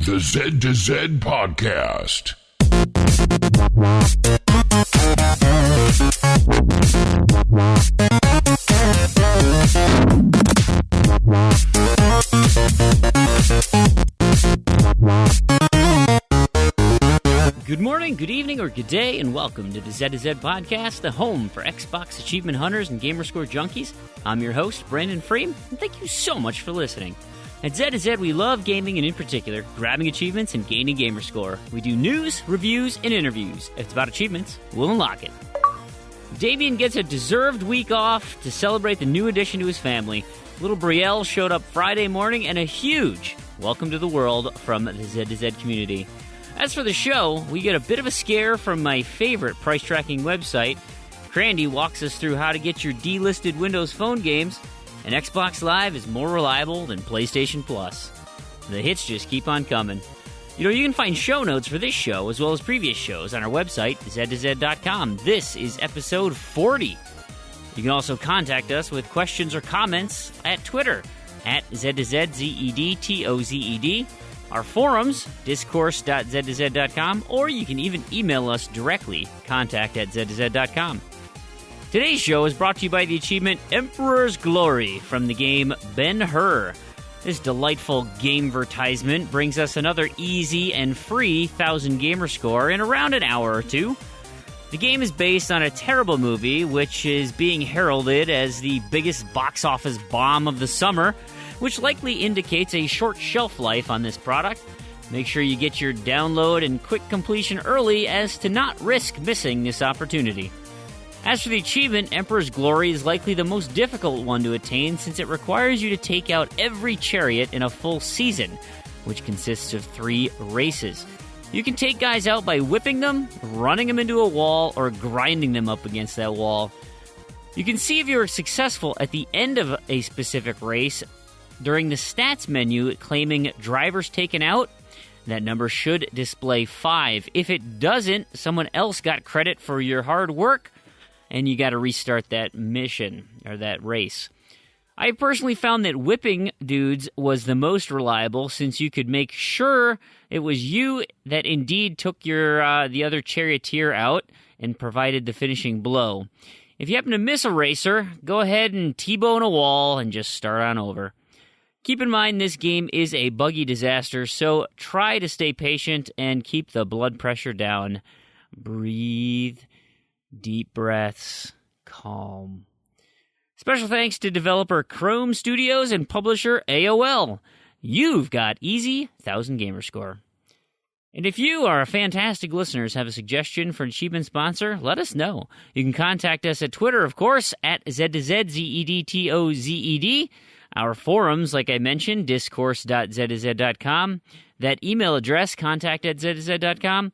The Zed to Zed Podcast. Good morning, good evening, or good day, and welcome to the Zed to Zed Podcast, the home for Xbox achievement hunters and gamerscore junkies. I'm your host, Brandon Fream, and thank you so much for listening. At Zed to Zed, we love gaming, and in particular, grabbing achievements and gaining gamerscore. We do news, reviews, and interviews. If it's about achievements, we'll unlock it. Damien gets a deserved week off to celebrate the new addition to his family. Little Brielle showed up Friday morning, and a huge welcome to the world from the Zed to Zed community. As for the show, we get a bit of a scare from my favorite price-tracking website. Crandy walks us through how to get your delisted Windows Phone games, and Xbox Live is more reliable than PlayStation Plus. The hits just keep on coming. You can find show notes for this show as well as previous shows on our website, zed2zed.com. This is episode 40. You can also contact us with questions or comments at Twitter, at Zed2Zed, Z-E-D-T-O-Z-E-D. Our forums, discourse.zed2zed.com, or you can even email us directly, contact@zed2zed.com. Today's show is brought to you by the achievement Emperor's Glory from the game Ben-Hur. This delightful gamevertisement brings us another easy and free 1,000 gamer score in around an hour or two. The game is based on a terrible movie, which is being heralded as the biggest box office bomb of the summer, which likely indicates a short shelf life on this product. Make sure you get your download and quick completion early as to not risk missing this opportunity. As for the achievement, Emperor's Glory is likely the most difficult one to attain since it requires you to take out every chariot in a full season, which consists of 3 races. You can take guys out by whipping them, running them into a wall, or grinding them up against that wall. You can see if you are successful at the end of a specific race during the stats menu claiming drivers taken out. That number should display 5. If it doesn't, someone else got credit for your hard work, and you got to restart that mission, or that race. I personally found that whipping dudes was the most reliable, since you could make sure it was you that indeed took your the other charioteer out and provided the finishing blow. If you happen to miss a racer, go ahead and T-bone a wall and just start on over. Keep in mind this game is a buggy disaster, so try to stay patient and keep the blood pressure down. Breathe, deep breaths, calm. Special thanks to developer Chrome Studios and publisher AOL. You've got easy 1,000 gamer score. And if you, our fantastic listeners, have a suggestion for an achievement sponsor, let us know. You can contact us at Twitter, of course, at Zed2Zed, Z-E-D-T-O-Z-E-D. Our forums, like I mentioned, discourse.zed2zed.com. That email address, contact@zed2zed.com.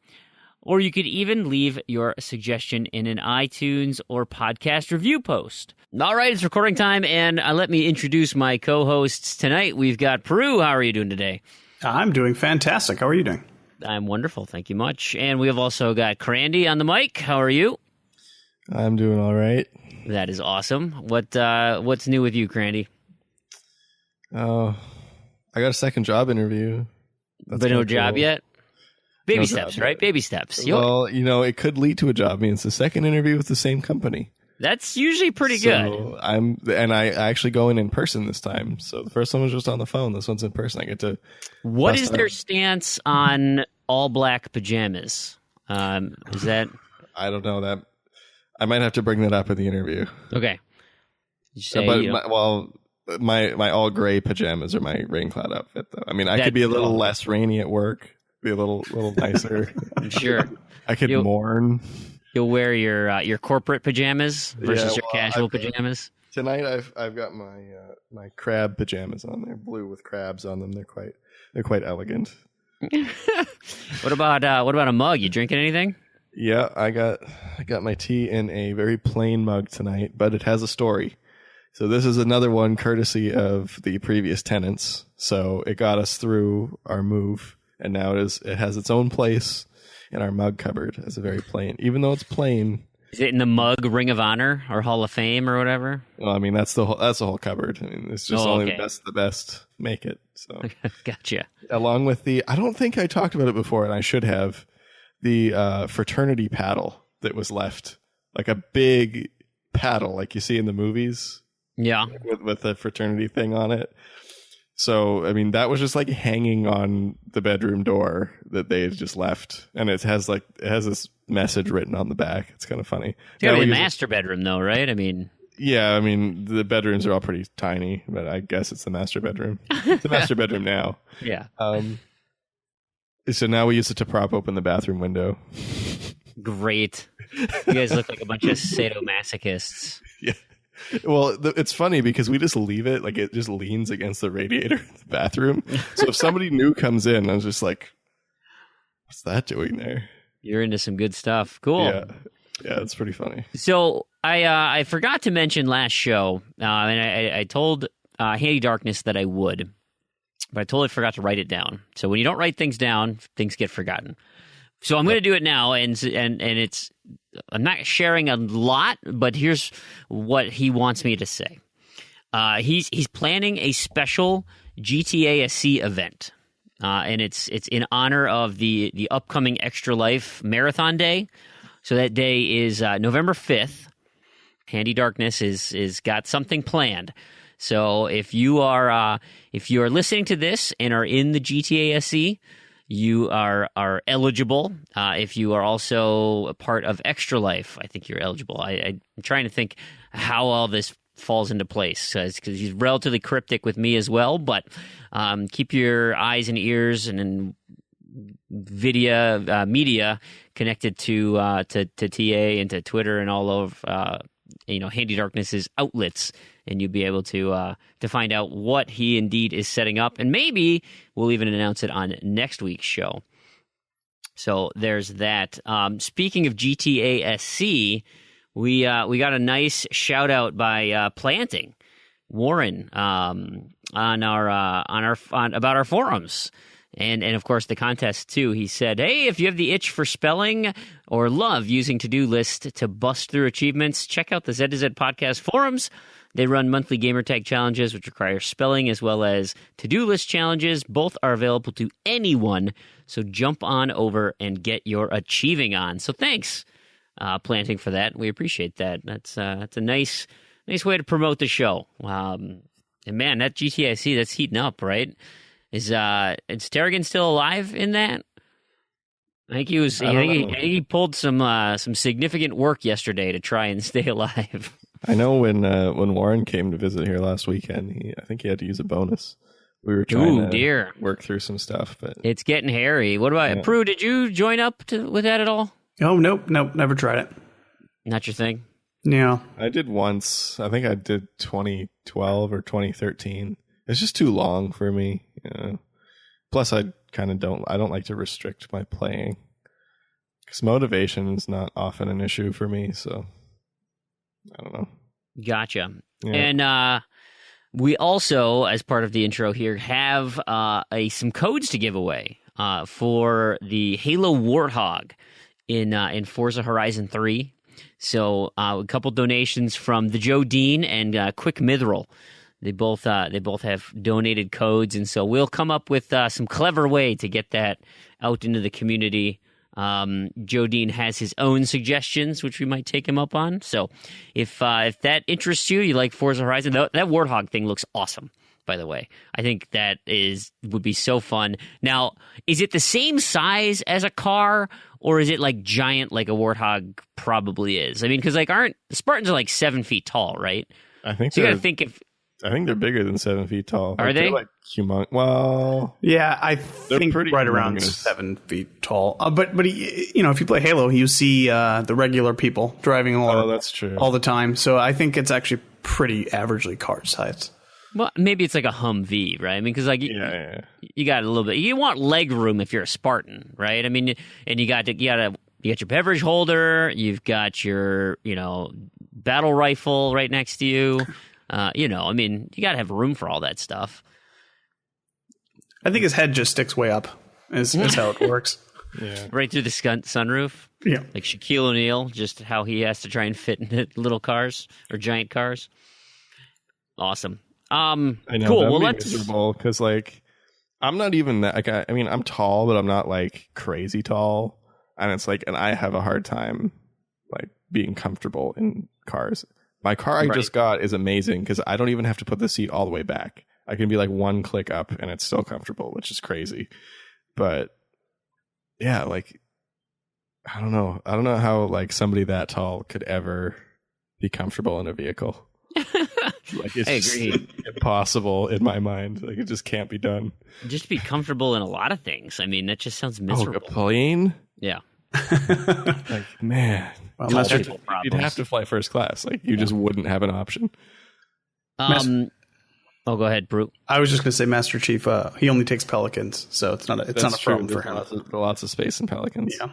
Or you could even leave your suggestion in an iTunes or podcast review post. All right, it's recording time, and let me introduce my co-hosts tonight. We've got Proulx. How are you doing today? I'm doing fantastic. How are you doing? I'm wonderful. Thank you much. And we have also got Crandy on the mic. How are you? I'm doing all right. That is awesome. What's new with you, Crandy? Oh, I got a second job interview. But no job yet? Baby No steps, job right? yet. Baby steps. Well, it could lead to a job. I mean, it's the second interview with the same company. That's usually pretty good. I actually go in person this time. So the first one was just on the phone. This one's in person. I get to. What is their stance on all black pajamas? Is that? I don't know that. I might have to bring that up in the interview. Okay. Say, my all gray pajamas are my rain cloud outfit, though. I mean, I could be a little less rainy at work, be a little nicer. Sure. I could mourn. You'll wear your corporate pajamas versus your casual pajamas. Tonight I've got my crab pajamas on. They're blue with crabs on them. They're quite elegant. What about a mug? You drinking anything? Yeah, I got my tea in a very plain mug tonight, but it has a story. So this is another one courtesy of the previous tenants. So it got us through our move, and now it has its own place in our mug cupboard as a very plain. Even though it's plain, Is it in the mug Ring of Honor or Hall of Fame or whatever? Well, I mean, that's the whole cupboard. I mean, it's just only the best make it. So Gotcha. Along with I don't think I talked about it before, and I should have, the fraternity paddle that was left, like a big paddle like you see in the movies. Yeah. With a fraternity thing on it. So, I mean, that was just like hanging on the bedroom door that they had just left. And it has this message written on the back. It's kind of funny. It's gotta be the master bedroom though, right? I mean, yeah, I mean, the bedrooms are all pretty tiny, but I guess it's the master bedroom. It's the master bedroom now. Yeah. So now we use it to prop open the bathroom window. Great. You guys look like a bunch of sadomasochists. Yeah. Well, it's funny because we just leave it, like it just leans against the radiator in the bathroom. So if somebody new comes in, I was just like, what's that doing there? You're into some good stuff. Cool. Yeah, it's pretty funny. So I forgot to mention last show, and I told Handy Darkness that I would, but I totally forgot to write it down. So when you don't write things down, things get forgotten. So I'm going to do it now, and it's, I'm not sharing a lot, but here's what he wants me to say. He's planning a special GTA SC event, and it's in honor of the upcoming Extra Life Marathon Day. So that day is November 5th. Handy Darkness is got something planned. So if you are listening to this and are in the GTA SC, you are eligible. If you are also a part of Extra Life, I think you're eligible. I'm trying to think how all this falls into place because he's relatively cryptic with me as well. But keep your eyes and ears and media connected to TA and to Twitter and all of Handy Darkness's outlets, and you'll be able to find out what he indeed is setting up, and maybe we'll even announce it on next week's show. So there's that. Speaking of GTA SC, we got a nice shout out by Planting Warren about our forums. And of course the contest too. He said, "Hey, if you have the itch for spelling or love using to-do list to bust through achievements, check out the Z2Z podcast forums. They run monthly Gamertag challenges, which require spelling, as well as to-do list challenges. Both are available to anyone. So jump on over and get your achieving on." So thanks, Planting, for that. We appreciate that. That's a nice way to promote the show. And man, that GTIC, that's heating up, right? Is Tarragon still alive in that? I think he was. I think he pulled some significant work yesterday to try and stay alive. I know when Warren came to visit here last weekend, I think he had to use a bonus. We were trying to work through some stuff, but it's getting hairy. What about Proulx? Did you join up with that at all? Oh, nope, never tried it. Not your thing? Yeah. I did once. I think I did 2012 or 2013. It's just too long for me. Plus, I don't like to restrict my playing because motivation is not often an issue for me. So I don't know. Gotcha. Yeah. And we also, as part of the intro here, have some codes to give away for the Halo Warthog in Forza Horizon 3. So a couple donations from the Joe Dean and Quick Mithril. They both have donated codes, and so we'll come up with some clever way to get that out into the community. Joe Dean has his own suggestions, which we might take him up on. So if that interests you, you like Forza Horizon, that Warthog thing looks awesome, by the way. I think that would be so fun. Now, is it the same size as a car, or is it like giant like a Warthog probably is? I mean, because the Spartans are like 7 feet tall, right? I think so. You got to think if. I think they're bigger than 7 feet tall. Are they? They're like humongous. Well, yeah, I think pretty right around 7 feet tall. But if you play Halo, you see the regular people driving along. Oh, that's true. All the time. So I think it's actually pretty averagely car size. Well, maybe it's like a Humvee, right? I mean, because you got a little bit. You want leg room if you're a Spartan, right? I mean, and you got your beverage holder. You've got your battle rifle right next to you. I mean, you got to have room for all that stuff. I think his head just sticks way up, is how it works. Yeah. Right through the sunroof. Yeah. Like Shaquille O'Neal, just how he has to try and fit in little cars or giant cars. Awesome. I know, cool. that Well, would be let's. miserable because, like, I'm not even that. Like, I mean, I'm tall, but I'm not like crazy tall, and it's like, and I have a hard time like being comfortable in cars. My car I just got is amazing because I don't even have to put the seat all the way back. I can be like one click up, and it's still comfortable, which is crazy. But yeah, like, I don't know. I don't know how like somebody that tall could ever be comfortable in a vehicle. Like, it's I agree. just impossible in my mind. Like, it just can't be done. Just be comfortable in a lot of things. I mean, that just sounds miserable. Oh, a plane? Yeah. Like, man. Well, You'd Master, have to fly first class. Like, you just wouldn't have an option. Oh, go ahead, Proulx. I was just going to say, Master Chief. He only takes Pelicans, so it's not a problem for him. Lots of space in Pelicans. Yeah.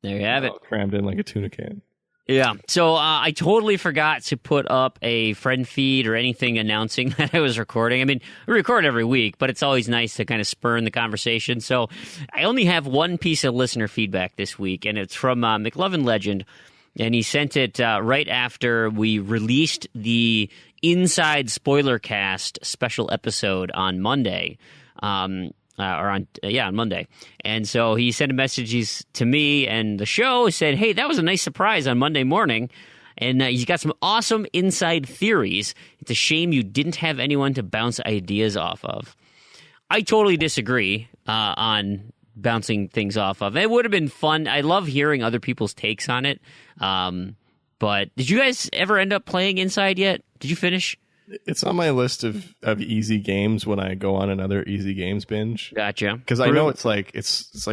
There you have it. Crammed in like a tuna can. Yeah. So I totally forgot to put up a friend feed or anything announcing that I was recording. I mean, we record every week, but it's always nice to kind of spurn the conversation. So I only have one piece of listener feedback this week, and it's from McLovin Legend. And he sent it right after we released the Inside Spoiler Cast special episode on Monday. On Monday. And so he sent a message to me and the show, said, hey, that was a nice surprise on Monday morning. And he's got some awesome inside theories. It's a shame you didn't have anyone to bounce ideas off of. I totally disagree on bouncing things off of. It would have been fun. I love hearing other people's takes on it. But did you guys ever end up playing Inside yet? Did you finish? It's on my list of easy games when I go on another easy games binge. Gotcha. Because I know it's like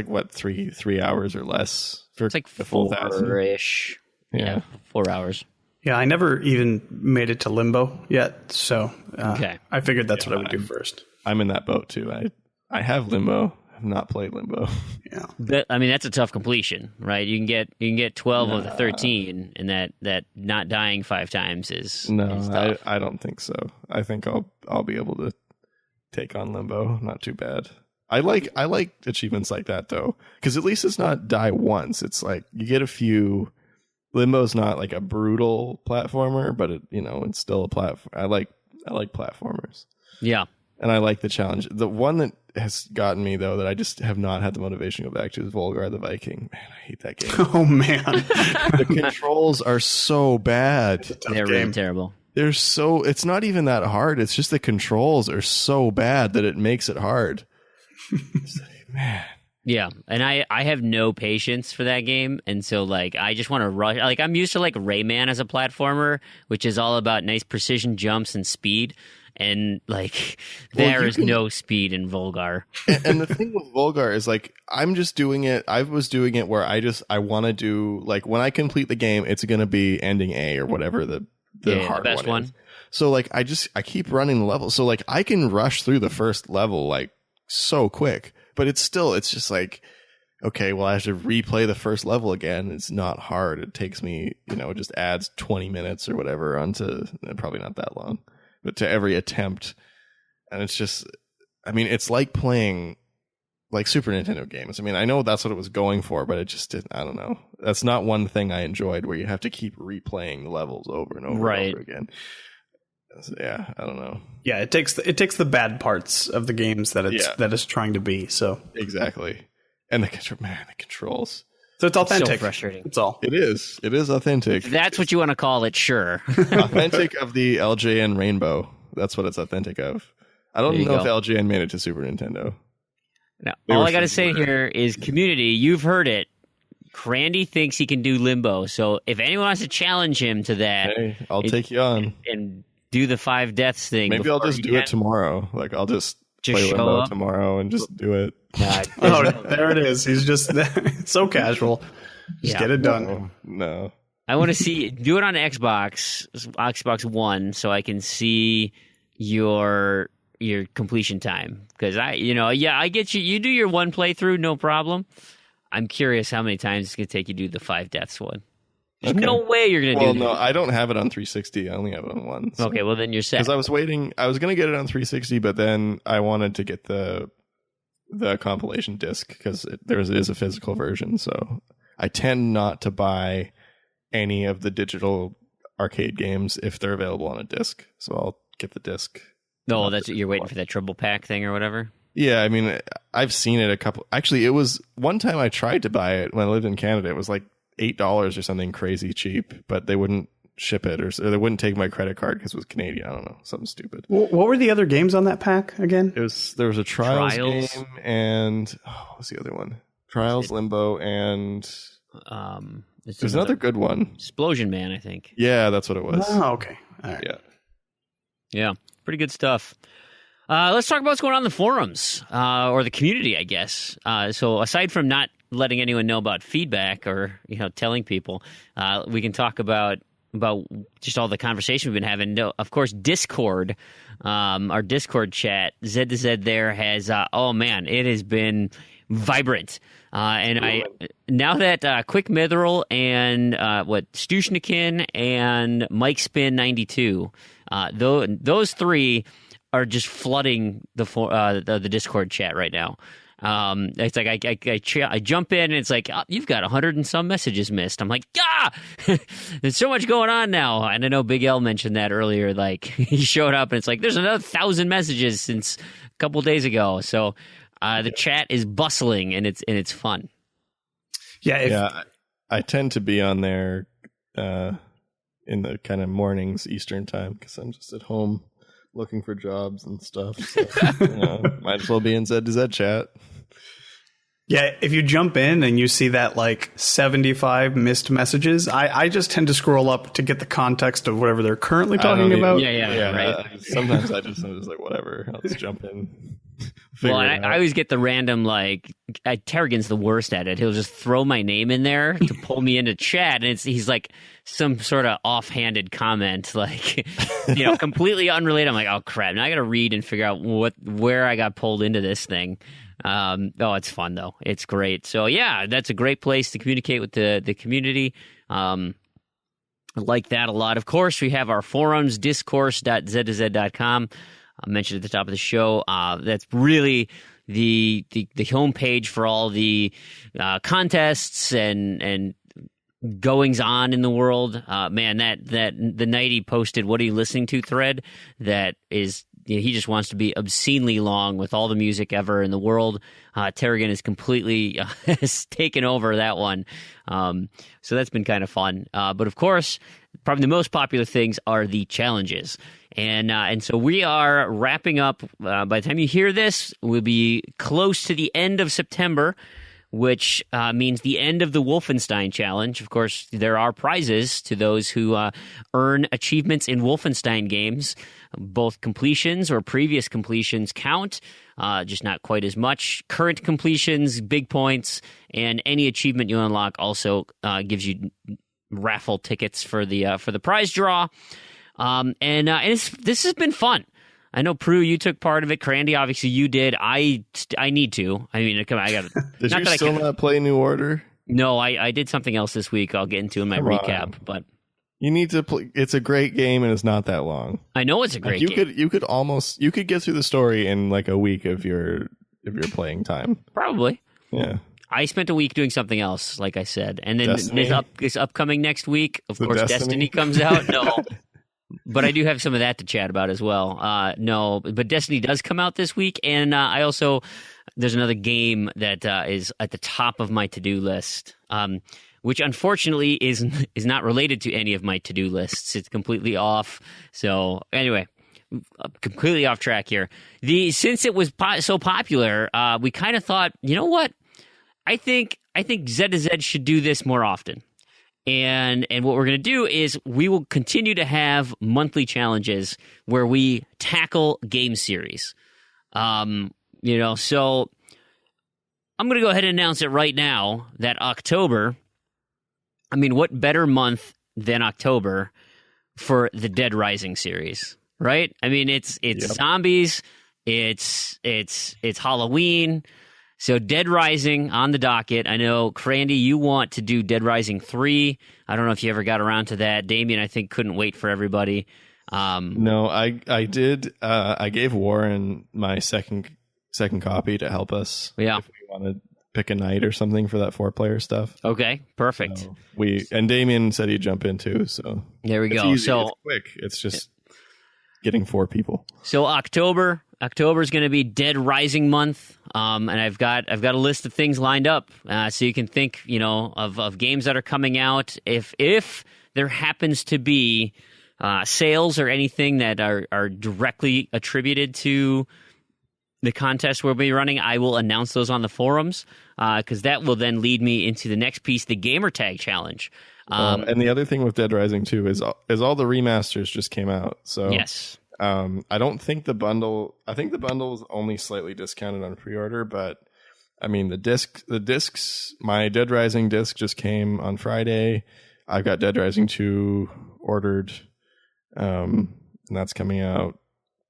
what, 3 hours or less for it's like the full 4-ish. Yeah, 4 hours. Yeah, I never even made it to Limbo yet, so okay. I figured that's what I would do first. I'm in that boat too. I have Limbo. I've not played Limbo. Yeah, but I mean that's a tough completion, right? You can get 12 of the 13, and that not dying 5 times is tough. I don't think so. I think I'll be able to take on Limbo. Not too bad. I like achievements like that though, because at least it's not die once. It's like you get a few. Limbo's not like a brutal platformer, but it's still a platform. I like platformers. Yeah. And I like the challenge. The one that has gotten me, though, that I just have not had the motivation to go back to is Volgar the Viking. Man, I hate that game. Oh, man. The controls are so bad. They're really terrible. It's not even that hard. It's just the controls are so bad that it makes it hard. Man. Yeah, and I have no patience for that game, and so like I just want to rush. Like I'm used to like Rayman as a platformer, which is all about nice precision jumps and speed, and like there is no speed in Volgar. And the thing with Volgar is like I'm just doing it. I was doing it where I want to do like when I complete the game, it's going to be ending A or whatever the hard best one. is. So like I keep running the level, so like I can rush through the first level like so quick. But it's just like, okay, well, I have to replay the first level again. It's not hard. It takes me, it just adds 20 minutes or whatever onto, probably not that long, but to every attempt. And it's just, I mean, it's like playing like Super Nintendo games. I mean, I know that's what it was going for, but it just didn't, I don't know. That's not one thing I enjoyed where you have to keep replaying the levels over and over and over again. Yeah, I don't know. Yeah, it takes the bad parts of the games that it's trying to be. So exactly, and the controls. So it's authentic. It's so frustrating. It's all. It is. It is authentic. If that's what you want to call it. Sure. Authentic of the LJN Rainbow. That's what it's authentic of. I don't know if LJN made it to Super Nintendo. Now, all I got to say here is community. You've heard it. Crandy thinks he can do Limbo. So if anyone wants to challenge him to that, hey, I'll take you on and do the 5 deaths thing. Maybe I'll just do it tomorrow. Like I'll just play Limbo tomorrow and just do it. There it is. He's just so casual. Just get it done. No. I want to see do it on Xbox One, so I can see your completion time because I get you. You do your one playthrough, no problem. I'm curious how many times it's gonna take you to do the 5 deaths one. There's no way you're going to do that. Well, no, I don't have it on 360. I only have it on one. So. Okay, well, then you're set. Because I was waiting. I was going to get it on 360, but then I wanted to get the the compilation disc because there is a physical version. So I tend not to buy any of the digital arcade games if they're available on a disc. So I'll get the disc. No, that's you're waiting for that triple pack thing or whatever. Yeah, I mean, I've seen it a couple. Actually, it was one time I tried to buy it when I lived in Canada. It was like $8 or something crazy cheap, but they wouldn't ship it or they wouldn't take my credit card because it was Canadian. I don't know, something stupid. What were the other games on that pack again? There was a Trials game and what was the other one? Trials, Limbo, and there's another good one. Explosion Man, I think. Yeah, that's what it was. Oh, okay. All right. Yeah, pretty good stuff. Let's talk about what's going on in the forums, or the community, I guess. So aside from not letting anyone know about feedback or telling people, we can talk about just all the conversation we've been having. No, of course, Discord, our Discord chat, Z to Z there has, it has been vibrant. Now that Quick Mithril and Stushnikin and Mike Spin 92, those three are just flooding the Discord chat right now. It's like I jump in and it's like, you've got 100 and some messages missed. I'm like, there's so much going on now. And I know Big L mentioned that earlier. Like he showed up and it's like, there's another 1,000 messages since a couple days ago. So the chat is bustling and it's fun. Yeah. I tend to be on there in the kind of mornings Eastern time because I'm just at home looking for jobs and stuff. So, might as well be in Z to Z chat. Yeah, if you jump in and you see that like 75 missed messages, I just tend to scroll up to get the context of whatever they're currently talking about. Yeah, right. Sometimes I'm just like, whatever, let's jump in. Well, I always get the random, Tarragon's the worst at it. He'll just throw my name in there to pull me into chat, and he's like some sort of offhanded comment, completely unrelated. I'm like, oh crap! Now I got to read and figure out where I got pulled into this thing. It's fun though. It's great. So yeah, that's a great place to communicate with the community. I like that a lot. Of course, we have our forums, discourse.z2z.com. I mentioned at the top of the show. That's really the homepage for all the contests and goings on in the world. That the night he posted "What are you listening to?" thread, that is, he just wants to be obscenely long with all the music ever in the world. Tarragon is completely has taken over that one. So that's been kind of fun. But of course, probably the most popular things are the challenges. And so we are wrapping up. By the time you hear this, we'll be close to the end of September, which means the end of the Wolfenstein Challenge. Of course, there are prizes to those who earn achievements in Wolfenstein games. Both completions or previous completions count, just not quite as much. Current completions, big points, and any achievement you unlock also gives you raffle tickets for the prize draw. This has been fun. I know, Proulx, you took part of it. Crandy, obviously, you did. I need to. I mean, come on, I got to. Did you still not play New Order? No, I did something else this week. I'll get into in my recap. But you need to play. It's a great game, and it's not that long. I know it's a great game. You could get through the story in like a week of your playing time. Probably. Yeah. I spent a week doing something else, like I said, and then this upcoming next week, of course, Destiny comes out. No. But I do have some of that to chat about as well. No, but Destiny does come out this week, and there's another game that is at the top of my to-do list, which unfortunately is not related to any of my to-do lists. It's completely off. So anyway, completely off track here. Since it was so popular, we kind of thought, you know what? I think Z to Z should do this more often. And what we're going to do is we will continue to have monthly challenges where we tackle game series. So I'm going to go ahead and announce it right now that October, I mean, what better month than October for the Dead Rising series, right? I mean, it's zombies, it's Halloween. So Dead Rising on the docket. I know, Crandy, you want to do Dead Rising 3. I don't know if you ever got around to that. Damien, I think, couldn't wait for everybody. No, I did. I gave Warren my second second copy to help us. Yeah. If we want to pick a night or something for that 4-player stuff. Okay, perfect. So and Damien said he'd jump in too. So there we go. Easy, so it's quick. It's just getting 4 people. So October is going to be Dead Rising month, and I've got a list of things lined up, so you can think, of games that are coming out. If there happens to be sales or anything that are directly attributed to the contest we'll be running, I will announce those on the forums, because that will then lead me into the next piece, the Gamertag Challenge. And the other thing with Dead Rising 2 is all the remasters just came out. So yes. I don't think the bundle. I think the bundle is only slightly discounted on pre-order, but I mean the discs. My Dead Rising disc just came on Friday. I've got Dead Rising 2 ordered, and that's coming out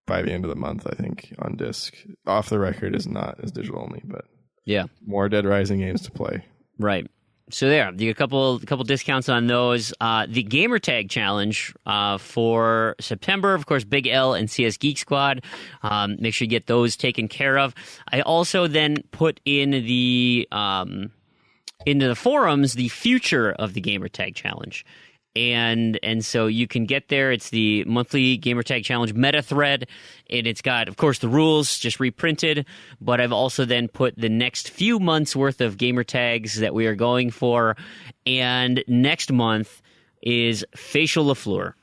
by the end of the month, I think, on disc. Off the record is not as digital only, but yeah, more Dead Rising games to play. Right. So there, you get a couple discounts on those. The Gamertag Challenge for September, of course, Big Ell and CSGeekSquad. Make sure you get those taken care of. I also then put in into the forums the future of the Gamertag Challenge. And so you can get there. It's the monthly Gamertag Challenge meta thread, and it's got, of course, the rules just reprinted. But I've also then put the next few months worth of Gamertags that we are going for. And next month is Facial LaFleur.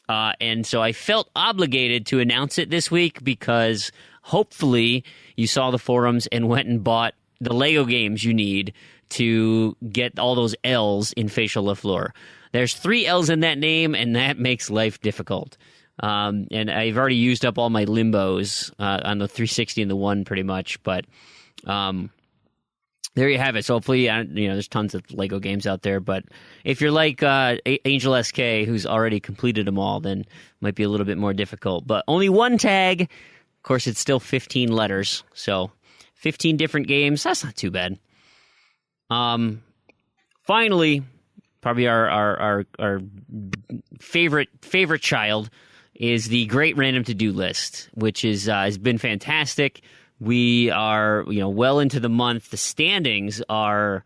And so I felt obligated to announce it this week because hopefully you saw the forums and went and bought the Lego games you need to get all those L's in Facial LaFleur. There's 3 L's in that name, and that makes life difficult. And I've already used up all my limbos on the 360 and the One pretty much. But there you have it. So hopefully, there's tons of Lego games out there. But if you're like Angel SK, who's already completed them all, then it might be a little bit more difficult. But only one tag. Of course, it's still 15 letters. So 15 different games. That's not too bad. Finally, probably our favorite child is the Great Random To-Do List, which has been fantastic. We are well into the month. The standings are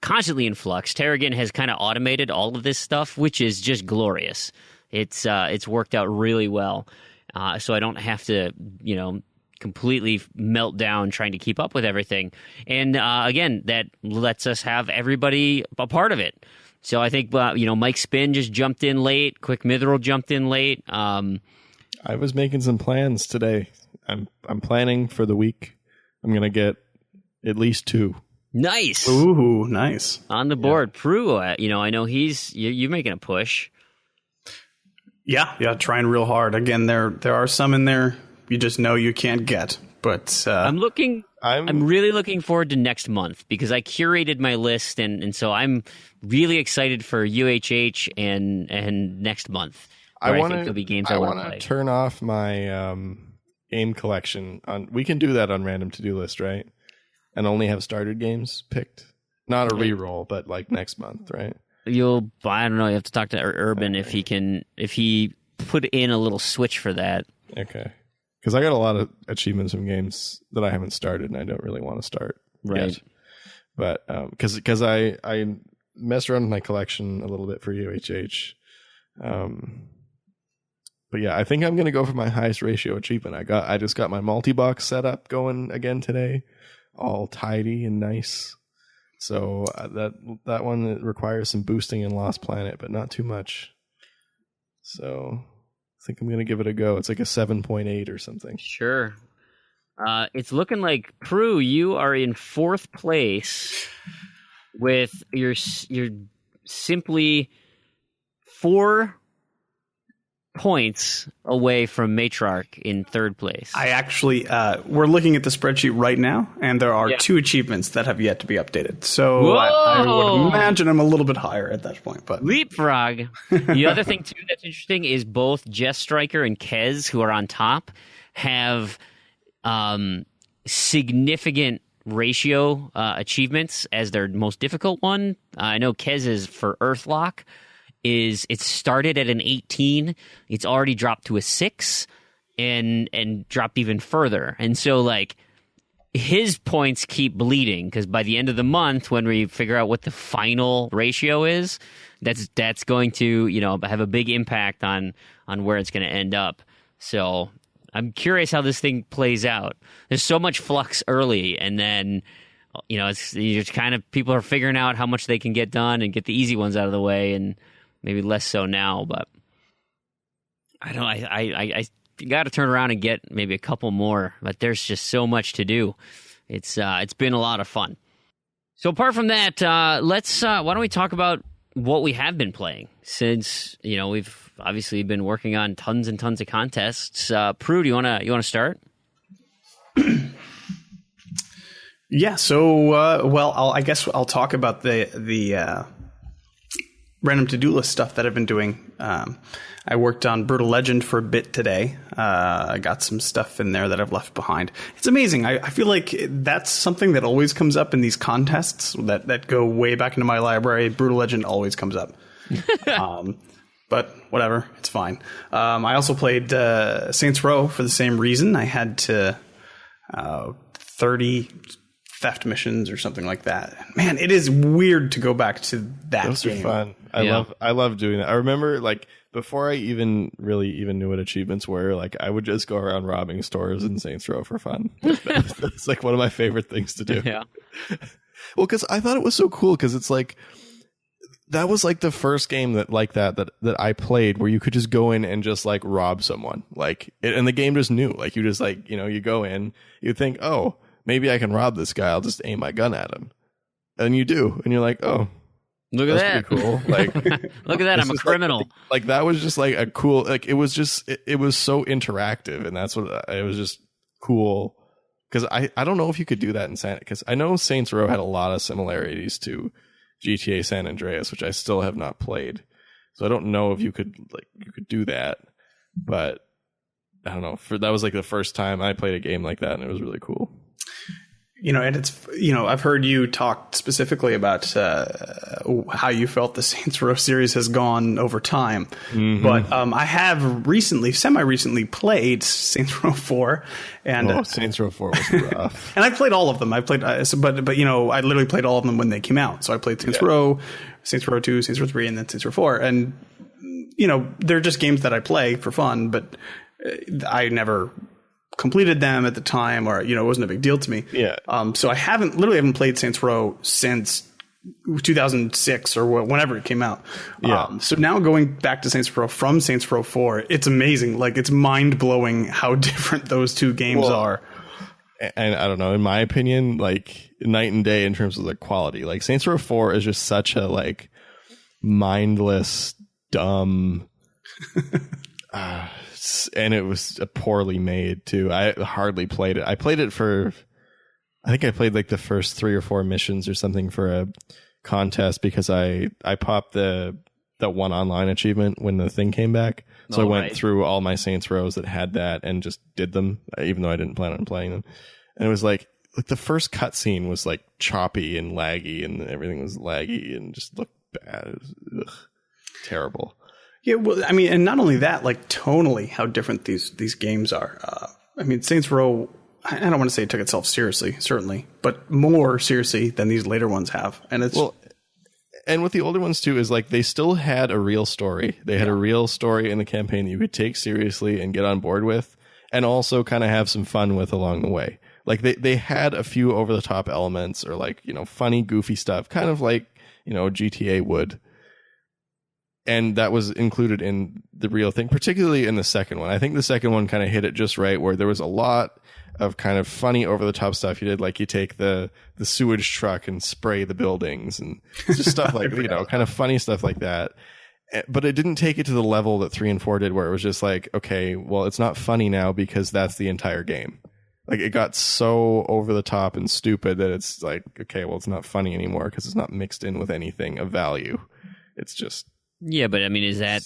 constantly in flux. Tarragon has kind of automated all of this stuff, which is just glorious. It's worked out really well, so I don't have to completely melt down trying to keep up with everything. And again, that lets us have everybody a part of it. So I think Mike Spin just jumped in late. Quick Mithril jumped in late. I was making some plans today. I'm planning for the week. I'm gonna get at least 2. Nice. Ooh, nice. On the board. Yeah. Proulx, I know you're making a push. Yeah, trying real hard. Again, there are some in there you just know you can't get. But I'm really looking forward to next month because I curated my list, and so I'm really excited for UHH and next month. I think there'll be games I want to play. Turn off my game collection. We can do that on Random To-Do List, right? And only have started games picked. Not a reroll, but like next month, right? I don't know. You have to talk to Urban if he put in a little switch for that. Okay. Because I got a lot of achievements from games that I haven't started and I don't really want to start yet. But because I messed around with my collection a little bit for UHH. But yeah, I think I'm going to go for my highest ratio achievement. I just got my multi-box setup going again today, all tidy and nice. So that one requires some boosting in Lost Planet, but not too much. So I think I'm going to give it a go. It's like a 7.8 or something. Sure. It's looking like, Proulx, you are in 4th place with your simply 4 points away from Matriarch in 3rd place. I actually, we're looking at the spreadsheet right now, and there are 2 achievements that have yet to be updated. So I would imagine I'm a little bit higher at that point. But leapfrog. The other thing, too, that's interesting is both Jess Striker and Kez, who are on top, have significant ratio achievements as their most difficult one. I know Kez is for Earthlock. It started at an 18. It's already dropped to a 6. and dropped even further. And so, like, his points keep bleeding because by the end of the month, when we figure out what the final ratio is, that's going to, you know, have a big impact on where it's going to end up. So I'm curious how this thing plays out. There's so much flux early, and then, you know, it's kind of people are figuring out how much they can get done and get the easy ones out of the way, and maybe less so now. But I got to turn around and get maybe a couple more. But there's just so much to do. It's been a lot of fun. So apart from that, let's why don't we talk about what we have been playing since, you know, we've obviously been working on tons and tons of contests. Proulx, do you want to start? Yeah. So, I guess I'll talk about the random to-do list stuff that I've been doing. I worked on Brutal Legend for a bit today. I got some stuff in there that I've left behind. It's amazing. I feel like that's something that always comes up in these contests that go way back into my library. Brutal Legend always comes up. But whatever, it's fine. I also played Saints Row for the same reason. I had 30 theft missions or something like that. Man, it is weird to go back to that Those game. are fun. I love doing that. I remember, like, before I even knew what achievements were, like, I would just go around robbing stores in Saints Row for fun. That's like one of my favorite things to do. Yeah. Well, because I thought it was so cool, because it's like, that was like the first game that I played where you could just go in and just like rob someone, like, and the game just knew, like, you just, like, you know, you go in, you think, oh, maybe I can rob this guy, I'll just aim my gun at him, and you do, and you're like, oh, look at that's pretty cool. Like, look at that, I'm a criminal. Like that was just like a cool, like, it was just it was so interactive, and that's what it was, just cool, because I don't know if you could do that in because I know Saints Row had a lot of similarities to GTA San Andreas, which I still have not played, so I don't know if you could do that, but I don't know, that was like the first time I played a game like that, and it was really cool. You know, and it's, you know, I've heard you talk specifically about how you felt the Saints Row series has gone over time. Mm-hmm. But I have semi-recently played Saints Row 4. And Saints Row 4 was rough. And I played all of them. I played, but you know, I literally played all of them when they came out. So I played Saints Row 2, Saints Row 3, and then Saints Row 4. And, you know, they're just games that I play for fun, but I never completed them at the time, or, you know, it wasn't a big deal to me. Yeah. So I haven't played Saints Row since 2006 or whenever it came out. Yeah. So now going back to Saints Row from Saints Row 4, it's amazing. Like, it's mind blowing how different those two games are. And I don't know, in my opinion, like, night and day in terms of the quality. Like, Saints Row 4 is just such a, like, mindless, dumb, and it was poorly made too. I hardly played it. I played it for, I think I played like the first 3 or 4 missions or something for a contest, because I popped that one online achievement when the thing came back. So I went through all my Saints Rows that had that and just did them, even though I didn't plan on playing them. And it was like the first cutscene was like choppy and laggy, and everything was laggy and just looked bad. It was, terrible. Yeah, well, I mean, and not only that, like, tonally, how different these games are. I mean, Saints Row, I don't want to say it took itself seriously, certainly, but more seriously than these later ones have. And it's and with the older ones too, is like they still had a real story. They had a real story in the campaign that you could take seriously and get on board with, and also kind of have some fun with along the way. Like they had a few over the top elements, or, like, you know, funny, goofy stuff, kind of like, you know, GTA would. And that was included in the real thing, particularly in the second one. I think the second one kind of hit it just right, where there was a lot of kind of funny over-the-top stuff you did. Like, you take the sewage truck and spray the buildings, and just stuff like, you know, kind of funny stuff like that. But it didn't take it to the level that 3 and 4 did, where it was just like, okay, well, it's not funny now because that's the entire game. Like, it got so over-the-top and stupid that it's like, okay, well, it's not funny anymore because it's not mixed in with anything of value. It's just... Yeah, but I mean, is that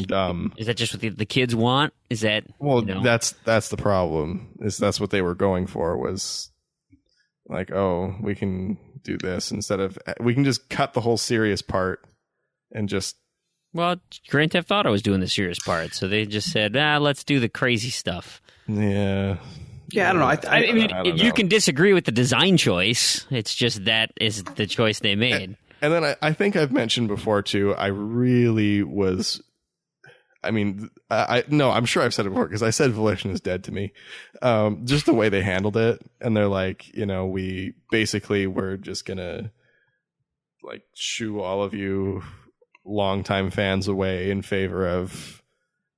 dumb? Is that just what the kids want? Is that, well? You know? That's the problem. That's what they were going for, was like, oh, we can do this instead of, we can just cut the whole serious part and just Well, Grand Theft Auto was doing the serious part, so they just said, let's do the crazy stuff. Yeah. Yeah, I don't know. I mean, you can disagree with the design choice. It's just that is the choice they made. And then I think I've mentioned before, too, I really was... I mean, I'm sure I've said it before, because I said Volition is dead to me. Just the way they handled it. And they're like, we basically were just going to like shoo all of you longtime fans away in favor of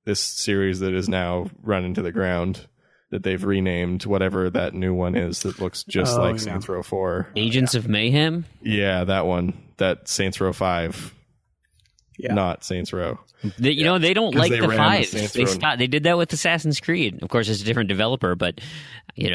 this series that is now run into the ground, that they've renamed whatever that new one is that looks just like Saints Row 4. Agents of Mayhem? Yeah, that one. That Saints Row 5. Yeah. Not Saints Row. They don't like the 5. They did that with Assassin's Creed. Of course, it's a different developer, but they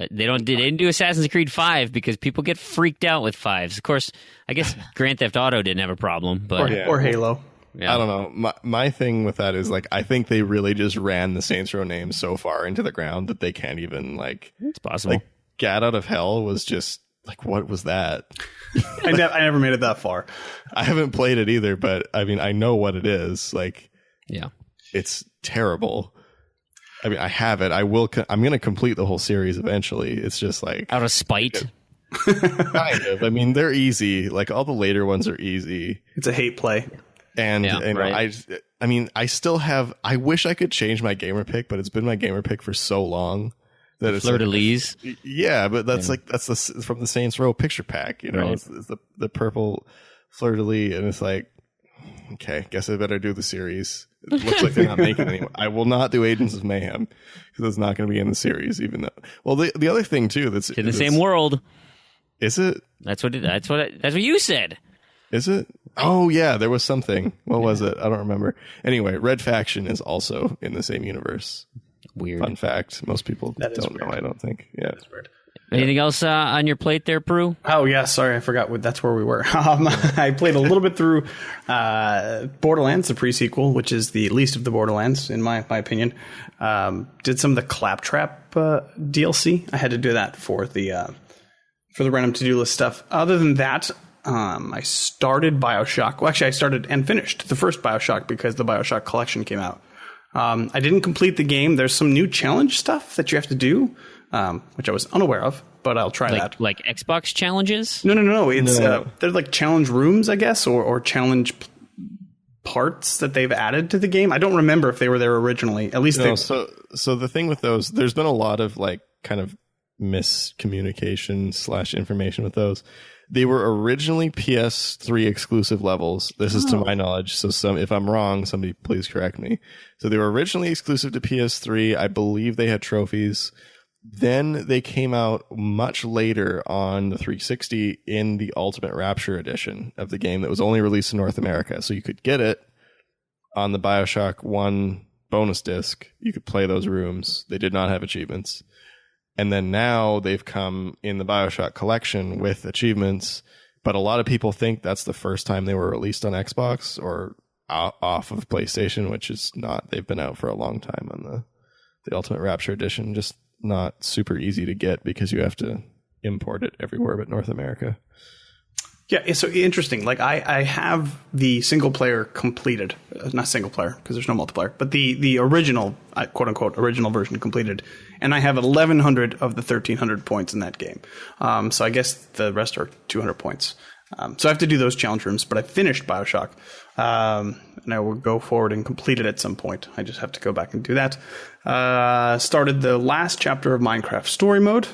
didn't do Assassin's Creed 5 because people get freaked out with 5s. Of course, I guess Grand Theft Auto didn't have a problem, but or Halo. Yeah. I don't know. My thing with that is like I think they really just ran the Saints Row name so far into the ground that they can't even It's possible. Like Gat Out of Hell was just like, what was that? I never made it that far. I haven't played it either, but I mean I know what it is. Like, yeah, it's terrible. I mean, I have it. I'm going to complete the whole series eventually. It's just like out of spite. Kind of. I mean, they're easy. Like all the later ones are easy. It's a hate play. And right. I mean, I still have. I wish I could change my gamer pick, but it's been my gamer pick for so long that it's fleur-de-lis. Yeah, but that's from the Saints Row picture pack. Right. It's the purple fleur-de-lis, and it's like, okay, guess I better do the series. It looks like they're not making it anymore. I will not do Agents of Mayhem because it's not going to be in the series. Even though, well, the other thing too that's in the same world. Is it? That's what you said. Is it? Oh, yeah, there was something. What was it? I don't remember. Anyway, Red Faction is also in the same universe. Weird. Fun fact. Most people don't know, I don't think. Yeah. That's weird. Anything else on your plate there, Proulx? Oh, yeah, sorry, I forgot. That's where we were. I played a little bit through Borderlands, the pre-sequel, which is the least of the Borderlands, in my opinion. Did some of the Claptrap DLC. I had to do that for the random to-do list stuff. Other than that, I started BioShock. Well, actually, I started and finished the first BioShock because the BioShock collection came out. I didn't complete the game. There's some new challenge stuff that you have to do, which I was unaware of, but I'll try that. Like Xbox challenges? No. It's they're like challenge rooms, I guess, or challenge parts that they've added to the game. I don't remember if they were there originally. At least so the thing with those, there's been a lot of like kind of miscommunication / information with those. They were originally PS3 exclusive levels. This is to my knowledge. So if I'm wrong, somebody please correct me. So they were originally exclusive to PS3. I believe they had trophies. Then they came out much later on the 360 in the Ultimate Rapture edition of the game that was only released in North America. So you could get it on the BioShock 1 bonus disc. You could play those rooms. They did not have achievements. And then now they've come in the BioShock collection with achievements, but a lot of people think that's the first time they were released on Xbox or off of PlayStation, which is not. They've been out for a long time on the Ultimate Rapture edition, just not super easy to get because you have to import it everywhere but North America. Yeah, it's so interesting. Like I have the single player completed, not single player because there's no multiplayer, but the original, quote unquote, original version completed, and I have 1,100 of the 1,300 points in that game. So I guess the rest are 200 points. So I have to do those challenge rooms, but I finished BioShock, and I will go forward and complete it at some point. I just have to go back and do that. Started the last chapter of Minecraft Story Mode.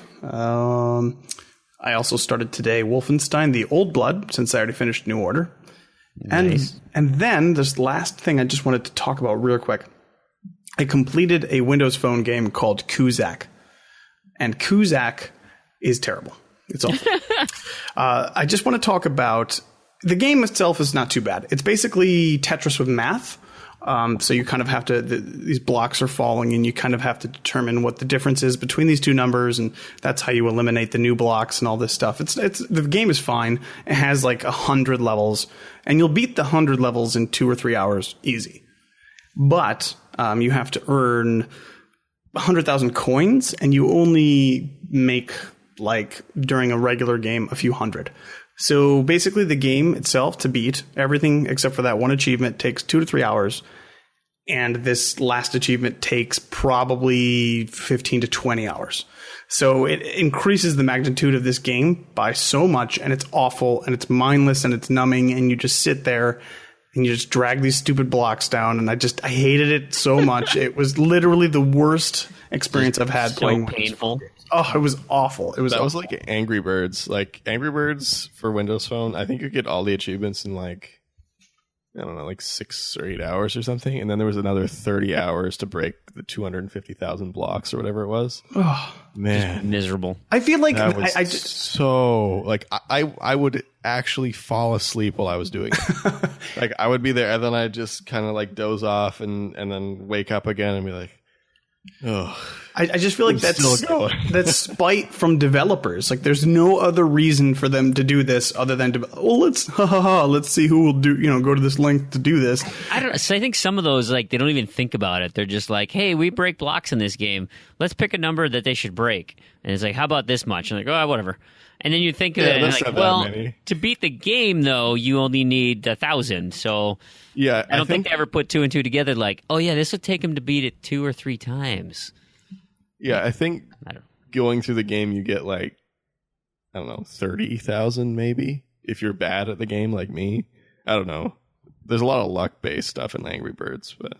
I also started today Wolfenstein, the Old Blood, since I already finished New Order. Nice. And then this last thing I just wanted to talk about real quick. I completed a Windows Phone game called Kuzak. And Kuzak is terrible. It's awful. I just want to talk about... The game itself is not too bad. It's basically Tetris with math. So you kind of have to, these blocks are falling and you kind of have to determine what the difference is between these two numbers. And that's how you eliminate the new blocks and all this stuff. The game is fine. It has like 100 levels and you'll beat the 100 levels in 2 or 3 hours easy. But, you have to earn 100,000 coins and you only make like during a regular game, a few hundred. So basically the game itself to beat, everything except for that one achievement, takes 2 to 3 hours. And this last achievement takes probably 15 to 20 hours. So it increases the magnitude of this game by so much, and it's awful, and it's mindless, and it's numbing, and you just sit there and you just drag these stupid blocks down, and I hated it so much. It was literally the worst experience I've had playing. So painful. Oh, it was awful. It was That was like Angry Birds. Like Angry Birds for Windows Phone, I think you get all the achievements in like, I don't know, like 6 or 8 hours or something. And then there was another 30 hours to break the 250,000 blocks or whatever it was. Oh, man. Just miserable. I feel like that was so like I would actually fall asleep while I was doing it. Like I would be there and then I'd just kind of like doze off and then wake up again and be like, oh. I just feel like that's spite from developers. Like there's no other reason for them to do this other than to, well, let's see who will go to this length to do this. I don't. So I think some of those, like, they don't even think about it. They're just like, hey, we break blocks in this game. Let's pick a number that they should break. And it's like, how about this much? And like, oh, whatever. And then you think of it, and like, well, to beat the game though, you only need 1,000. So yeah, I don't think they ever put 2 and 2 together. Like, oh yeah, this would take them to beat it 2 or 3 times. Yeah, I think going through the game, you get like, I don't know, 30,000 maybe if you're bad at the game like me. I don't know. There's a lot of luck-based stuff in Angry Birds, but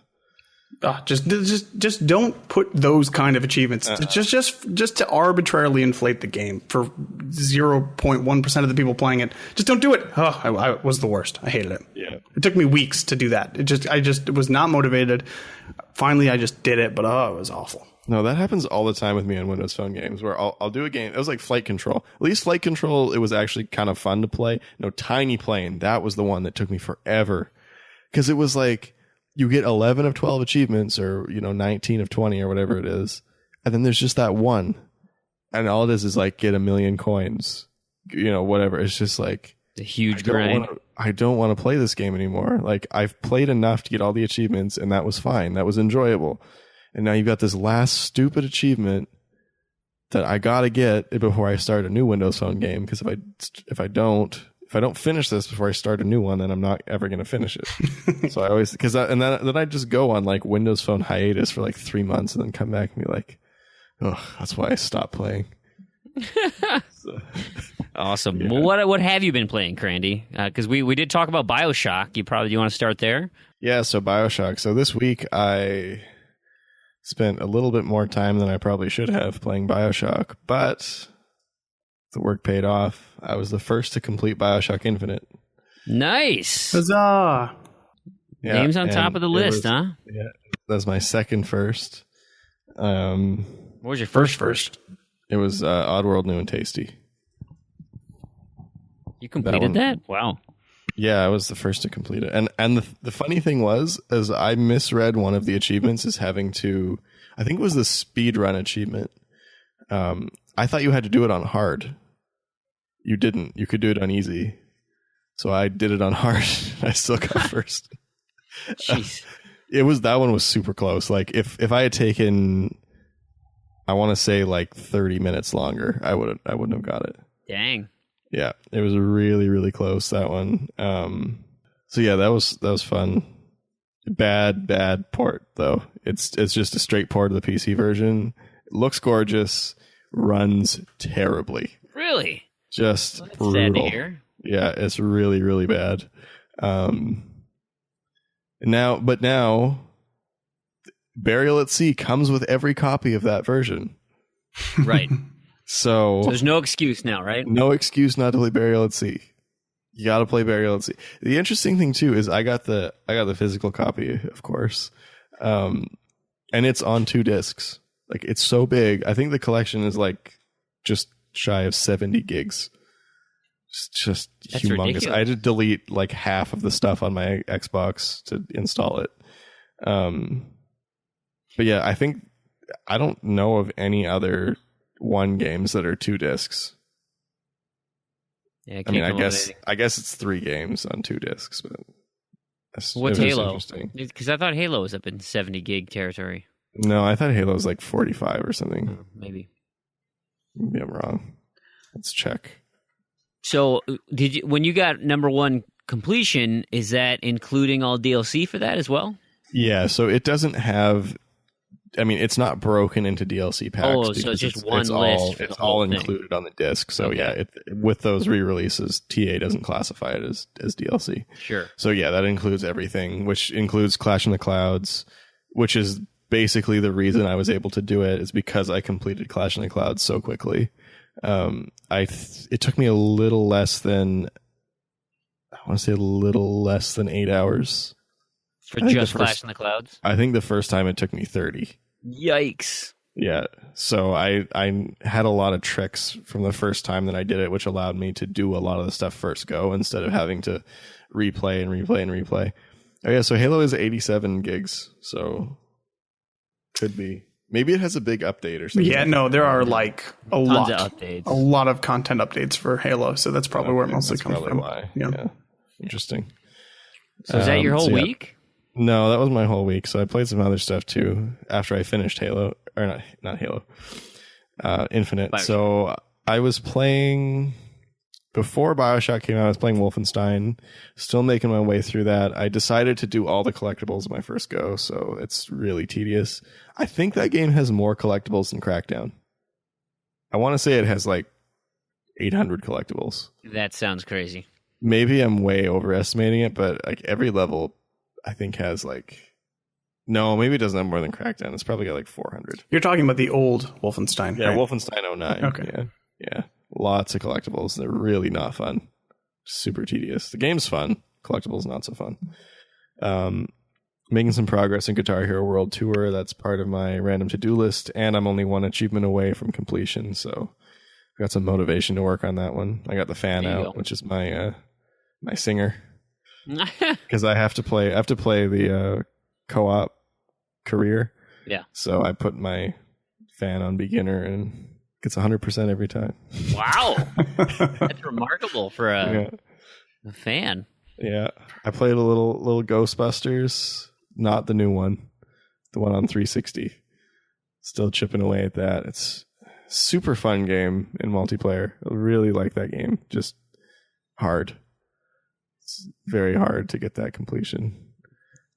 just don't put those kind of achievements. Just to arbitrarily inflate the game for 0.1% of the people playing it. Just don't do it. Oh, I was the worst. I hated it. Yeah, it took me weeks to do that. I just was not motivated. Finally, I just did it, but it was awful. No, that happens all the time with me on Windows Phone games where I'll do a game. It was like Flight Control. At least Flight Control, it was actually kind of fun to play. No, Tiny Plane, that was the one that took me forever. Because it was like, you get 11 of 12 achievements or, 19 of 20 or whatever it is. And then there's just that one. And all it is like get 1 million coins, whatever. It's just like a huge grind. I don't want to play this game anymore. Like I've played enough to get all the achievements and that was fine. That was enjoyable. And now you've got this last stupid achievement that I gotta get before I start a new Windows Phone game. Because if I don't finish this before I start a new one, then I'm not ever gonna finish it. So I always then I just go on like Windows Phone hiatus for like 3 months and then come back and be like, oh, that's why I stopped playing. Awesome. Yeah. Well, what have you been playing, Crandy? Because we did talk about BioShock. You want to start there? Yeah. So BioShock. So this week I spent a little bit more time than I probably should have playing BioShock, but the work paid off. I was the first to complete BioShock Infinite. Nice. Huzzah. Yeah, names on top of the list, huh? Yeah, that's my second first. What was your first? It was Oddworld New and Tasty. You completed that? Wow. Yeah, I was the first to complete it. And the funny thing was I misread one of the achievements as having to, I think it was the speedrun achievement. I thought you had to do it on hard. You didn't. You could do it on easy. So I did it on hard. I still got first. Jeez. That one was super close. Like if I had taken, I want to say like 30 minutes longer, I wouldn't have got it. Dang. Yeah, it was really, really close, that one. So yeah, that was fun. Bad port though. It's just a straight port of the PC version. It looks gorgeous, runs terribly. Really? Just well, brutal. Sad to hear. Yeah, it's really, really bad. Now Burial at Sea comes with every copy of that version. Right. So there's no excuse now, right? No excuse not to play Burial at Sea. You got to play Burial at Sea. The interesting thing too is I got the physical copy, of course, and it's on 2 discs. Like it's so big. I think the collection is like just shy of 70 gigs. It's just That's humongous. Ridiculous. I had to delete like half of the stuff on my Xbox to install it. But yeah, I don't know of any other one games that are 2 discs. Yeah, I guess it's 3 games on 2 discs, but what's Halo? Because I thought Halo was up in 70 gig territory. No, I thought Halo was like 45 or something. Maybe I'm wrong. Let's check. So, when you got number 1 completion, is that including all DLC for that as well? Yeah, so it doesn't have. I mean, it's not broken into DLC packs. Oh, so it's just one list. It's all included on the disc. So yeah, with those re-releases, TA doesn't classify it as DLC. Sure. So yeah, that includes everything, which includes Clash in the Clouds, which is basically the reason I was able to do it, is because I completed Clash in the Clouds so quickly. It took me a little less than 8 hours. For just Clash in the Clouds? I think the first time it took me 30. Yikes. Yeah. So I had a lot of tricks from the first time that I did it, which allowed me to do a lot of the stuff first go instead of having to replay. Oh yeah, so Halo is 87 gigs, so could be. Maybe it has a big update or something. Yeah, no, there are like a lot of updates. A lot of content updates for Halo, so that's probably where it mostly comes from. Why. Yeah. Interesting. So is that your whole week? No, that was my whole week. So I played some other stuff too after I finished Halo, or not Halo, Infinite. BioShock. So I was playing before BioShock came out. I was playing Wolfenstein, still making my way through that. I decided to do all the collectibles in my first go, so it's really tedious. I think that game has more collectibles than Crackdown. I want to say it has like 800 collectibles. That sounds crazy. Maybe I'm way overestimating it, but like every level I think has like, no, maybe it doesn't have more than Crackdown. It's probably got like 400. You're talking about the old Wolfenstein, yeah, right? Wolfenstein 09. Okay. Yeah. Lots of collectibles. They're really not fun. Super tedious. The game's fun. Collectibles not so fun. Making some progress in Guitar Hero World Tour. That's part of my random to-do list, and I'm only 1 achievement away from completion, so I've got some motivation to work on that one. I got the fan out, which is my my singer. Because I have to play the co-op career. Yeah. So I put my fan on beginner and gets 100% every time. Wow. That's remarkable for a fan. Yeah. I played a little Ghostbusters, not the new one, the one on 360. Still chipping away at that. It's a super fun game in multiplayer. I really like that game. Just hard. It's very hard to get that completion.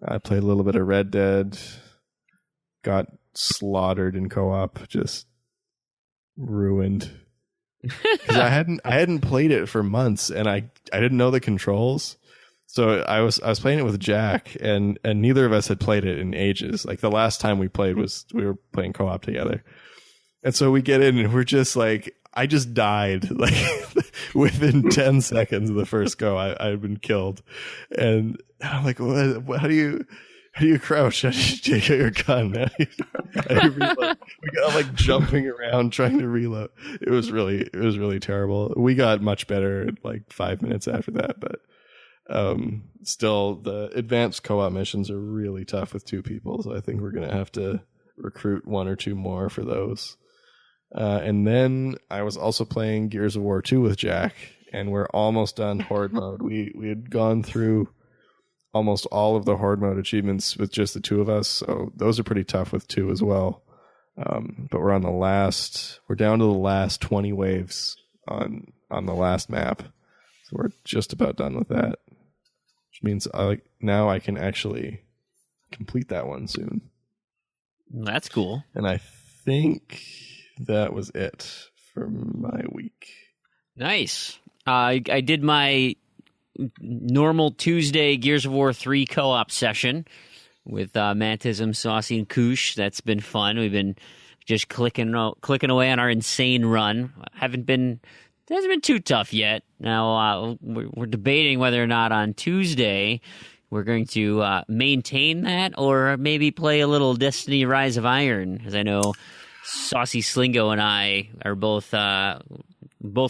I played a little bit of Red Dead, got slaughtered in co-op, just ruined. Because I hadn't played it for months, and I didn't know the controls. So I was playing it with Jack, and neither of us had played it in ages. Like the last time we played we were playing co-op together. And so we get in and we're just like, I just died like within 10 seconds of the first go. I'd been killed, and I'm like, what? How do you crouch? How do you take out your gun? We got like jumping around trying to reload. It was really terrible. We got much better like 5 minutes after that, but still the advanced co-op missions are really tough with 2 people. So I think we're gonna have to recruit 1 or 2 more for those. And then I was also playing Gears of War 2 with Jack, and we're almost done Horde mode. We had gone through almost all of the Horde mode achievements with just the 2 of us, so those are pretty tough with 2 as well. But we're down to the last 20 waves on the last map, so we're just about done with that, which means now I can actually complete that one soon. That's cool. And I think that was it for my week. Nice. I did my normal Tuesday Gears of War 3 co-op session with Mantism, Saucy, and Koosh. That's been fun. We've been just clicking away on our insane run. It hasn't been too tough yet. Now we're debating whether or not on Tuesday we're going to maintain that or maybe play a little Destiny Rise of Iron, as I know Saucy Slingo and I are both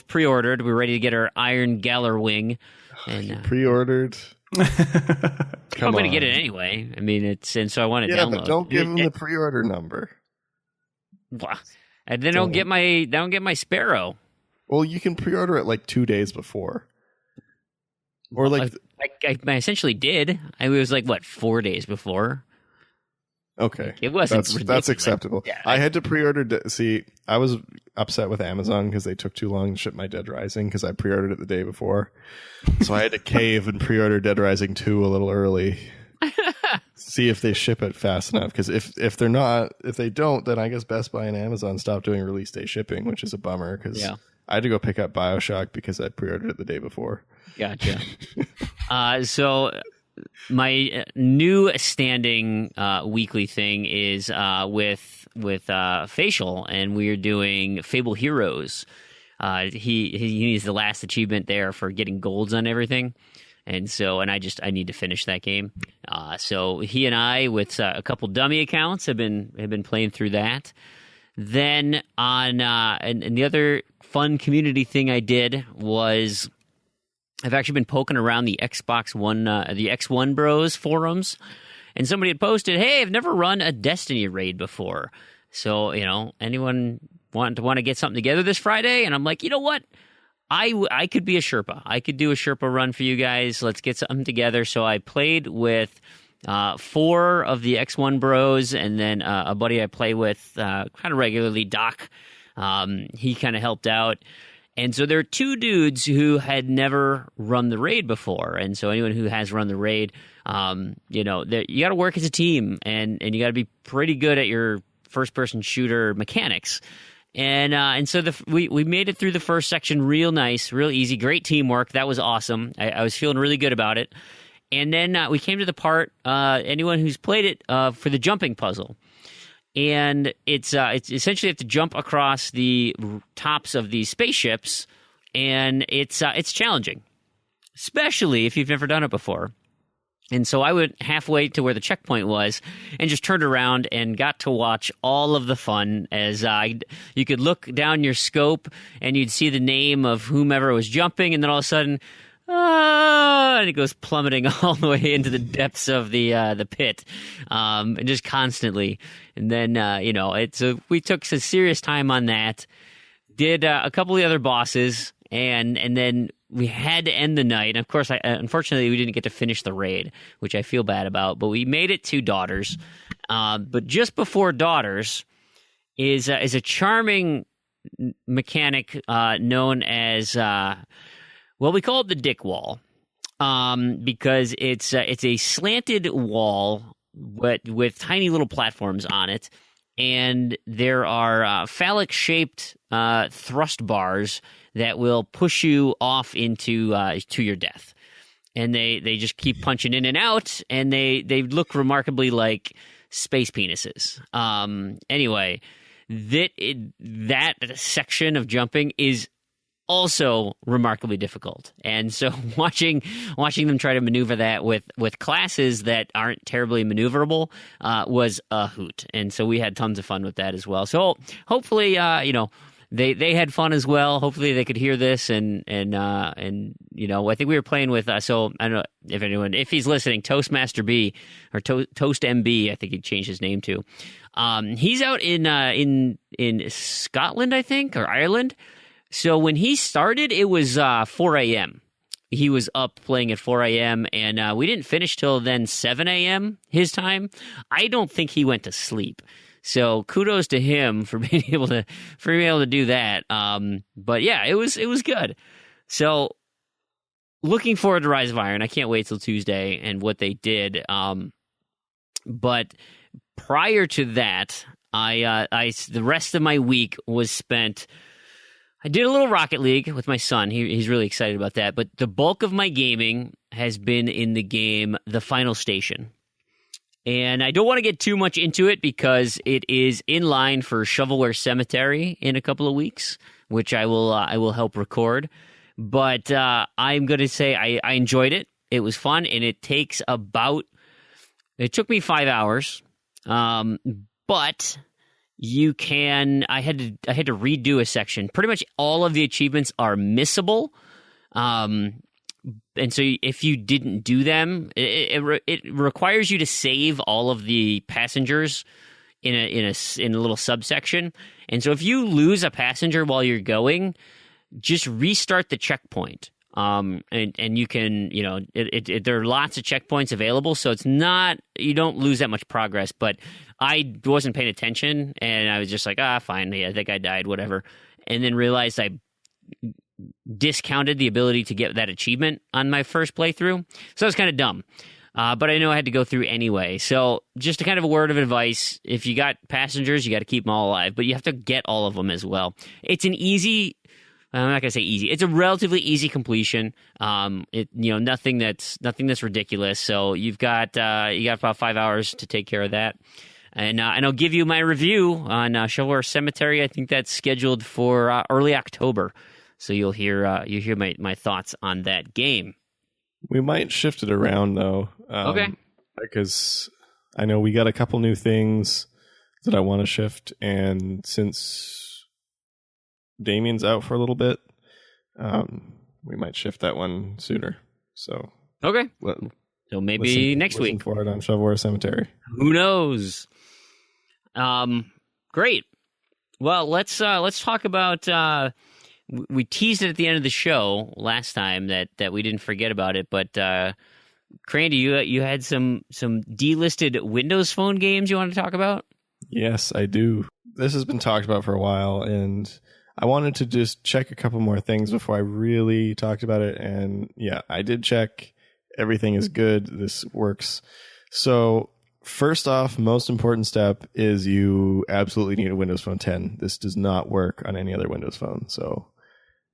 pre-ordered. We're ready to get our Iron Galler Wing. And pre-ordered? I'm going to get it anyway. I mean, so I want to download. Yeah, but don't give them the pre-order number. And then don't get my Sparrow. Well, you can pre-order it like 2 days before. Or like I essentially did. I was like 4 days before. Okay, It wasn't that's ridiculous. acceptable. Yeah, I had to pre-order. See, I was upset with Amazon because they took too long to ship my Dead Rising because I pre-ordered it the day before, so I had to cave and pre-order Dead Rising 2 a little early. See if they ship it fast enough. Because if they don't, then I guess Best Buy and Amazon stopped doing release day shipping, which is a bummer. Because I had to go pick up BioShock because I pre-ordered it the day before. Gotcha. So my new standing weekly thing is with Facial, and we are doing Fable Heroes. He needs the last achievement there for getting golds on everything, and I need to finish that game. So he and I, with a couple dummy accounts, have been playing through that. Then on and the other fun community thing I did was, I've actually been poking around the Xbox One, the X1 Bros forums, and somebody had posted, "Hey, I've never run a Destiny raid before. So, anyone want to get something together this Friday?" And I'm like, you know what? I could be a Sherpa. I could do a Sherpa run for you guys. Let's get something together. So I played with 4 of the X1 Bros, and then a buddy I play with kind of regularly, Doc. He kind of helped out. And so there are 2 dudes who had never run the raid before. And so anyone who has run the raid, you got to work as a team, and you got to be pretty good at your first-person shooter mechanics. And so we made it through the first section real nice, real easy, great teamwork. That was awesome. I was feeling really good about it. And then we came to the part, anyone who's played it, for the jumping puzzle. And it's essentially you have to jump across the tops of these spaceships, and it's challenging, especially if you've never done it before. And so I went halfway to where the checkpoint was and just turned around and got to watch all of the fun as you could look down your scope and you'd see the name of whomever was jumping, and then all of a sudden, and it goes plummeting all the way into the depths of the pit, and just constantly. And then we took some serious time on that. Did a couple of the other bosses, and then we had to end the night. And of course, unfortunately, we didn't get to finish the raid, which I feel bad about. But we made it to Daughters. But just before Daughters is a charming mechanic known as we call it the Dick Wall, because it's a slanted wall, but with tiny little platforms on it, and there are phallic-shaped thrust bars that will push you off into to your death, and they just keep punching in and out, and they look remarkably like space penises. Anyway, that section of jumping is also remarkably difficult, and so watching them try to maneuver that with classes that aren't terribly maneuverable was a hoot. And so we had tons of fun with that as well. So hopefully they had fun as well. Hopefully they could hear this, and I think we were playing with so I don't know if he's listening, Toastmaster B or Toast MB, I think he changed his name to. He's out in Scotland, I think, or Ireland. So when he started, it was 4 a.m. He was up playing at 4 a.m., and we didn't finish till then 7 a.m. his time. I don't think he went to sleep. So kudos to him for being able to do that. But yeah, it was good. So looking forward to Rise of Iron. I can't wait till Tuesday and what they did. But prior to that, the rest of my week was spent. I did a little Rocket League with my son. He's really excited about that. But the bulk of my gaming has been in the game The Final Station. And I don't want to get too much into it because it is in line for Shovelware Cemetery in a couple of weeks, which I will help record. But I'm going to say I enjoyed it. It was fun, and it took me 5 hours. But you can. I had to redo a section. Pretty much all of the achievements are missable, and so if you didn't do them, it requires you to save all of the passengers in a little subsection. And so if you lose a passenger while you're going, just restart the checkpoint. And you can, there are lots of checkpoints available, so it's not, you don't lose that much progress. But I wasn't paying attention, and I was just like, fine, yeah, I think I died, whatever. And then realized I discounted the ability to get that achievement on my first playthrough. So it was kind of dumb. But I know I had to go through anyway. So just a kind of a word of advice, if you got passengers, you got to keep them all alive, but you have to get all of them as well. It's an easy, I'm not going to say easy. It's a relatively easy completion. Nothing that's ridiculous. So you got about 5 hours to take care of that. And I'll give you my review on Shovelware Cemetery. I think that's scheduled for early October. So you'll hear my thoughts on that game. We might shift it around, though. Okay. Because I know we got a couple new things that I want to shift, and since Damien's out for a little bit, we might shift that one sooner. So okay. So maybe next week. Listen for it on Shovelware Cemetery. Who knows? Great. Well, let's talk about. We teased it at the end of the show last time that we didn't forget about it, but Crandy, you had some delisted Windows Phone games you want to talk about? Yes, I do. This has been talked about for a while, and I wanted to just check a couple more things before I really talked about it. And yeah, I did check. Everything is good. This works. So first off, most important step is you absolutely need a Windows Phone 10. This does not work on any other Windows Phone. So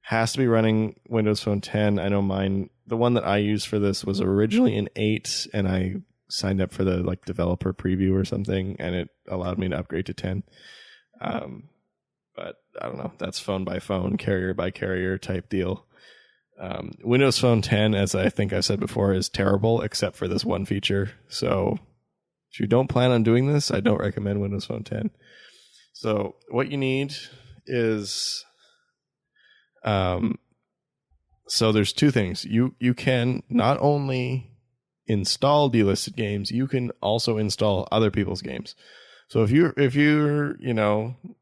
has to be running Windows Phone 10. I know mine, the one that I used for this was originally an 8, and I signed up for the developer preview or something, and it allowed me to upgrade to 10. But I don't know. That's phone by phone, carrier by carrier type deal. Windows Phone 10, as I think I said before, is terrible except for this one feature. So if you don't plan on doing this, I don't recommend Windows Phone 10. So what you need is... so there's two things. You can not only install delisted games, you can also install other people's games. So if you're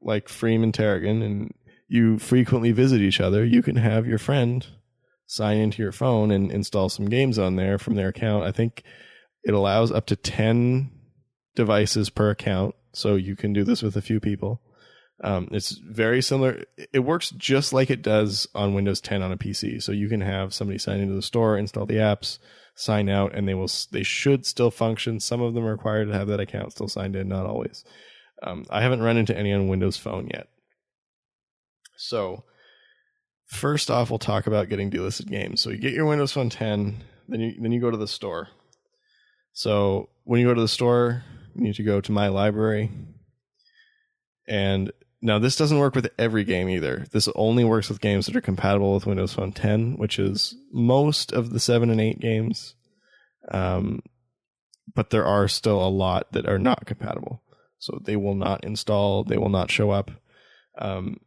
like Fream and Tarragon, and you frequently visit each other, you can have your friend sign into your phone and install some games on there from their account. I think it allows up to 10 devices per account, so you can do this with a few people. It's very similar. It works just like it does on Windows 10 on a PC. So you can have somebody sign into the store, install the apps, sign out, and they should still function. Some of them are required to have that account still signed in, not always. I haven't run into any on Windows Phone yet. So first off, we'll talk about getting delisted games. So you get your Windows Phone 10, then you go to the store. So when you go to the store, you need to go to My Library. And now this doesn't work with every game either. This only works with games that are compatible with Windows Phone 10, which is most of the 7 and 8 games. But there are still a lot that are not compatible. So they will not install, they will not show up. And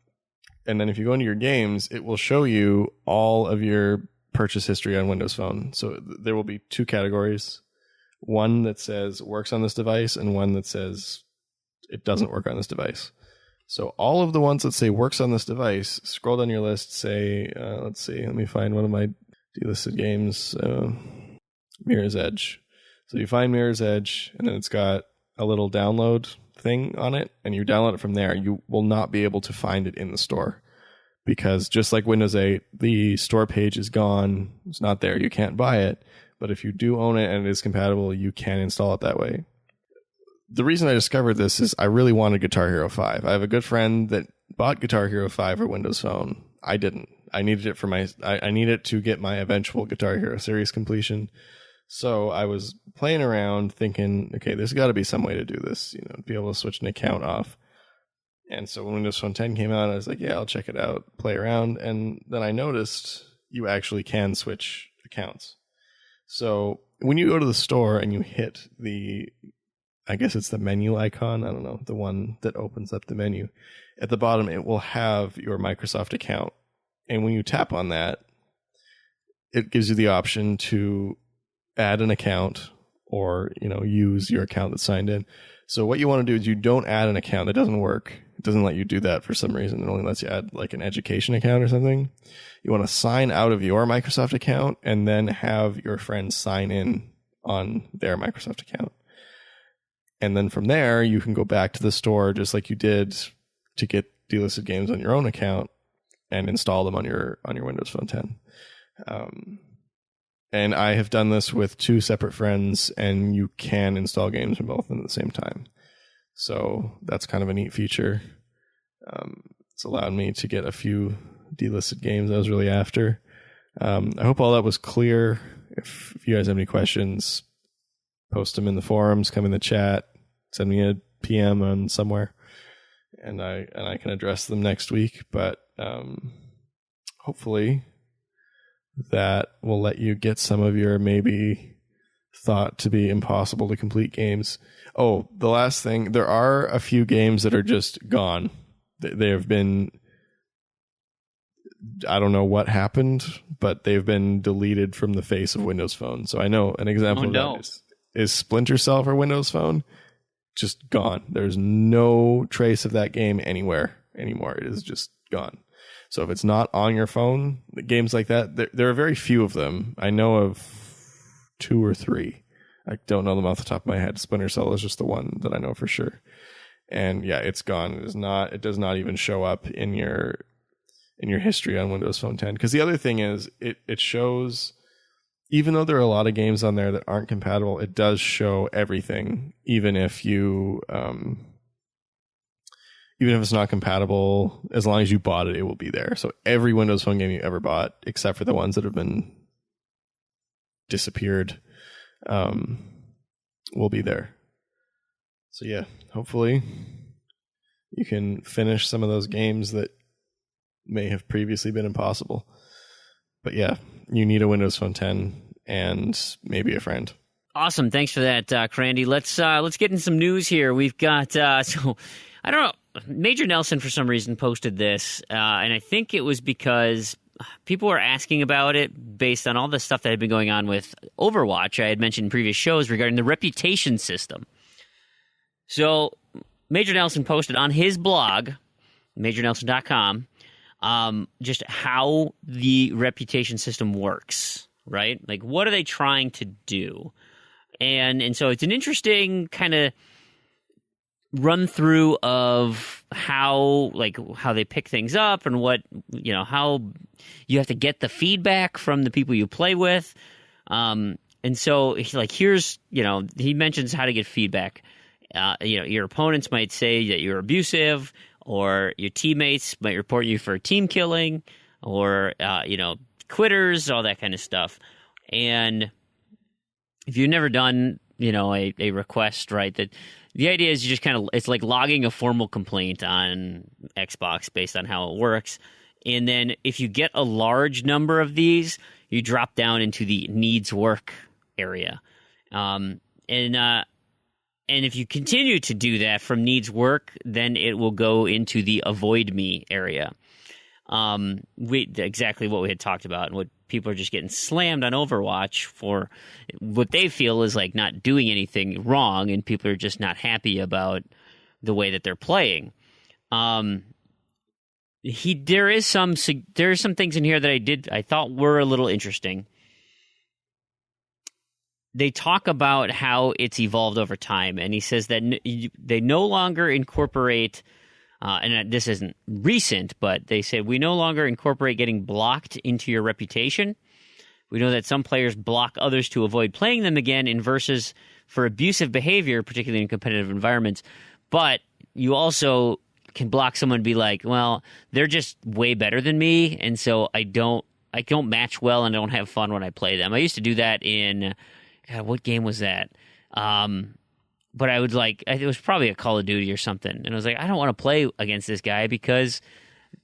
then if you go into your games, it will show you all of your purchase history on Windows Phone. So there will be 2 categories. One that says works on this device, and one that says it doesn't work on this device. So all of the ones that say works on this device, scroll down your list, say, let's see, let me find one of my delisted games, Mirror's Edge. So you find Mirror's Edge, and then it's got a little download thing on it, and you download it from there. You will not be able to find it in the store, because just like Windows 8, the store page is gone. It's not there. You can't buy it. But if you do own it and it is compatible, you can install it that way. The reason I discovered this is I really wanted Guitar Hero 5. I have a good friend that bought Guitar Hero 5 for Windows Phone. I didn't. I needed it for I needed to get my eventual Guitar Hero series completion. So I was playing around thinking, okay, there's got to be some way to do this, be able to switch an account off. And so when Windows Phone 10 came out, I was like, yeah, I'll check it out, play around. And then I noticed you actually can switch accounts. So when you go to the store and you hit I guess it's the menu icon. I don't know, the one that opens up the menu. At the bottom, it will have your Microsoft account. And when you tap on that, it gives you the option to add an account or, use your account that's signed in. So what you want to do is you don't add an account. That doesn't work. It doesn't let you do that for some reason. It only lets you add like an education account or something. You want to sign out of your Microsoft account and then have your friends sign in on their Microsoft account. And then from there, you can go back to the store just like you did to get delisted games on your own account and install them on your Windows Phone 10. And I have done this with 2 separate friends, and you can install games from both of them at the same time. So that's kind of a neat feature. It's allowed me to get a few delisted games I was really after. I hope all that was clear. If you guys have any questions, post them in the forums, come in the chat, send me a PM on somewhere, and I can address them next week. But hopefully that will let you get some of your maybe thought to be impossible to complete games. Oh, the last thing, there are a few games that are just gone. They have been, I don't know what happened, but they've been deleted from the face of Windows Phone. So I know an example of that is Splinter Cell for Windows Phone. Just gone. There's no trace of that game anywhere anymore. It is just gone. So if it's not on your phone, games like that, there are very few of them. I know of 2 or 3. I don't know them off the top of my head. Splinter Cell is just the one that I know for sure. And yeah, it's gone. It does not even show up in your history on Windows Phone 10. Because the other thing is, it shows, even though there are a lot of games on there that aren't compatible, it does show everything, even if you even if it's not compatible. As long as you bought it, it will be there. So every Windows Phone game you ever bought, except for the ones that have been disappeared, will be there. So yeah, hopefully you can finish some of those games that may have previously been impossible. But yeah, you need a Windows Phone 10 and maybe a friend. Awesome. Thanks for that, Crandy. Let's get in some news here. We've got, so I don't know, Major Nelson for some reason posted this, and I think it was because people were asking about it based on all the stuff that had been going on with Overwatch. I had mentioned in previous shows regarding the reputation system. So Major Nelson posted on his blog, majornelson.com, just how the reputation system works, right? Like, what are they trying to do? And so it's an interesting kind of run through of how they pick things up and what, how you have to get the feedback from the people you play with. And so here's, he mentions how to get feedback. Your opponents might say that you're abusive, or your teammates might report you for team killing, or, quitters, all that kind of stuff. And if you've never done, a request, right, that the idea is you just it's like logging a formal complaint on Xbox based on how it works. And then if you get a large number of these, you drop down into the needs work area. And if you continue to do that from needs work, then it will go into the avoid me area. Exactly what we had talked about, and what people are just getting slammed on Overwatch for what they feel is like not doing anything wrong, and people are just not happy about the way that they're playing. There are some things in here that I thought were a little interesting. They talk about how it's evolved over time, and he says that they no longer incorporate, and this isn't recent, but they say we no longer incorporate getting blocked into your reputation. We know that some players block others to avoid playing them again in versus for abusive behavior, particularly in competitive environments. But you also can block someone and be like, well, they're just way better than me, and so I don't match well and I don't have fun when I play them. I used to do that in... God, what game was that? But I would it was probably a Call of Duty or something. And I was like, I don't want to play against this guy because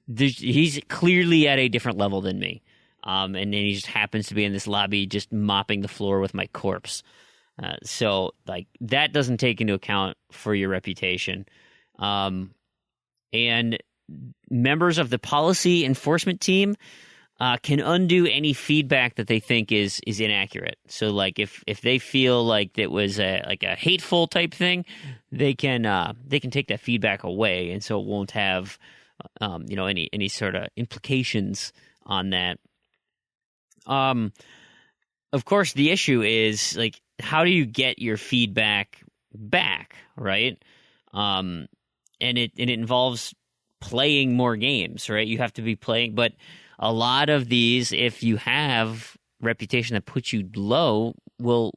he's clearly at a different level than me. And then he just happens to be in this lobby just mopping the floor with my corpse. So that doesn't take into account for your reputation. And members of the policy enforcement team can undo any feedback that they think is inaccurate. So, like, if they feel like it was a hateful type thing, they can take that feedback away, and so it won't have any sort of implications on that. Of course, the issue is, like, how do you get your feedback back, right? And it involves playing more games, right? You have to be playing, but a lot of these, if you have reputation that puts you low, will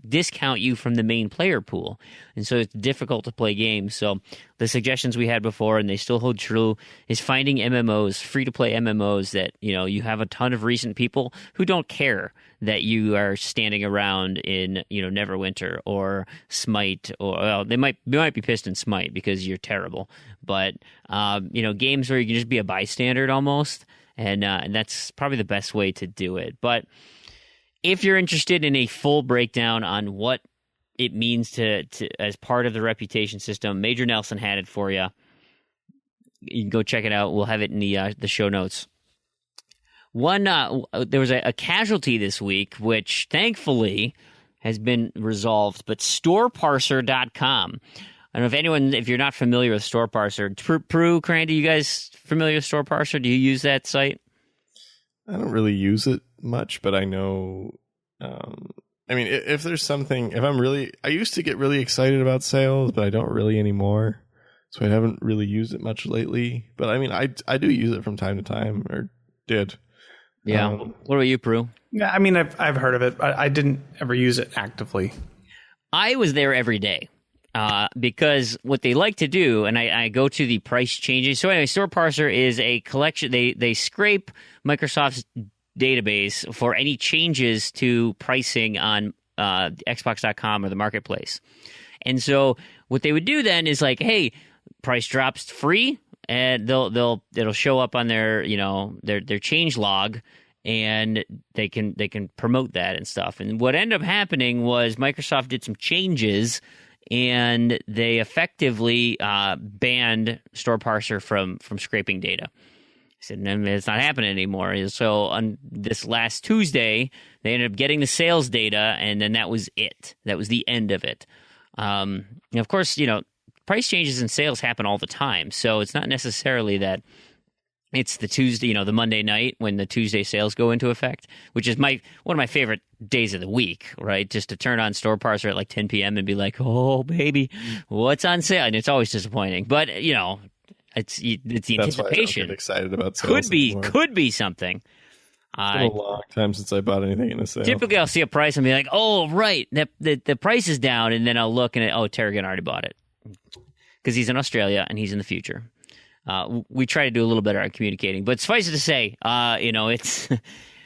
discount you from the main player pool, and so it's difficult to play games. So the suggestions we had before, and they still hold true, is finding MMOs, free-to-play MMOs that, you have a ton of recent people who don't care that you are standing around in, Neverwinter or Smite, or, well, they might be pissed in Smite because you're terrible, but games where you can just be a bystander almost, and that's probably the best way to do it. But if you're interested in a full breakdown on what it means to as part of the reputation system, Major Nelson had it for you. You can go check it out. We'll have it in the show notes. There was a casualty this week, which thankfully has been resolved, but Storeparser.com. I don't know if you're not familiar with Storeparser. Proulx, Crandy, you guys familiar with Storeparser? Do you use that site? I don't really use it much, but I know, if there's something, I used to get really excited about sales, but I don't really anymore. So I haven't really used it much lately, but I do use it from time to time, or did. Yeah. What about you, Proulx? Yeah, I've heard of it. I didn't ever use it actively. I was there every day. Because what they like to do, and I go to the price changes. So anyway, Storeparser is a collection. They scrape Microsoft's database for any changes to pricing on Xbox.com or the marketplace. And so what they would do then is like, hey, price drops free, and it'll show up on their their change log, and they can promote that and stuff. And what ended up happening was Microsoft did some changes, and they effectively banned Storeparser from scraping data. I said, no, it's not happening anymore. So on this last Tuesday, they ended up getting the sales data, and then that was it. That was the end of it. And of course, price changes in sales happen all the time, so it's not necessarily that it's the Tuesday, the Monday night when the Tuesday sales go into effect, which is one of my favorite days of the week, right? Just to turn on Storeparser at like 10 p.m. and be like, oh, baby, what's on sale? And it's always disappointing. But, it's the anticipation. That's why I don't get excited about sales anymore. Could be something. It's been a long time since I bought anything in a sale. Typically, I'll see a price and be like, oh, right, the price is down. And then I'll look and, Tarragon already bought it. Because he's in Australia and he's in the future. We try to do a little better at communicating, but suffice it to say, it's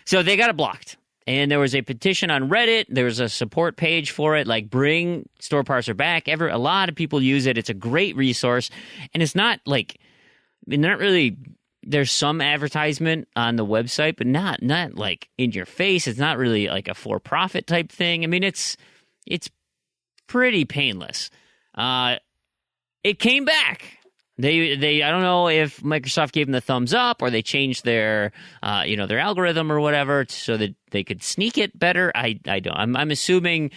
so they got it blocked. And there was a petition on Reddit. There was a support page for it, like bring Storeparser back. A lot of people use it. It's a great resource, and it's not like not really. There's some advertisement on the website, but not like in your face. It's not really like a for-profit type thing. It's pretty painless. It came back. They I don't know if Microsoft gave them the thumbs up or they changed their their algorithm or whatever so that they could sneak it better. I don't. I'm assuming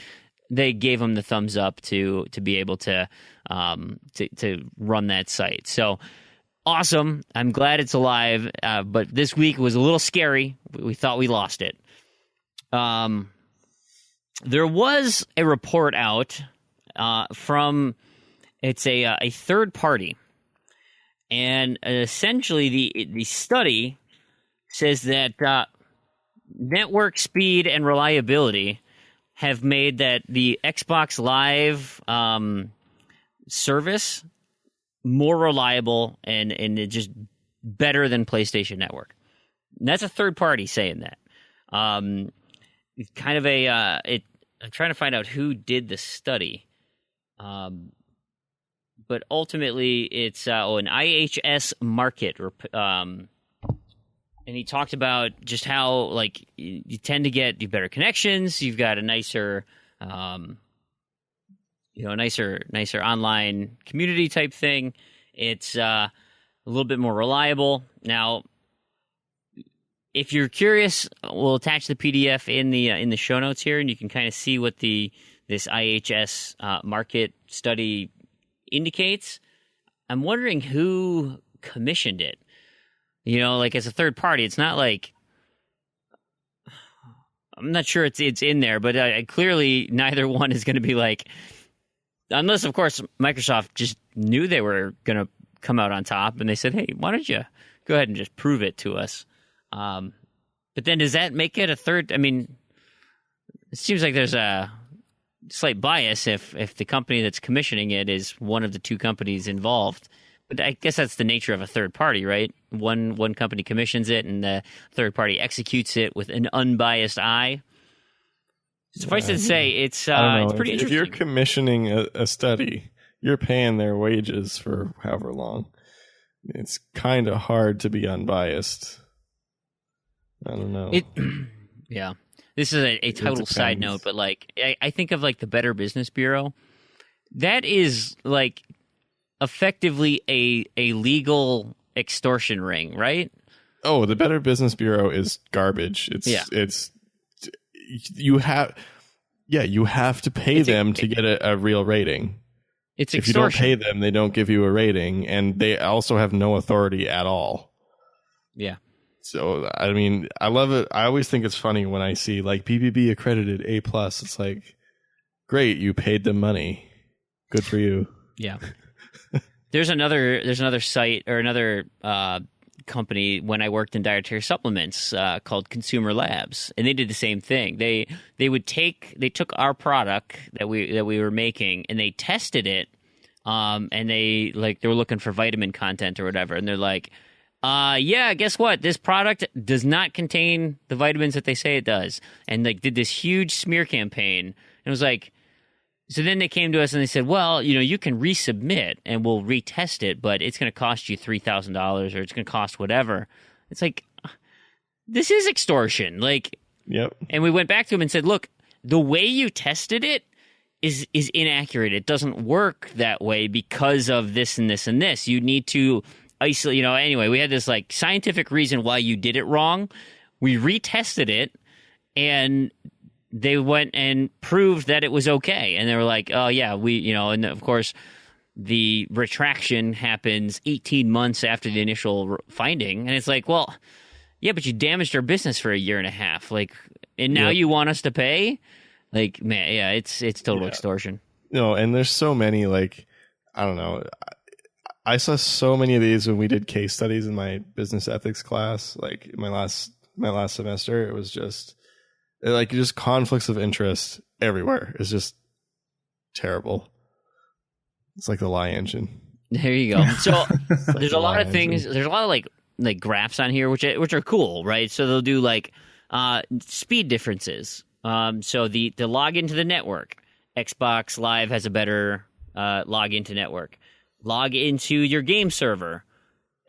they gave them the thumbs up to be able to run that site. So awesome. I'm glad it's alive. But this week was a little scary. We thought we lost it. There was a report out from it's a third party. And essentially, the study says that network speed and reliability have made that the Xbox Live service more reliable and just better than PlayStation Network. And that's a third party saying that. It's kind of I'm trying to find out who did the study. But ultimately, it's an IHS market, and he talked about just how you tend to get better connections. You've got a nicer, nicer online community type thing. It's a little bit more reliable. Now, if you're curious, we'll attach the PDF in the show notes here, and you can kind of see what this IHS market study indicates. I'm wondering who commissioned it. You know, like as a third party, it's not like I'm not sure it's in there, but clearly neither one is going to be like, unless of course Microsoft just knew they were going to come out on top, and they said, "Hey, why don't you go ahead and just prove it to us?" But then does that make it a third? I mean, it seems like there's a slight bias if the company that's commissioning it is one of the two companies involved. But I guess that's the nature of a third party, right? One company commissions it, and the third party executes it with an unbiased eye. Suffice it to say, it's pretty interesting. If you're commissioning a study, you're paying their wages for however long. It's kind of hard to be unbiased. I don't know. Yeah. This is a total side note, but like I think of like the Better Business Bureau. That is like effectively a legal extortion ring, right? Oh, the Better Business Bureau is garbage. You have to pay them to get a real rating. It's if extortion. You don't pay them, they don't give you a rating, and they also have no authority at all. Yeah. So, I mean, I love it. I always think it's funny when I see like PPB accredited A+. It's like, great, you paid them money. Good for you. Yeah. There's another site or another company when I worked in dietary supplements called Consumer Labs, and they did the same thing. They took our product that we were making, and they tested it, and they were looking for vitamin content or whatever, and they're like, yeah, guess what? This product does not contain the vitamins that they say it does, and like did this huge smear campaign. And it was like, so then they came to us and they said, well, you know, you can resubmit and we'll retest it, but it's going to cost you $3,000 or it's going to cost whatever. It's like, this is extortion. Like, yep. And we went back to him and said, look, the way you tested it is inaccurate. It doesn't work that way because of this and this and this. You need to isolate, you know, anyway, we had this like scientific reason why you did it wrong. We retested it and they went and proved that it was okay. And they were like, oh yeah, and of course the retraction happens 18 months after the initial finding. And it's like, well, yeah, but you damaged our business for a year and a half. Like, and now you want us to pay? Like, man, yeah, it's total extortion. No, and there's so many, like, I don't know. I saw so many of these when we did case studies in my business ethics class, like in my last semester. It was just conflicts of interest everywhere. It's just terrible. It's like the lie engine. There you go. So there's a lot of things. There's a lot of like graphs on here, which are cool, right? So they'll do like speed differences. So the login to the network, Xbox Live has a better login to network. Log into your game server,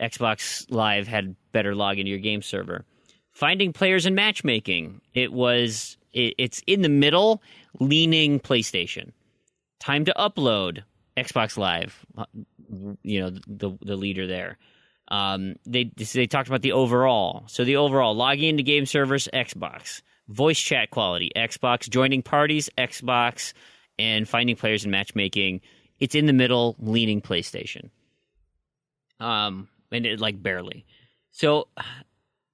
Xbox Live had better login to your game server. Finding players and matchmaking, it's in the middle, leaning PlayStation. Time to upload, Xbox Live, the leader there. They talked about the overall. So the overall, logging into game servers, Xbox. Voice chat quality, Xbox. Joining parties, Xbox. And finding players and matchmaking, it's in the middle, leaning PlayStation. And it like barely. So I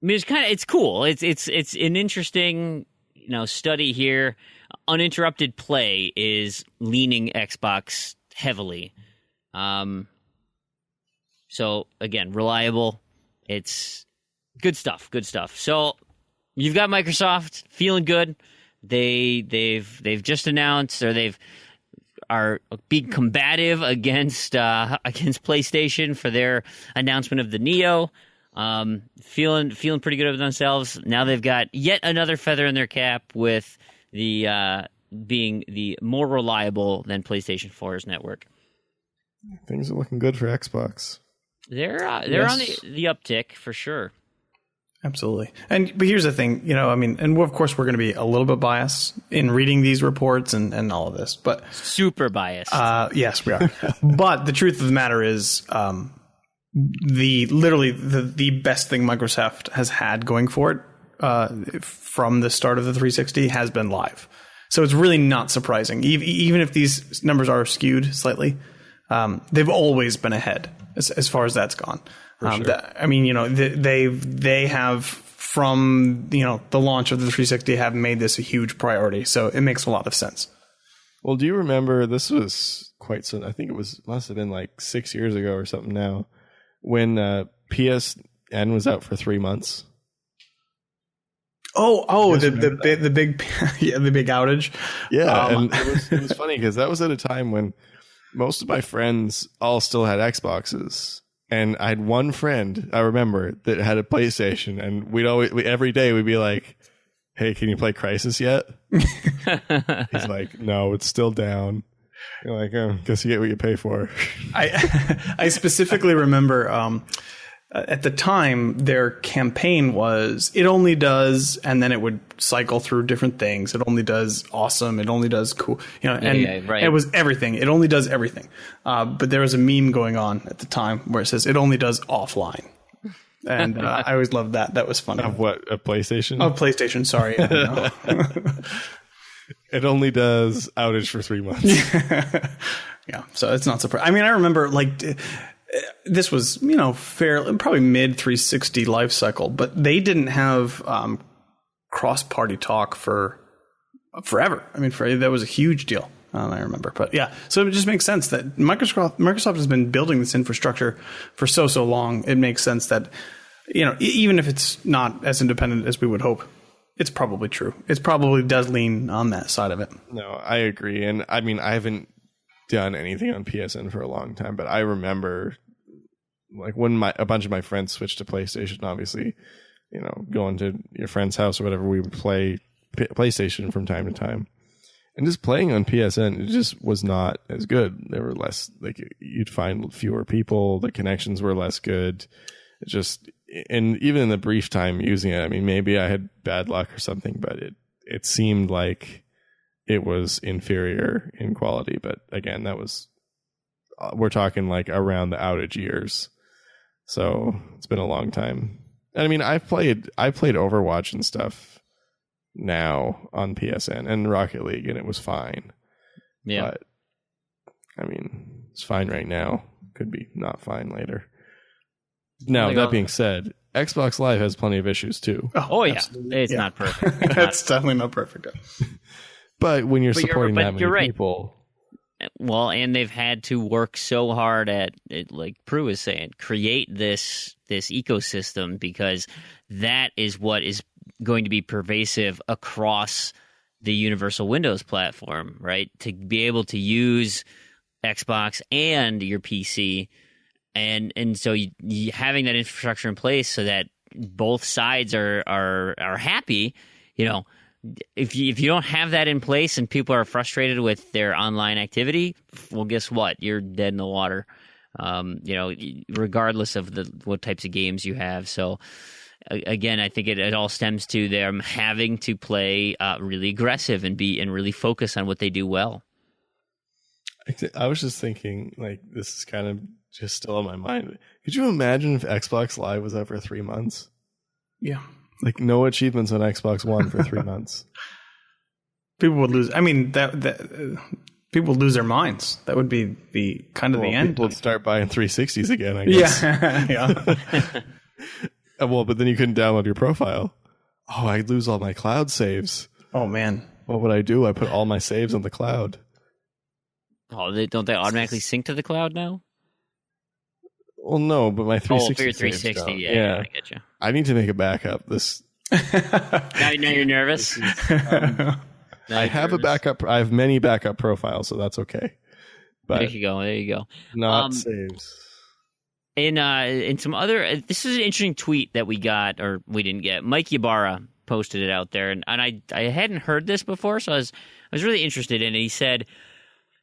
mean, it's cool. It's an interesting, study here. Uninterrupted play is leaning Xbox heavily. So again, reliable. It's good stuff. Good stuff. So you've got Microsoft feeling good. They've just announced, or are being combative against PlayStation for their announcement of the Neo. Feeling pretty good of themselves. Now they've got yet another feather in their cap with the being the more reliable than PlayStation 4's network. Things are looking good for Xbox. They're on the uptick for sure. Absolutely. But here's the thing, and of course we're going to be a little bit biased in reading these reports and all of this, but super biased. Yes, we are. But the truth of the matter is, the best thing Microsoft has had going for it from the start of the 360 has been live. So it's really not surprising. Even if these numbers are skewed slightly, they've always been ahead as far as that's gone. Sure. They have, from the launch of the 360, have made this a huge priority. So it makes a lot of sense. Well, do you remember, this was quite soon, I think must have been like 6 years ago or something now, when PSN was out for 3 months? The big the big outage. Yeah, and it was funny because that was at a time when most of my friends all still had Xboxes, and I had one friend I remember that had a PlayStation, and every day we'd be like, "Hey, can you play Crysis yet?" He's like, "No, it's still down." You're like, "Oh, guess you get what you pay for." I specifically remember at the time their campaign was, it only does, and then it would cycle through different things. It only does awesome. It only does cool. Right. It was everything. It only does everything. But there was a meme going on at the time where it says it only does offline. And I always loved that. That was funny. Of what? A PlayStation? Oh, PlayStation. Sorry. It only does outage for 3 months. Yeah. So it's not surprising. I mean, I remember this was, fairly probably mid 360 life cycle, but they didn't have cross-party talk for forever. I mean, that was a huge deal. I remember, but yeah. So it just makes sense that Microsoft has been building this infrastructure for so long. It makes sense that, even if it's not as independent as we would hope, it's probably true. It probably does lean on that side of it. No, I agree. And I mean, I haven't done anything on PSN for a long time, but I remember when a bunch of my friends switched to PlayStation, obviously, going to your friend's house or whatever, we would play PlayStation from time to time. And just playing on PSN, it just was not as good. There were less, you'd find fewer people. The connections were less good. And even in the brief time using it, I mean, maybe I had bad luck or something, but it seemed like it was inferior in quality. But again, we're talking around the outage years. So it's been a long time. And I mean, I played Overwatch and stuff now on PSN and Rocket League, and it was fine. Yeah. But I mean, it's fine right now. Could be not fine later. Now, that being said, Xbox Live has plenty of issues too. Oh yeah. It's not perfect. It's definitely not perfect. But when you're supporting that many people. Well, and they've had to work so hard at it, like Proulx is saying, create this ecosystem, because that is what is going to be pervasive across the Universal Windows platform, right? To be able to use Xbox and your PC, and so you having that infrastructure in place so that both sides are happy, If you don't have that in place and people are frustrated with their online activity, well, guess what? You're dead in the water. Regardless of what types of games you have. So again, I think it all stems to them having to play really aggressive and really focus on what they do well. I was just thinking, this is kind of just still on my mind. Could you imagine if Xbox Live was out for 3 months? Yeah. No achievements on Xbox One for 3 months. People would lose. I mean, people would lose their minds. That would be the end. People would start buying 360s again, I guess. Yeah. Well, but then you couldn't download your profile. Oh, I'd lose all my cloud saves. Oh, man. What would I do? I put all my saves on the cloud. Oh, don't they automatically sync to the cloud now? Well, no, but my 360. For your 360, yeah, I get you. I need to make a backup. Now you're nervous. I have a backup. I have many backup profiles, so that's okay. But there you go. Not saves. In some other, this is an interesting tweet that we got, or we didn't get. Mike Ybarra posted it out there, and I hadn't heard this before, so I was really interested in it. He said,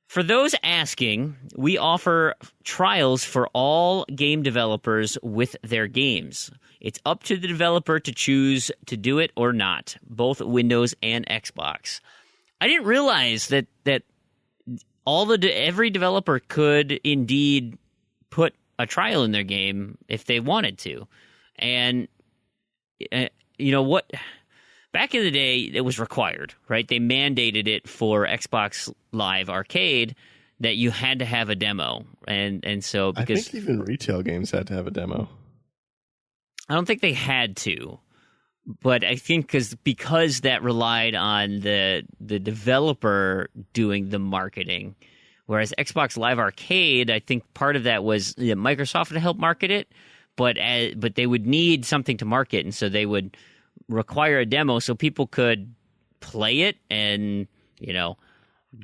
"For those asking, we offer trials for all game developers with their games. It's up to the developer to choose to do it or not, both Windows and Xbox." I didn't realize that every developer could indeed put a trial in their game if they wanted to. And you know what? Back in the day, it was required, right? They mandated it for Xbox Live Arcade that you had to have a demo, and so because I think even retail games had to have a demo. I don't think they had to, but I think because that relied on the developer doing the marketing, whereas Xbox Live Arcade, I think part of that was Microsoft to help market it, but they would need something to market, and so they would require a demo so people could play it and, you know,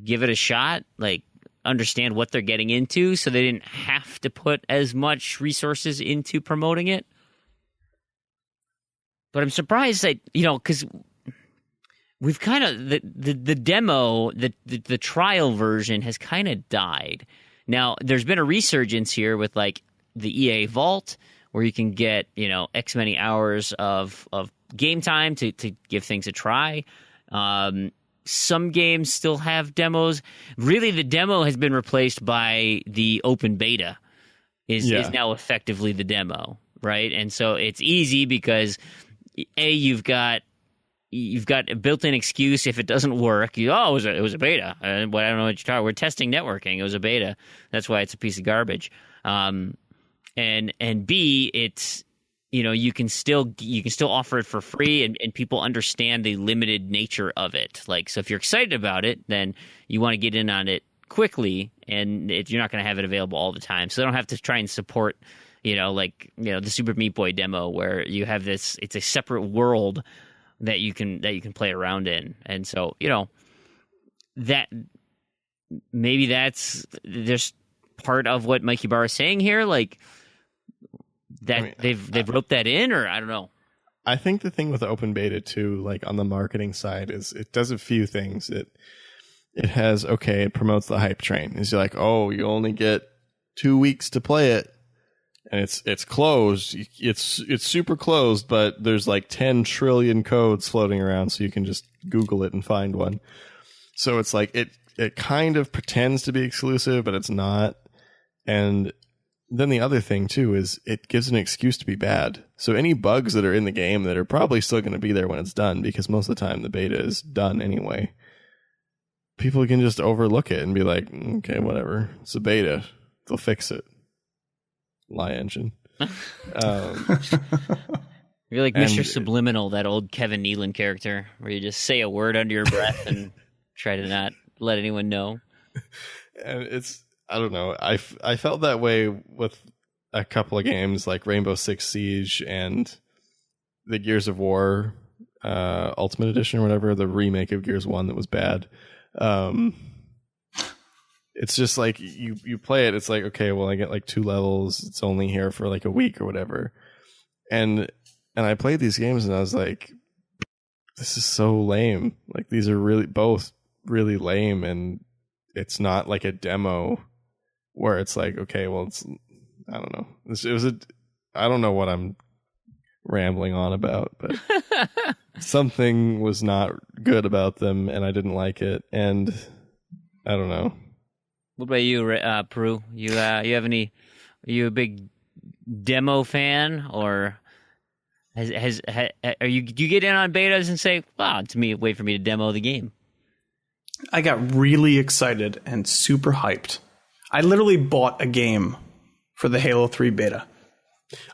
give it a shot, like understand what they're getting into, so they didn't have to put as much resources into promoting it. But I'm surprised that, you know, because we've kind of the demo, the trial version has kind of died. Now, there's been a resurgence here with like the EA Vault, where you can get, you know, X many hours of game time to give things a try. Some games still have demos. Really, the demo has been replaced by the open beta. Is now effectively the demo, right? And so it's easy because you've got a built-in excuse if it doesn't work. It was a beta. I don't know what you're talking about. We're testing networking. It was a beta. That's why it's a piece of garbage. And B, it's, you know, you can still offer it for free, and people understand the limited nature of it. Like, so if you're excited about it, then you want to get in on it quickly, and you're not going to have it available all the time. So they don't have to try and support, you know, like, you know, the Super Meat Boy demo where you have this. It's a separate world that you can play around in, and so, you know, that maybe there's part of what Mikey Barr is saying here, like. That they've roped that in, or I don't know. I think the thing with open beta too, like on the marketing side, is it does a few things. It promotes the hype train. It's like, oh, you only get 2 weeks to play it, and it's closed. It's super closed, but there's like 10 trillion codes floating around, so you can just Google it and find one. So it's like it kind of pretends to be exclusive, but it's not. And then the other thing, too, is it gives an excuse to be bad. So any bugs that are in the game that are probably still going to be there when it's done, because most of the time the beta is done anyway, people can just overlook it and be like, okay, whatever. It's a beta. They'll fix it. Lie engine. You're like Mr. Subliminal, that old Kevin Nealon character, where you just say a word under your breath and try to not let anyone know. And it's... I don't know. I felt that way with a couple of games like Rainbow Six Siege and the Gears of War Ultimate Edition or whatever, the remake of Gears 1 that was bad. It's just like you play it. It's like, okay, well, I get like 2 levels. It's only here for like a week or whatever. And I played these games and I was like, this is so lame. Like, these are both really lame, and it's not like a demo where it's like, okay, well, it's, I don't know. I don't know what I'm rambling on about, but something was not good about them, and I didn't like it, and I don't know. What about you, Proulx? You have any? Are you a big demo fan, or do you get in on betas and say, "Wow, to me, wait for me to demo the game"? I got really excited and super hyped. I literally bought a game for the Halo 3 beta.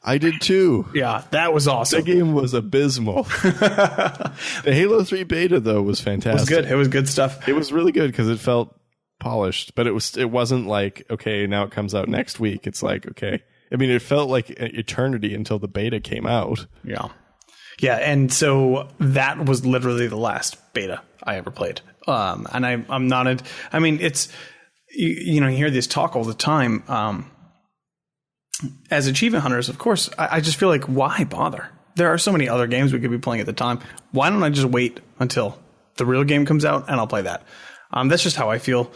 I did too. Yeah, that was awesome. The game was abysmal. The Halo 3 beta, though, was fantastic. It was good. It was good stuff. It was really good because it felt polished, but it wasn't like, okay, now it comes out next week. It's like, okay. I mean, it felt like an eternity until the beta came out. Yeah. Yeah, and so that was literally the last beta I ever played. And I'm not I mean, it's, you know, you hear this talk all the time. As achievement hunters, of course, I just feel like, why bother? There are so many other games we could be playing at the time. Why don't I just wait until the real game comes out and I'll play that? That's just how I feel.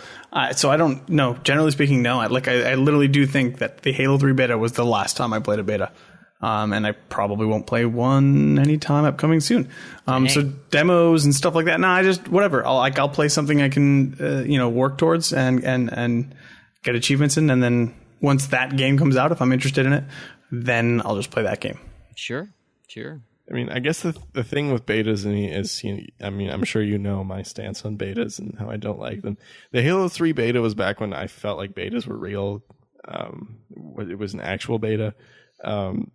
So I don't know. Generally speaking, no. I literally do think that the Halo 3 beta was the last time I played a beta. And I probably won't play one anytime upcoming soon. So demos and stuff like that. I just, whatever. I'll play something I can, work towards and get achievements in, and then once that game comes out, if I'm interested in it, then I'll just play that game. Sure. I mean, I guess the thing with betas is, I mean, I'm sure you know my stance on betas and how I don't like them. The Halo 3 beta was back when I felt like betas were real. It was an actual beta. And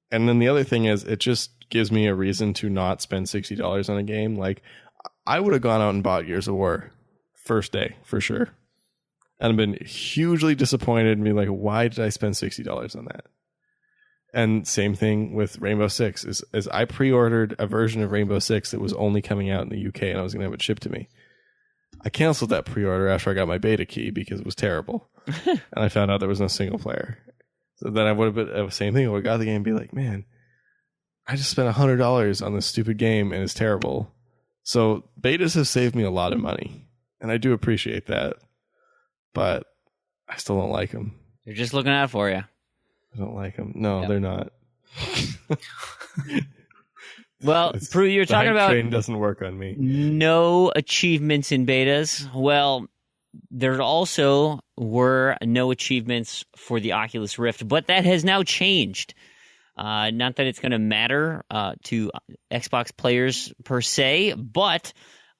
then the other thing is, it just gives me a reason to not spend $60 on a game. Like, I would have gone out and bought Gears of War first day for sure, and I've been hugely disappointed and be like, why did I spend $60 on that? And same thing with Rainbow Six. Is I pre-ordered a version of Rainbow Six that was only coming out in the UK, and I was going to have it shipped to me. I canceled that pre-order after I got my beta key because it was terrible, and I found out there was no single player. So then I would have been the same thing. I would have got the game and be like, man, I just spent $100 on this stupid game and it's terrible. So betas have saved me a lot of money, and I do appreciate that, but I still don't like them. They're just looking out for you. I don't like them. No, They're not. Well, Proulx, you're talking about train doesn't work on me. No achievements in betas. Well, there also were no achievements for the Oculus Rift, but that has now changed. Not that it's going to matter to Xbox players per se, but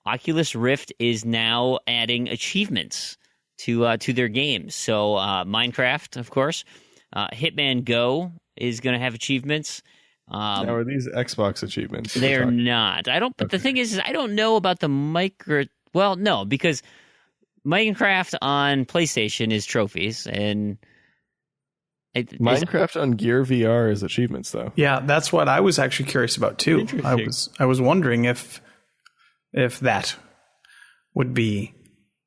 Oculus Rift is now adding achievements to their games. So Minecraft, of course. Hitman Go is going to have achievements. Now, are these Xbox achievements? They're not. I don't. But the thing is I don't know about the Well, no, because Minecraft on PlayStation is trophies, and Minecraft on Gear VR is achievements, though. Yeah, that's what I was actually curious about too. I was wondering if that would be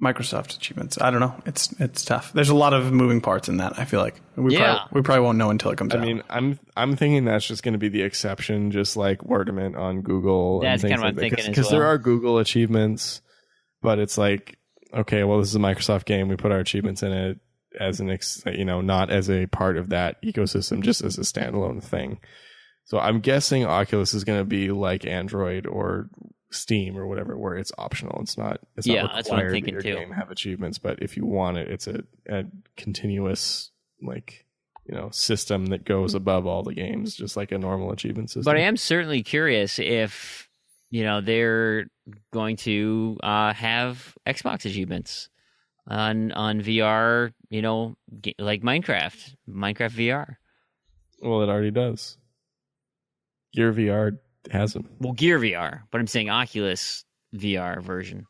Microsoft achievements. I don't know. It's tough. There's a lot of moving parts in that. I feel like we probably won't know until it comes out. I mean, I'm thinking that's just going to be the exception, just like Wordament on Google. That's kind of what I'm thinking as well. Because there are Google achievements, but it's like, okay, well, this is a Microsoft game. We put our achievements in it as not as a part of that ecosystem, just as a standalone thing. So I'm guessing Oculus is going to be like Android or Steam or whatever, where it's optional. It's not required that's what I'm thinking that your too. game have achievements, but if you want it, it's a continuous system that goes above all the games, just like a normal achievement system. But I am certainly curious if they're going to have Xbox achievements on VR, like Minecraft VR. Well, it already does. Gear VR has them. Well, Gear VR, but I'm saying Oculus VR version.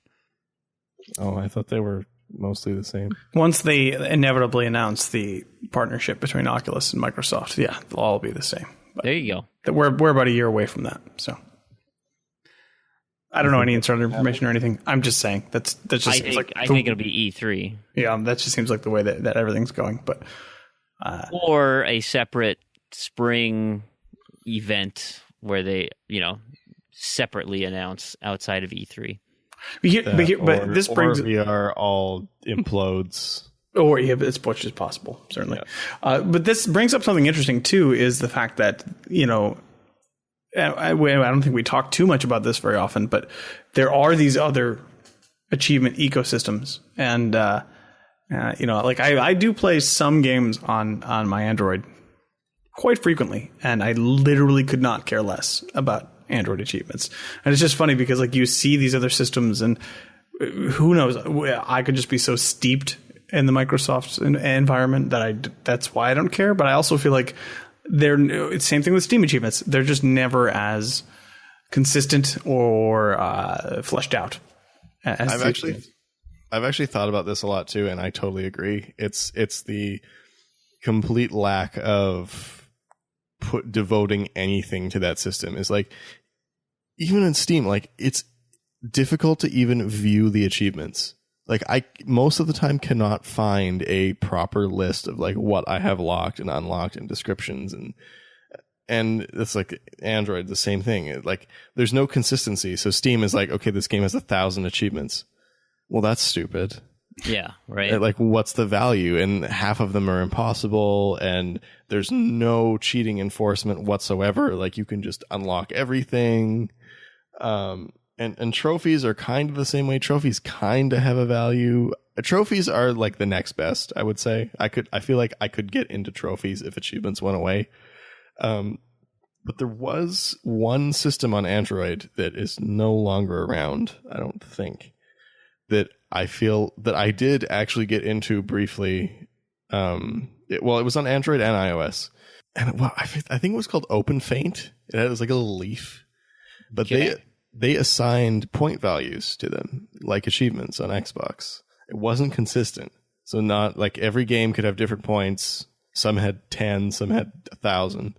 Oh, I thought they were mostly the same. Once they inevitably announce the partnership between Oculus and Microsoft, they'll all be the same. But there you go. We're about a year away from that, so I don't know any insider information or anything. I'm just saying I think it'll be E3. Yeah, that just seems like the way that everything's going. But or a separate spring event where they separately announce outside of E3. But this brings VR all implodes. Or it's which is possible, certainly. Yeah. But this brings up something interesting too, is the fact that I don't think we talk too much about this very often, but there are these other achievement ecosystems, and like I do play some games on my Android quite frequently, and I literally could not care less about Android achievements. And it's just funny because like you see these other systems, and who knows, I could just be so steeped in the Microsoft environment that's why I don't care. But I also feel like it's same thing with Steam achievements. They're just never as consistent or fleshed out. I've actually thought about this a lot too, and I totally agree. It's the complete lack of devoting anything to that system. Is like, even in Steam, like it's difficult to even view the achievements. Like I most of the time cannot find a proper list of like what I have locked and unlocked and descriptions, and it's like Android, the same thing. Like there's no consistency. So Steam is like, okay, this game has 1,000 achievements. Well, that's stupid. Yeah, right. Like, what's the value? And half of them are impossible, and there's no cheating enforcement whatsoever. Like you can just unlock everything. And trophies are kind of the same way. Trophies kind of have a value. trophies are like the next best, I would say. I feel like I could get into trophies if achievements went away. But there was one system on Android that is no longer around, I don't think, that I feel that I did actually get into briefly. It was on Android and iOS. And I think it was called Open Faint. It was like a little leaf. But they assigned point values to them, like achievements on Xbox. It wasn't consistent. So not like every game could have different points. Some had 10, some had 1,000.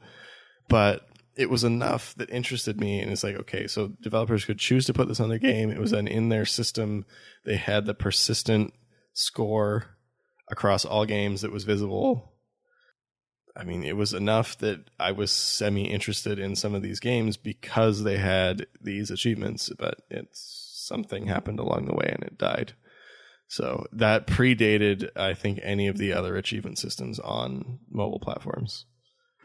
But it was enough that interested me. And it's like, okay, so developers could choose to put this on their game. It was then in their system. They had the persistent score across all games that was visible. I mean, it was enough that I was semi-interested in some of these games because they had these achievements, but something happened along the way and it died. So that predated, I think, any of the other achievement systems on mobile platforms.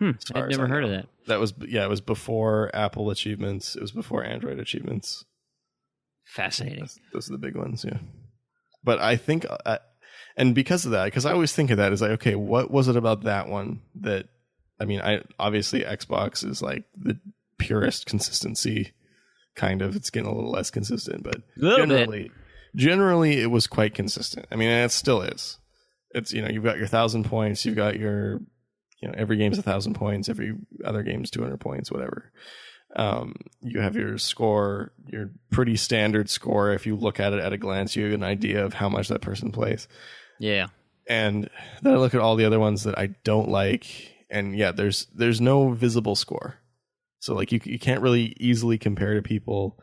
I've never heard of that. It was before Apple achievements. It was before Android achievements. Fascinating. Those are the big ones, yeah. But I think... and because of that, because I always think of that as like, okay, what was it about that one that, I mean, obviously Xbox is like the purest consistency, kind of. It's getting a little less consistent, but generally it was quite consistent. I mean, and it still is. It's, you've got your 1,000 points, you've got your, every game's 1,000 points, every other game's 200 points, whatever. You have your score, your pretty standard score. If you look at it at a glance, you have an idea of how much that person plays. Yeah. And then I look at all the other ones that I don't like, and there's no visible score. So like you can't really easily compare to people.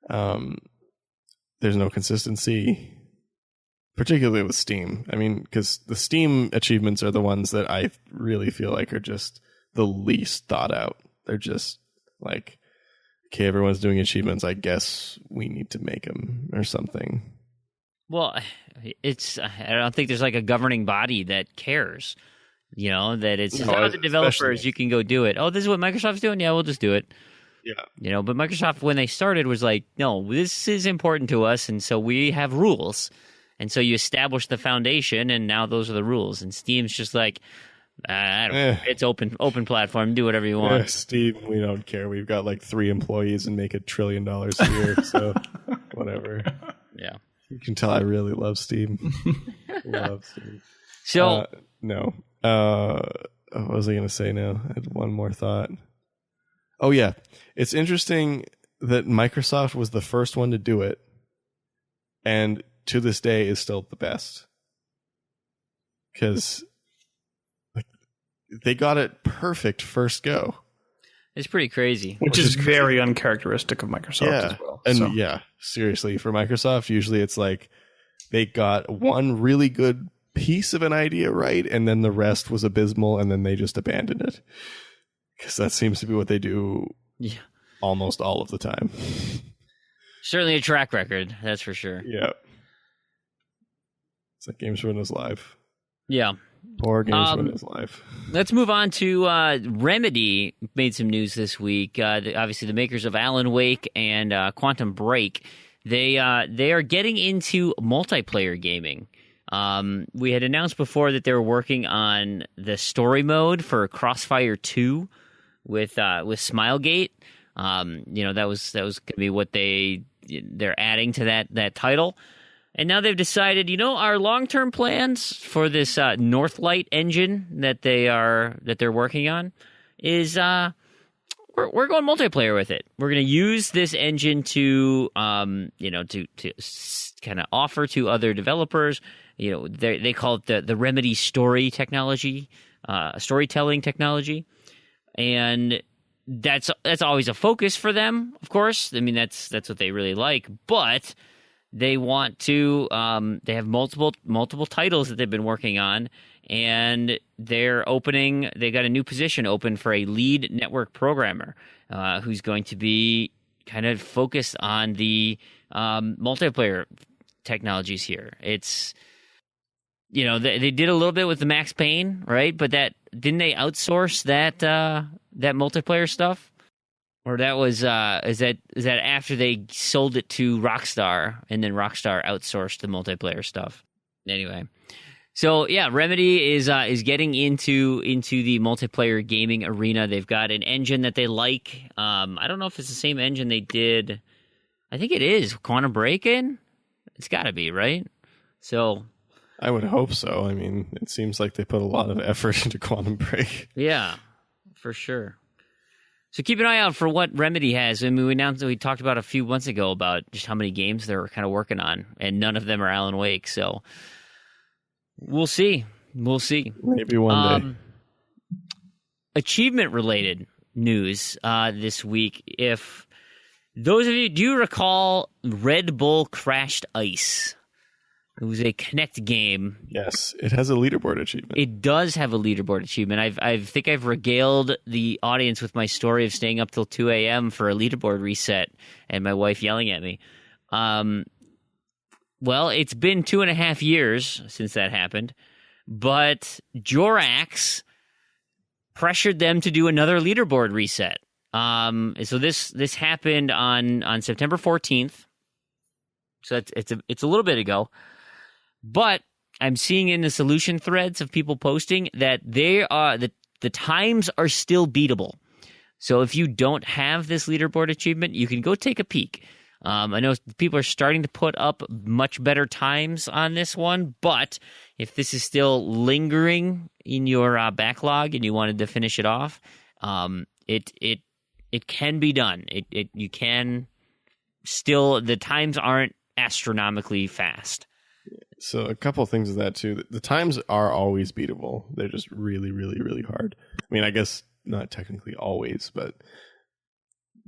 There's no consistency, particularly with Steam. I mean, because the Steam achievements are the ones that I really feel like are just the least thought out. They're just like, okay, everyone's doing achievements, I guess we need to make them or something. Well, I don't think there's like a governing body that cares, that it's the developers, you can go do it. Oh, this is what Microsoft's doing? Yeah, we'll just do it. Yeah. But Microsoft, when they started, was like, no, this is important to us, and so we have rules. And so you establish the foundation, and now those are the rules. And Steam's just like, I don't know. It's open platform. Do whatever you want. Steam, we don't care. We've got like 3 employees and make $1 trillion a year, so whatever. Yeah. You can tell I really love Steam. Love Steam. So no. What was I going to say now? I had one more thought. Oh yeah, it's interesting that Microsoft was the first one to do it, and to this day is still the best because they got it perfect first go. It's pretty crazy. Which is very uncharacteristic of Microsoft as well. And seriously, for Microsoft, usually it's like they got one really good piece of an idea right, and then the rest was abysmal, and then they just abandoned it. Because that seems to be what they do almost all of the time. Certainly a track record, that's for sure. Yeah. It's like Games Win is live. Yeah. Poor Games Win is live. Let's move on to Remedy made some news this week. Obviously, the makers of Alan Wake and Quantum Break, they are getting into multiplayer gaming. We had announced before that they were working on the story mode for Crossfire 2 with Smilegate. That was going to be what they're adding to that title. And now they've decided, our long-term plans for this Northlight engine that they're working on is we're going multiplayer with it. We're going to use this engine to to kind of offer to other developers. They call it the Remedy story technology, storytelling technology, and that's always a focus for them. Of course, I mean that's what they really like, but they want to. They have multiple titles that they've been working on, and they're opening. They got a new position open for a lead network programmer who's going to be kind of focused on the multiplayer technologies here. It's they did a little bit with the Max Payne, right? But didn't they outsource that multiplayer stuff? Or that was is that after they sold it to Rockstar, and then Rockstar outsourced the multiplayer stuff? Anyway. So yeah, Remedy is getting into the multiplayer gaming arena. They've got an engine that they like. I don't know if it's the same engine they did. I think it is Quantum Break-In. It's got to be, right? So I would hope so. I mean, it seems like they put a lot of effort into Quantum Break. Yeah, for sure. So keep an eye out for what Remedy has. I mean, we talked about a few months ago about just how many games they're kind of working on, and none of them are Alan Wake. So. We'll see. Maybe one day. Achievement-related news this week. If those of you, do you recall Red Bull Crashed Ice? It was a Kinect game. Yes, it has a leaderboard achievement. It does have a leaderboard achievement. I think I've regaled the audience with my story of staying up till 2 a.m. for a leaderboard reset and my wife yelling at me. Well, it's been 2.5 years since that happened, but Jorax pressured them to do another leaderboard reset. So this happened on September 14th. So it's a little bit ago, but I'm seeing in the solution threads of people posting that the times are still beatable. So if you don't have this leaderboard achievement, you can go take a peek. I know people are starting to put up much better times on this one, but if this is still lingering in your backlog and you wanted to finish it off, it can be done. You can still, the times aren't astronomically fast. So a couple of things with that too. The times are always beatable. They're just really, really, really hard. I mean, I guess not technically always, but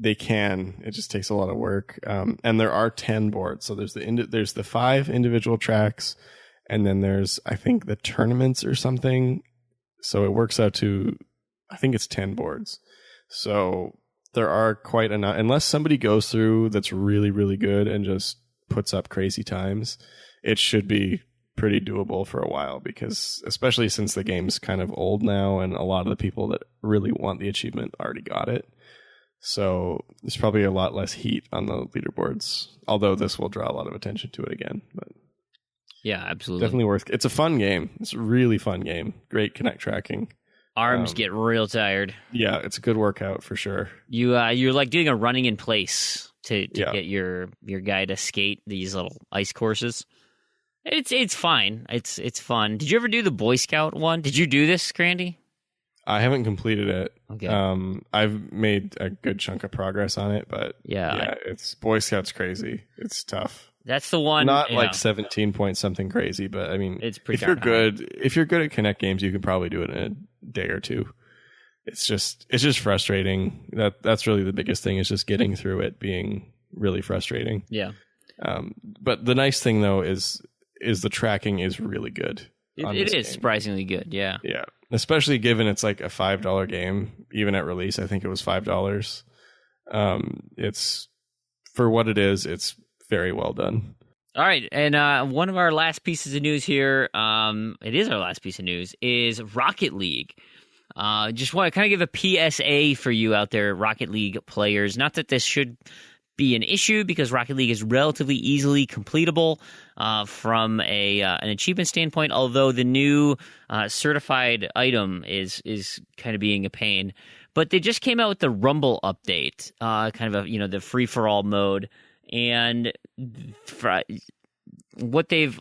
they can. It just takes a lot of work. And there are 10 boards. So there's the 5 individual tracks, and then there's, I think, the tournaments or something. So it works out to, I think it's 10 boards. So there are quite enough. Unless somebody goes through that's really, really good and just puts up crazy times, it should be pretty doable for a while, because especially since the game's kind of old now and a lot of the people that really want the achievement already got it. So there's probably a lot less heat on the leaderboards, although this will draw a lot of attention to it again. But yeah, absolutely. Definitely worth it. It's a fun game. It's a really fun game. Great Kinect tracking. Arms get real tired. Yeah, it's a good workout for sure. You're like doing a running in place to get your guy to skate these little ice courses. It's fine. It's fun. Did you ever do the Boy Scout one? Did you do this, Crandy? I haven't completed it. Okay. I've made a good chunk of progress on it, but it's Boy Scouts crazy. It's tough. That's the one. Not like 17 point something crazy, but I mean, it's pretty. If you're good at Kinect games, you can probably do it in a day or two. It's just frustrating. That's really the biggest thing, is just getting through it being really frustrating. Yeah. But the nice thing though is the tracking is really good. It is surprisingly good. Yeah. Yeah. Especially given it's like a $5 game, even at release. I think it was $5. It's, for what it is, it's very well done. All right, and one of our last pieces of news here, it is our last piece of news, is Rocket League. Just want to kind of give a PSA for you out there, Rocket League players. Not that this should be an issue, because Rocket League is relatively easily completable from an achievement standpoint, although the new certified item is kind of being a pain. But they just came out with the Rumble update, kind of the free-for-all mode, and what they've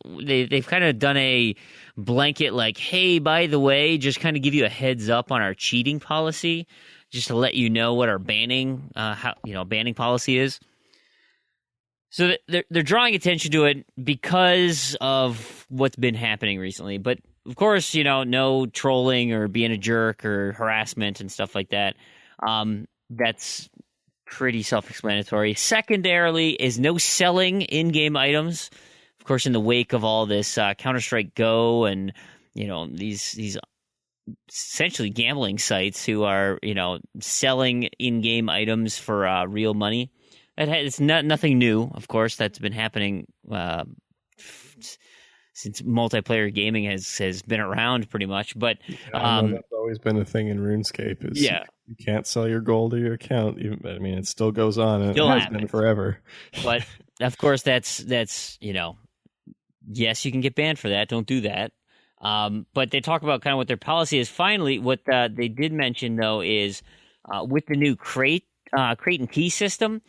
kind of done a blanket like, hey, by the way, just kind of give you a heads up on our cheating policy, just to let you know what our banning policy is. So they're drawing attention to it because of what's been happening recently. But of course, no trolling or being a jerk or harassment and stuff like that. That's pretty self-explanatory. Secondarily is no selling in-game items. Of course, in the wake of all this Counter-Strike Go and these essentially gambling sites who are selling in-game items for real money. It's nothing new, of course. That's been happening since multiplayer gaming has been around pretty much. But that's always been a thing in RuneScape. You can't sell your gold or your account. I mean, it still goes on, and it has been forever. But of course, that's yes, you can get banned for that. Don't do that. But they talk about kind of what their policy is. Finally, what they did mention, though, is with the new crate and key system,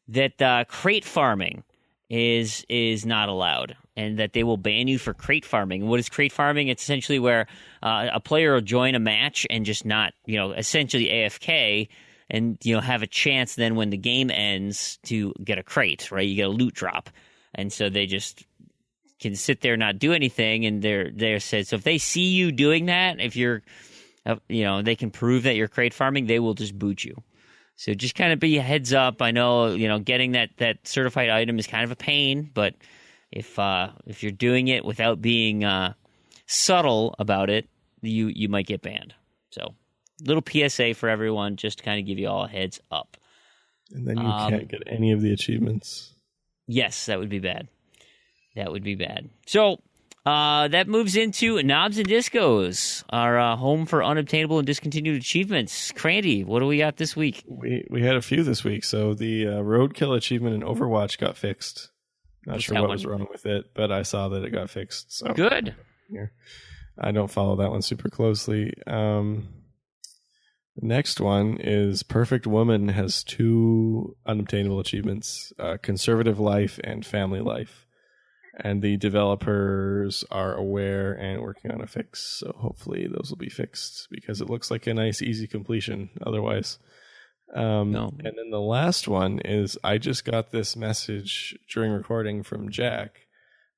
that crate farming is not allowed, and that they will ban you for crate farming. And what is crate farming? It's essentially where a player will join a match and just not, essentially AFK, and have a chance then when the game ends to get a crate, right? You get a loot drop, and so they just can sit there and not do anything, and they're said, so if they see you doing that, if you're they can prove that you're crate farming, they will just boot you. So just kind of be a heads up. I know getting that certified item is kind of a pain, but if you're doing it without being subtle about it, you might get banned. So little PSA for everyone, just to kind of give you all a heads up. And then you can't get any of the achievements. Yes, that would be bad. That would be bad. So that moves into Knobs and Discos, our home for unobtainable and discontinued achievements. Crandy, what do we got this week? We had a few this week. So the roadkill achievement in Overwatch got fixed. Not sure what was wrong with it, but I saw that it got fixed. So good. Here. I don't follow that one super closely. The next one is Perfect Woman has 2 unobtainable achievements, Conservative Life and Family Life. And the developers are aware and working on a fix, so hopefully those will be fixed, because it looks like a nice, easy completion otherwise. No. And then the last one is, I just got this message during recording from Jack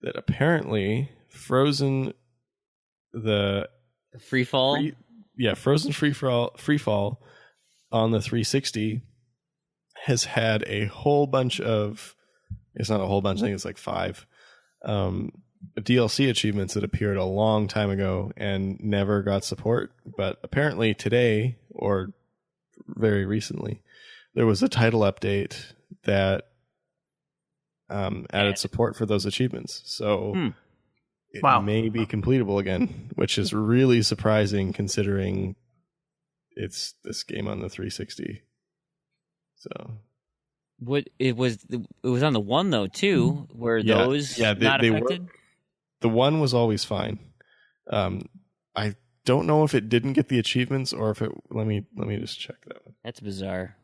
that apparently Frozen Free Fall? Frozen Free Fall on the 360 has had a whole bunch of, it's not a whole bunch, I think it's like 5 DLC achievements that appeared a long time ago and never got support. But apparently today, or very recently, there was a title update that added support for those achievements. So it may be completable again, which is really surprising considering it's this game on the 360. So what it was on the one though too, were those not affected? The one was always fine. I don't know if it didn't get the achievements or if it. Let me just check that one. That's bizarre.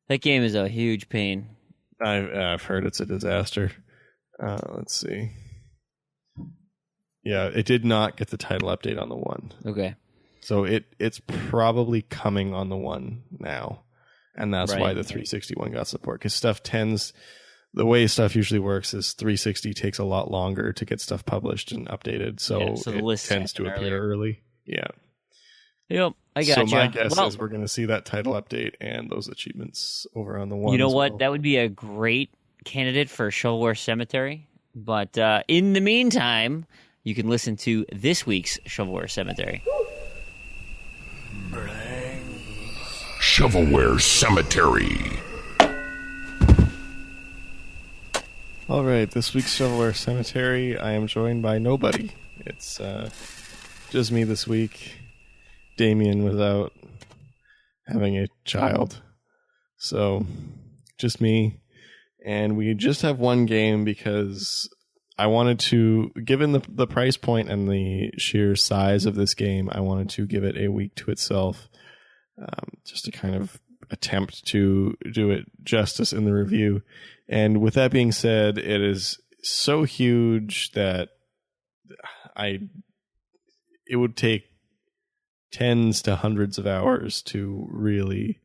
That game is a huge pain. I've heard it's a disaster. Let's see. Yeah, it did not get the title update on the one. Okay. So it's probably coming on the one now. And that's why the 361 got support. Because the way stuff usually works is 360 takes a lot longer to get stuff published and updated. So it tends to appear early. Yeah. Yep, I got you. So my guess is we're going to see that title update and those achievements over on the one. You know what? That would be a great candidate for Shovelware Cemetery. But in the meantime, you can listen to this week's Shovelware Cemetery. Shovelware Cemetery. All right, this week's Shovelware Cemetery, I am joined by nobody. It's just me this week. Damien was out having a child. So, just me. And we just have one game because I wanted to, given the price point and the sheer size of this game, I wanted to give it a week to itself. Just to kind of attempt to do it justice in the review. And with that being said, it is so huge that it would take tens to hundreds of hours to really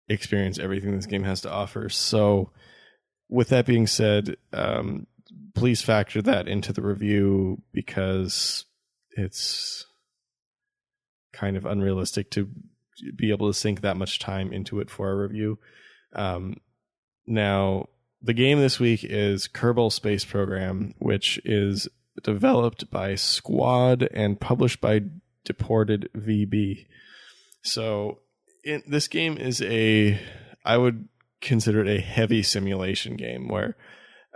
experience everything this game has to offer. So with that being said, please factor that into the review, because it's kind of unrealistic to be able to sink that much time into it for a review. Now, the game this week is Kerbal Space Program, which is developed by Squad and published by Deported VB. So this game is I would consider it a heavy simulation game where,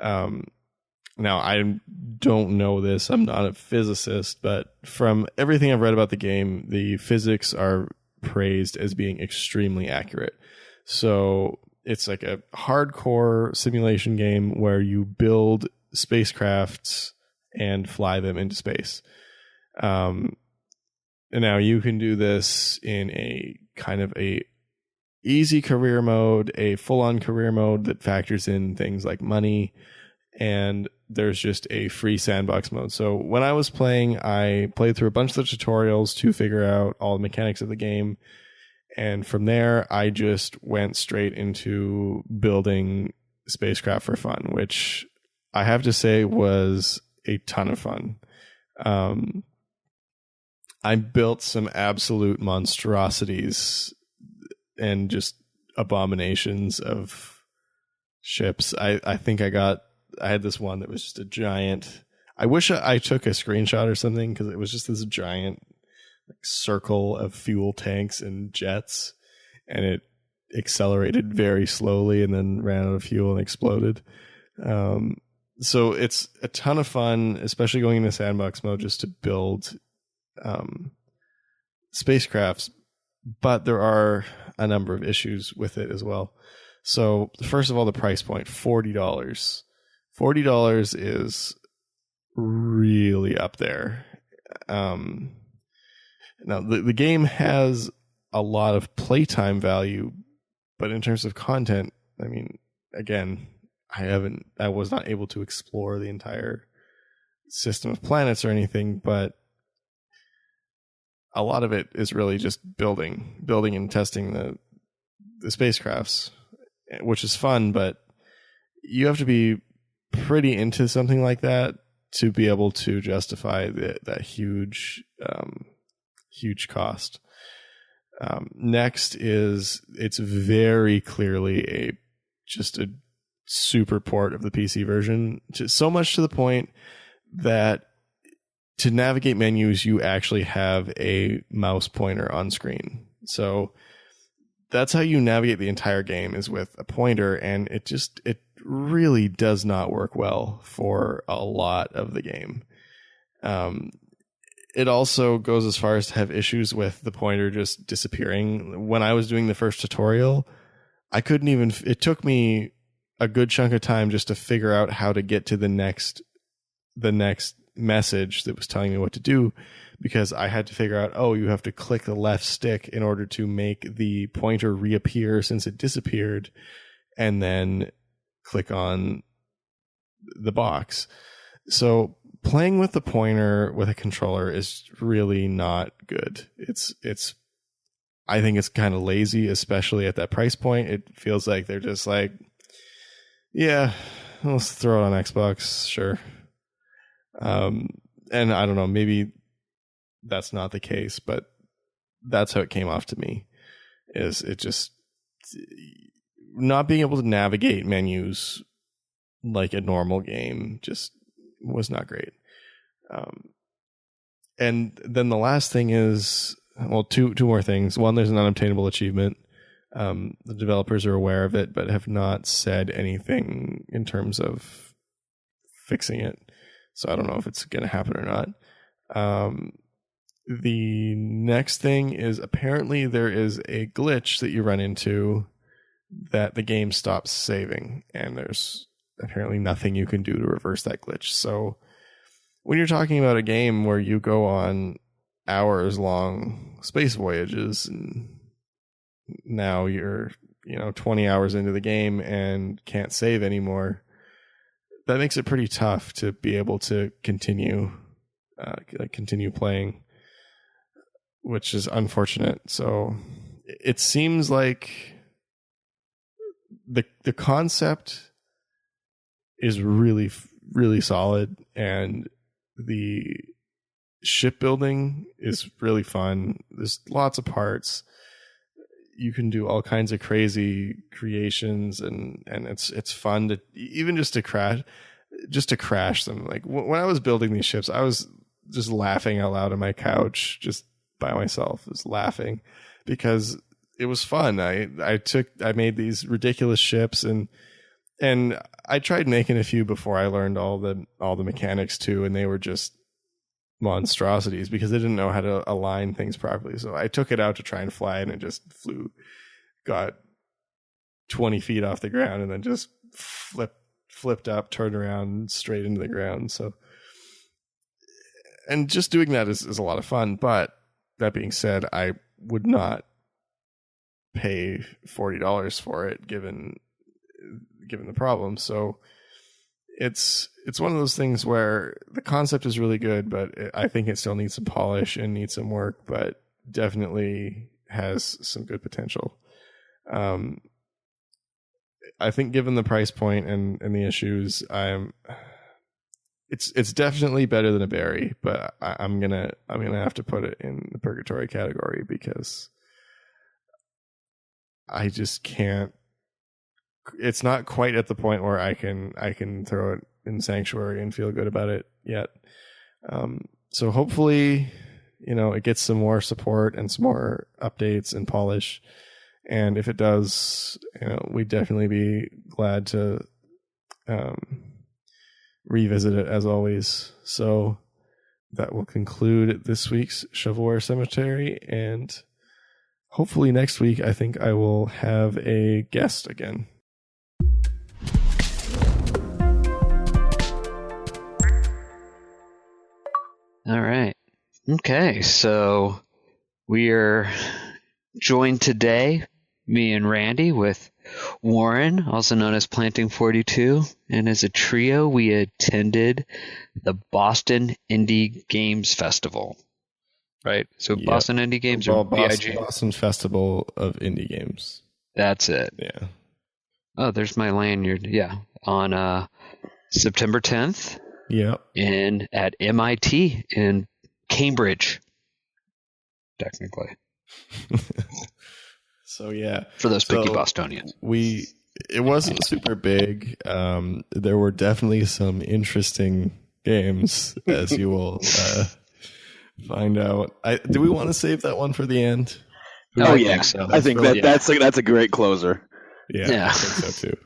now I don't know this, I'm not a physicist, but from everything I've read about the game, the physics are praised as being extremely accurate. So it's like a hardcore simulation game where you build spacecrafts and fly them into space. And now you can do this in a kind of a easy career mode, a full-on career mode that factors in things like money, and there's just a free sandbox mode. So when I was playing, I played through a bunch of the tutorials to figure out all the mechanics of the game, and from there I just went straight into building spacecraft for fun, which I have to say was a ton of fun. I built some absolute monstrosities and just abominations of ships. I think I had this one that was just a giant. I wish I took a screenshot or something, because it was just this giant circle of fuel tanks and jets, and it accelerated very slowly and then ran out of fuel and exploded. So it's a ton of fun, especially going into sandbox mode, just to build spacecrafts. But there are a number of issues with it as well. So first of all, the price point, $40. $40 is really up there. Now the game has a lot of playtime value, but in terms of content, I mean, again, I was not able to explore the entire system of planets or anything, but a lot of it is really just building and testing the spacecrafts, which is fun, but you have to be pretty into something like that to be able to justify that huge cost. Next is, it's very clearly just a super port of the PC version, so much to the point that to navigate menus, you actually have a mouse pointer on screen. So that's how you navigate the entire game, is with a pointer, and it really does not work well for a lot of the game. It also goes as far as to have issues with the pointer just disappearing. When I was doing the first tutorial, it took me a good chunk of time just to figure out how to get to the next message that was telling me what to do, because I had to figure out, you have to click the left stick in order to make the pointer reappear since it disappeared, and then click on the box. So playing with the pointer with a controller is really not good. I think it's kind of lazy, especially at that price point. It feels like they're just like, yeah, let's throw it on Xbox, sure. And I don't know, maybe that's not the case, but that's how it came off to me. Is it just not being able to navigate menus like a normal game just was not great. And then the last thing is, well, two more things. One, there's an unobtainable achievement. The developers are aware of it, but have not said anything in terms of fixing it. So I don't know if it's going to happen or not. The next thing is, apparently there is a glitch that you run into that the game stops saving, and there's apparently nothing you can do to reverse that glitch. So when you're talking about a game where you go on hours-long space voyages, and now you're 20 hours into the game and can't save anymore, that makes it pretty tough to be able to continue playing, which is unfortunate. So it seems like the concept is really, really solid, and the shipbuilding is really fun. There's lots of parts. You can do all kinds of crazy creations, and it's fun to even just to crash them. Like when I was building these ships, I was just laughing out loud on my couch, just by myself, just laughing, because it was fun. I made these ridiculous ships, and I tried making a few before I learned all the mechanics too, and they were just monstrosities because they didn't know how to align things properly. So I took it out to try and fly, and it just got 20 feet off the ground and then just flipped up, turned around, straight into the ground. So, and just doing that is a lot of fun. But that being said, I would not pay $40 for it given the problem. So it's one of those things where the concept is really good, but I think it still needs some polish and needs some work, but definitely has some good potential. I think given the price point and the issues, it's definitely better than a berry, but I'm gonna have to put it in the purgatory category because I just can't. It's not quite at the point where I can throw it in Sanctuary and feel good about it yet. So hopefully, it gets some more support and some more updates and polish. And if it does, we'd definitely be glad to revisit it as always. So that will conclude this week's Shovelware Cemetery. And hopefully next week, I think I will have a guest again. All right. Okay, so we are joined today, me and Randy, with Warren, also known as Planting42, and as a trio, we attended the Boston Indie Games Festival. Right? So yep. Boston Indie Games or BIG? Boston Festival of Indie Games. That's it. Yeah. Oh, there's my lanyard. Yeah. On September 10th. Yeah. At MIT in Cambridge. Technically. So yeah. For those picky Bostonians. It wasn't super big. There were definitely some interesting games, as you will find out. Do we want to save that one for the end? Oh yeah, so. I think that's a great closer. Yeah, I think so too.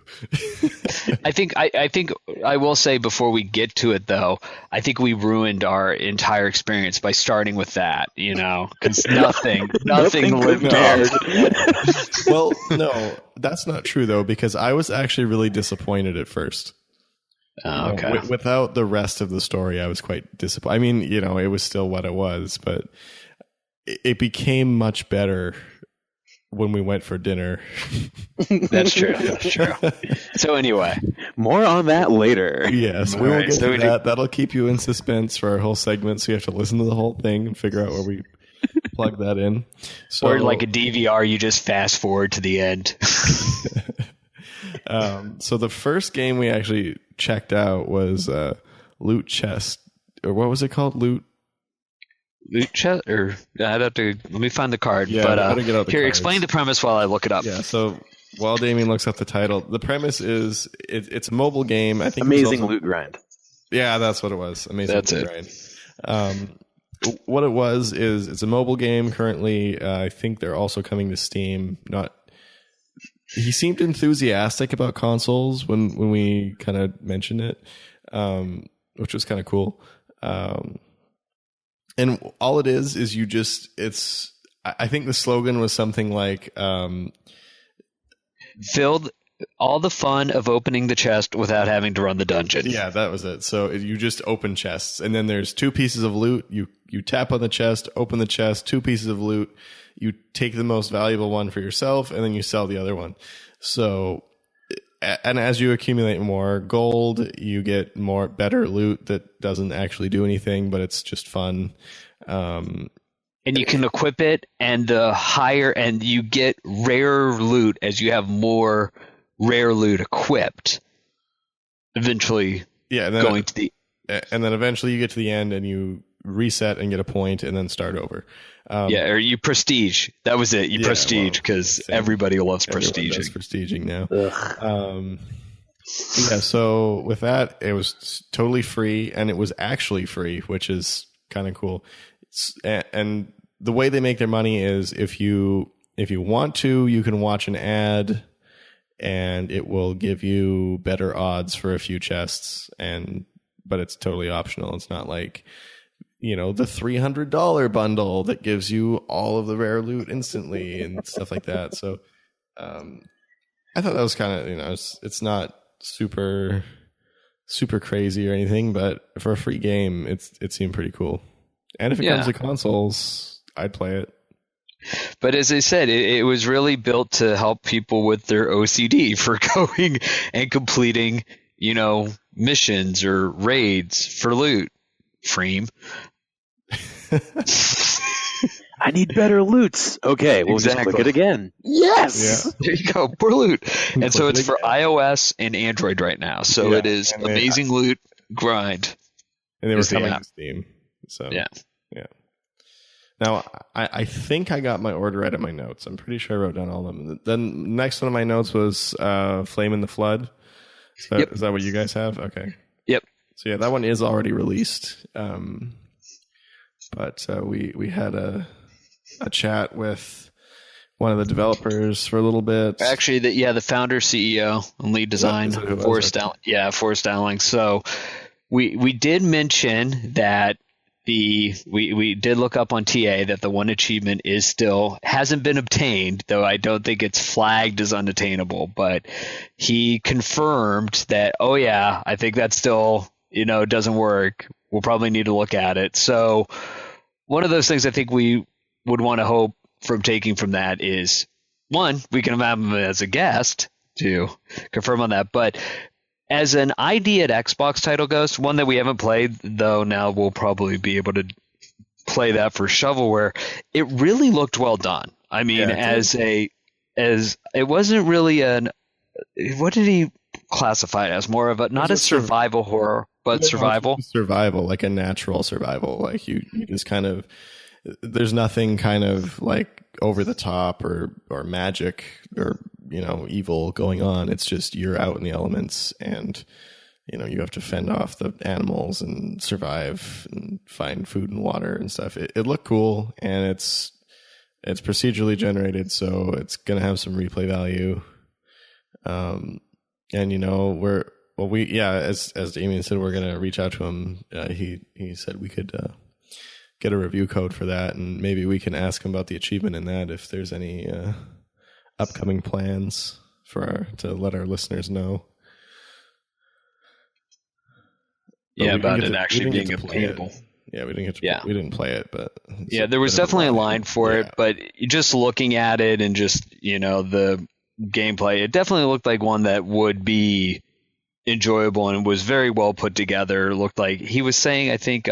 I think I will say before we get to it though, I think we ruined our entire experience by starting with that, because nothing lived up. Well, no, that's not true though, because I was actually really disappointed at first. Oh, okay. Without the rest of the story, I was quite disappointed. I mean, it was still what it was, but it became much better when we went for dinner. That's true. So anyway, more on that later. Yes, we will get to that. That'll keep you in suspense for our whole segment, so you have to listen to the whole thing and figure out where we plug that in. So, or like a DVR, you just fast forward to the end. So the first game we actually checked out was Loot Chest, or what was it called? Loot Chest, or I'd have to let me find the card. Yeah, but here, cards. Explain the premise while I look it up. Yeah, so while Damien looks up the title, the premise is it's a mobile game. I think Amazing Loot Grind. Yeah, that's what it was. Amazing That's Loot it. Grind. What it was is it's a mobile game currently. I think they're also coming to Steam. He seemed enthusiastic about consoles when we kind of mentioned it, which was kind of cool. And all it is I think the slogan was something like, filled all the fun of opening the chest without having to run the dungeon. Yeah, that was it. So you just open chests, and then there's two pieces of loot. You tap on the chest, open the chest, two pieces of loot. You take the most valuable one for yourself, and then you sell the other one. So, and as you accumulate more gold, you get better loot that doesn't actually do anything, but it's just fun. And you can equip it, and you get rare loot as you have more rare loot equipped. Eventually, and then eventually you get to the end and you reset and get a point and then start over. Or you prestige. That was it. You prestige because everybody loves prestiging. Prestiging now. So with that, it was totally free, and it was actually free, which is kind of cool. And the way they make their money is if you want to, you can watch an ad, and it will give you better odds for a few chests, but it's totally optional. It's not like the $300 bundle that gives you all of the rare loot instantly and stuff like that. So I thought that was kind of, it's not super crazy or anything, but for a free game, it seemed pretty cool. And if it comes to consoles, I'd play it. But as I said, it was really built to help people with their OCD for going and completing, missions or raids for loot. Fream. I need better loots. Okay, we'll just click it again. Yes! Yeah. There you go, more loot. And so it's for iOS and Android right now. So it is amazing loot grind. And they were coming to Steam. So yeah. Now, I think I got my order right at my notes. I'm pretty sure I wrote down all of them. Then next one of my notes was Flame in the Flood. Is that what you guys have? Okay. Yep. So yeah, that one is already released. But we had a chat with one of the developers for a little bit. Actually, the founder, CEO, and lead design, Forrest Dowling. So we did mention that we did look up on TA that the one achievement hasn't been obtained, though I don't think it's flagged as unattainable. But he confirmed that, I think that still doesn't work. We'll probably need to look at it. So one of those things I think we would want to hope from taking from that is, one, we can have him as a guest to confirm on that. But as an ID at Xbox title goes, one that we haven't played, though now we'll probably be able to play that for Shovelware, it really looked well done. I mean, as it wasn't really what did he classify it as? More of not a survival horror, but survival. Survival, like a natural survival. Like you just kind of, there's nothing kind of like over the top or magic or evil going on. It's just you're out in the elements and you have to fend off the animals and survive and find food and water and stuff. It looked cool, and it's procedurally generated, so it's gonna have some replay value. And as Damien said, we're gonna reach out to him. He said we could get a review code for that, and maybe we can ask him about the achievement in that if there's any upcoming plans to let our listeners know. About it actually being obtainable. Yeah, we didn't play it, but there was definitely a line for it. But just looking at it and just the gameplay, it definitely looked like one that would be enjoyable and was very well put together. It looked like he was saying, I think,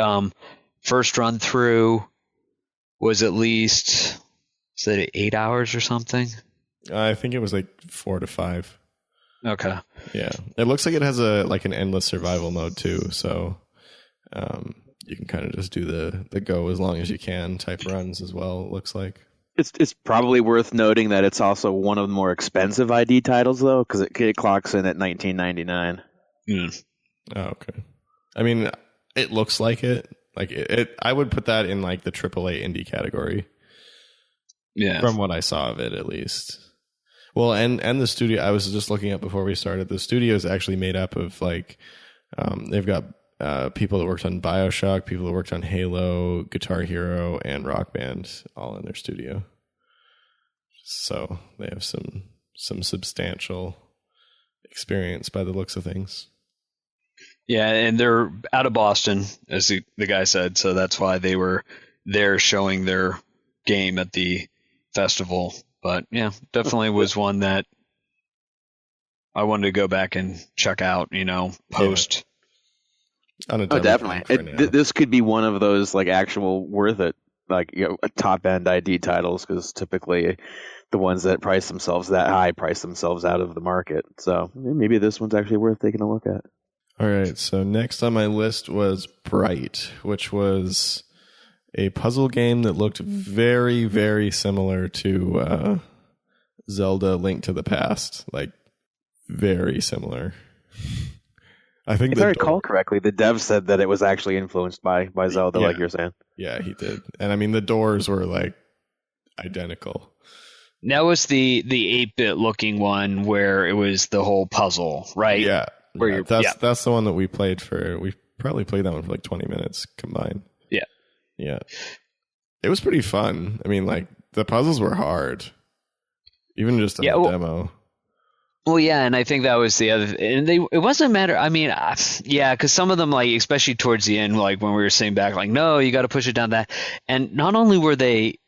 first run through was at least 8 hours or something. I think it was like 4 to 5. Okay. Yeah, it looks like it has an endless survival mode too. So you can kind of just do the go as long as you can type runs as well. It looks like it's probably worth noting that it's also one of the more expensive ID titles though, because it clocks in at $19.99. Oh, okay. I mean, it looks like it. Like it I would put that in like the AAA indie category. Yeah. From what I saw of it, at least. Well, and the studio, I was just looking up before we started, the studio is actually made up of like, they've got people that worked on BioShock, people that worked on Halo, Guitar Hero, and Rock Band all in their studio. So they have some substantial experience by the looks of things. Yeah, and they're out of Boston, as the guy said, so that's why they were there showing their game at the festival. But yeah, definitely was one that I wanted to go back and check out, post. Yeah. Definitely. This could be one of those like actual worth it, like top end ID titles, because typically the ones that price themselves that high price themselves out of the market. So maybe this one's actually worth taking a look at. All right. So next on my list was Bright, which was a puzzle game that looked very, very similar to Zelda Link to the Past. Like, very similar. I think if I recall correctly, the dev said that it was actually influenced by Zelda, like you're saying. Yeah, he did. And I mean, the doors were like identical. That was the 8-bit looking one where it was the whole puzzle, right? Yeah. That's the one that we played for. We probably played that one for like 20 minutes combined. Yeah. It was pretty fun. I mean, like, the puzzles were hard. Even just in the demo. Well, yeah, and I think that was the other, and it wasn't a matter. I mean, yeah, because some of them, like especially towards the end, like when we were sitting back, like, no, you got to push it down that, and not only were they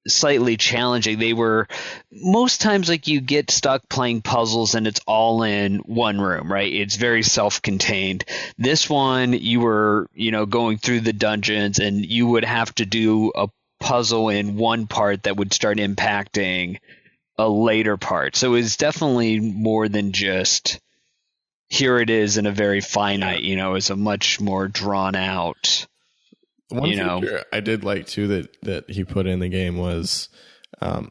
slightly challenging, they were most times like you get stuck playing puzzles and it's all in one room, right? It's very self-contained. This one, you were, going through the dungeons and you would have to do a puzzle in one part that would start impacting a later part. So it's definitely more than just here it is in a very finite, it's a much more drawn out. One feature I did like too that he put in the game was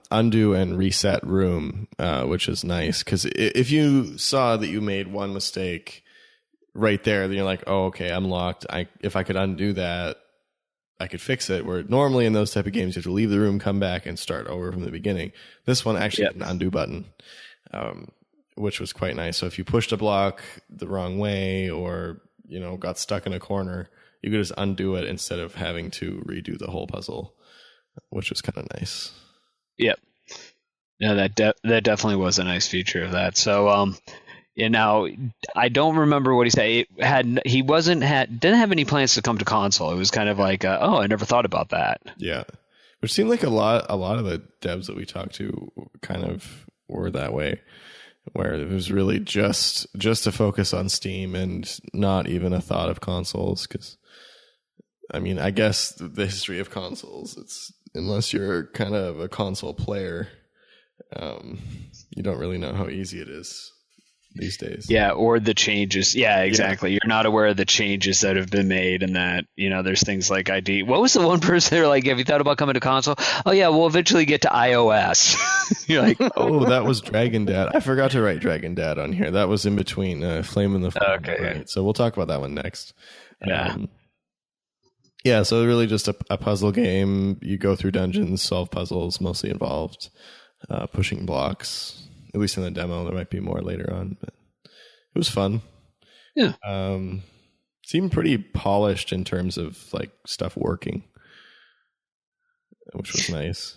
undo and reset room, which is nice because if you saw that you made one mistake right there, then you're like, oh, okay, I'm locked. If I could undo that, I could fix it. Where normally in those type of games, you have to leave the room, come back, and start over from the beginning. This one actually had an undo button, which was quite nice. So if you pushed a block the wrong way or got stuck in a corner, you could just undo it instead of having to redo the whole puzzle, which was kind of nice. Yep. Yeah, that definitely was a nice feature of that. So, I don't remember what he said. Didn't have any plans to come to console. It was kind of like, I never thought about that. Yeah, which seemed like a lot of the devs that we talked to kind of were that way, where it was really just to focus on Steam and not even a thought of consoles. Because, I mean, I guess the history of consoles, it's unless you're kind of a console player, you don't really know how easy it is these days. Yeah, or the changes. Yeah, exactly. Yeah. You're not aware of the changes that have been made and that, there's things like ID. What was the one person they were like, have you thought about coming to console? Oh, yeah, we'll eventually get to iOS. You're like, oh, that was Dragon Dad. I forgot to write Dragon Dad on here. That was in between Flame and the Flame. Okay. Right? So we'll talk about that one next. Yeah. So really just a puzzle game. You go through dungeons, solve puzzles, mostly involved pushing blocks. At least in the demo, there might be more later on, but it was fun. Yeah. Seemed pretty polished in terms of like stuff working, which was nice.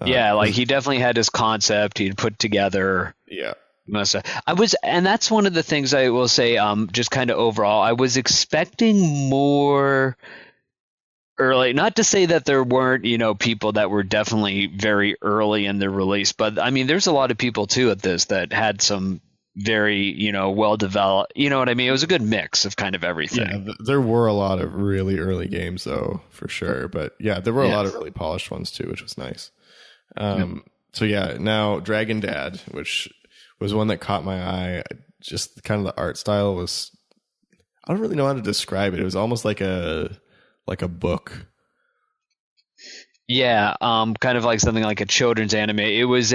He definitely had his concept he'd put together. Yeah. And that's one of the things I will say, just kind of overall, I was expecting more early, not to say that there weren't, people that were definitely very early in their release, but I mean, there's a lot of people too at this that had some very, well developed, you know what I mean? It was a good mix of kind of everything. Yeah, there were a lot of really early games though, for sure. But yeah, there were a lot of really polished ones too, which was nice. So yeah, now Dragon Dad, which was one that caught my eye. Just kind of the art style was, I don't really know how to describe it. It was almost like a book. Yeah, kind of like something like a children's anime. It was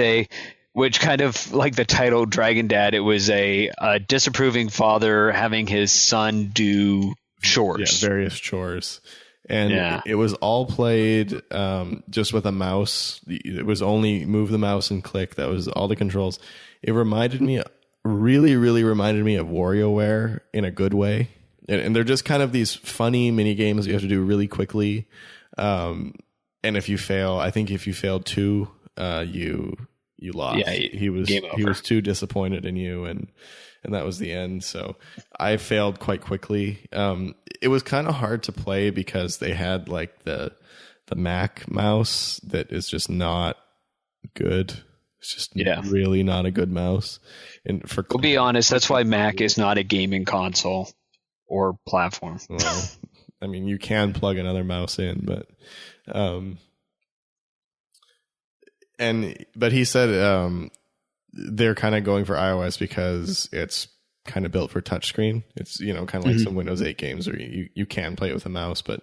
which kind of like the title Dragon Dad, it was a disapproving father having his son do chores. Yeah, various chores. And it was all played just with a mouse. It was only move the mouse and click. That was all the controls. It really, really reminded me of WarioWare in a good way. And they're just kind of these funny mini games you have to do really quickly. And if you fail, I think if you failed 2, you lost. Yeah, he was too disappointed in you, and that was the end. So I failed quite quickly. It was kind of hard to play because they had like the Mac mouse that is just not good. It's just really not a good mouse. And we'll be honest, that's why Mac is not a gaming console or platform. Well, I mean, you can plug another mouse in, but but he said they're kind of going for iOS because it's kind of built for touchscreen. It's kind of like some Windows 8 games where you can play it with a mouse, but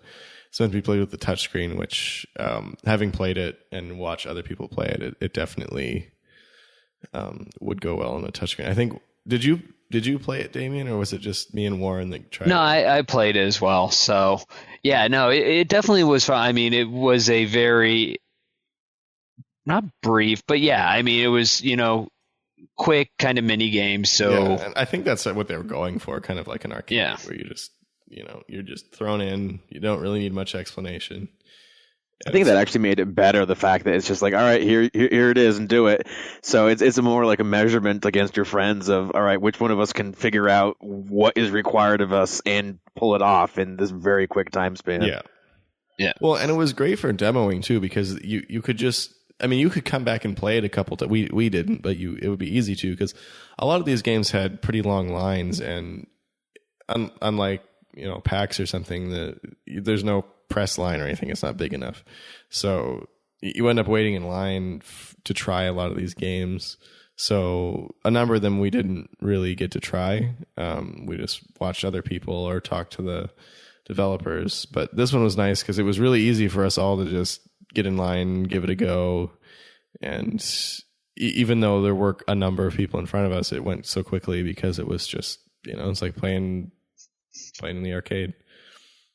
it's meant to be played with the touchscreen. Which, having played it and watched other people play it, it definitely would go well on a touchscreen. I think. Did you play it, Damien, or was it just me and Warren that tried? No, I played it as well. So, yeah, no, it definitely was fun. I mean, it was a very, not brief, but yeah, I mean, it was, quick kind of mini game. So, yeah, and I think that's what they were going for, kind of like an arcade where you just, you're just thrown in. You don't really need much explanation. I think that actually made it better, the fact that it's just like, all right, here it is, and do it. So it's more like a measurement against your friends of, all right, which one of us can figure out what is required of us and pull it off in this very quick time span. Yeah. Well, and it was great for demoing too, because you could just, I mean, you could come back and play it a couple times. We didn't, but it would be easy to, because a lot of these games had pretty long lines, and unlike, PAX or something, there's no press line or anything. It's not big enough. So you end up waiting in line to try a lot of these games. So a number of them we didn't really get to try. We just watched other people or talked to the developers. But this one was nice because it was really easy for us all to just get in line, give it a go. And even though there were a number of people in front of us, it went so quickly because it was just, it's like playing in the arcade.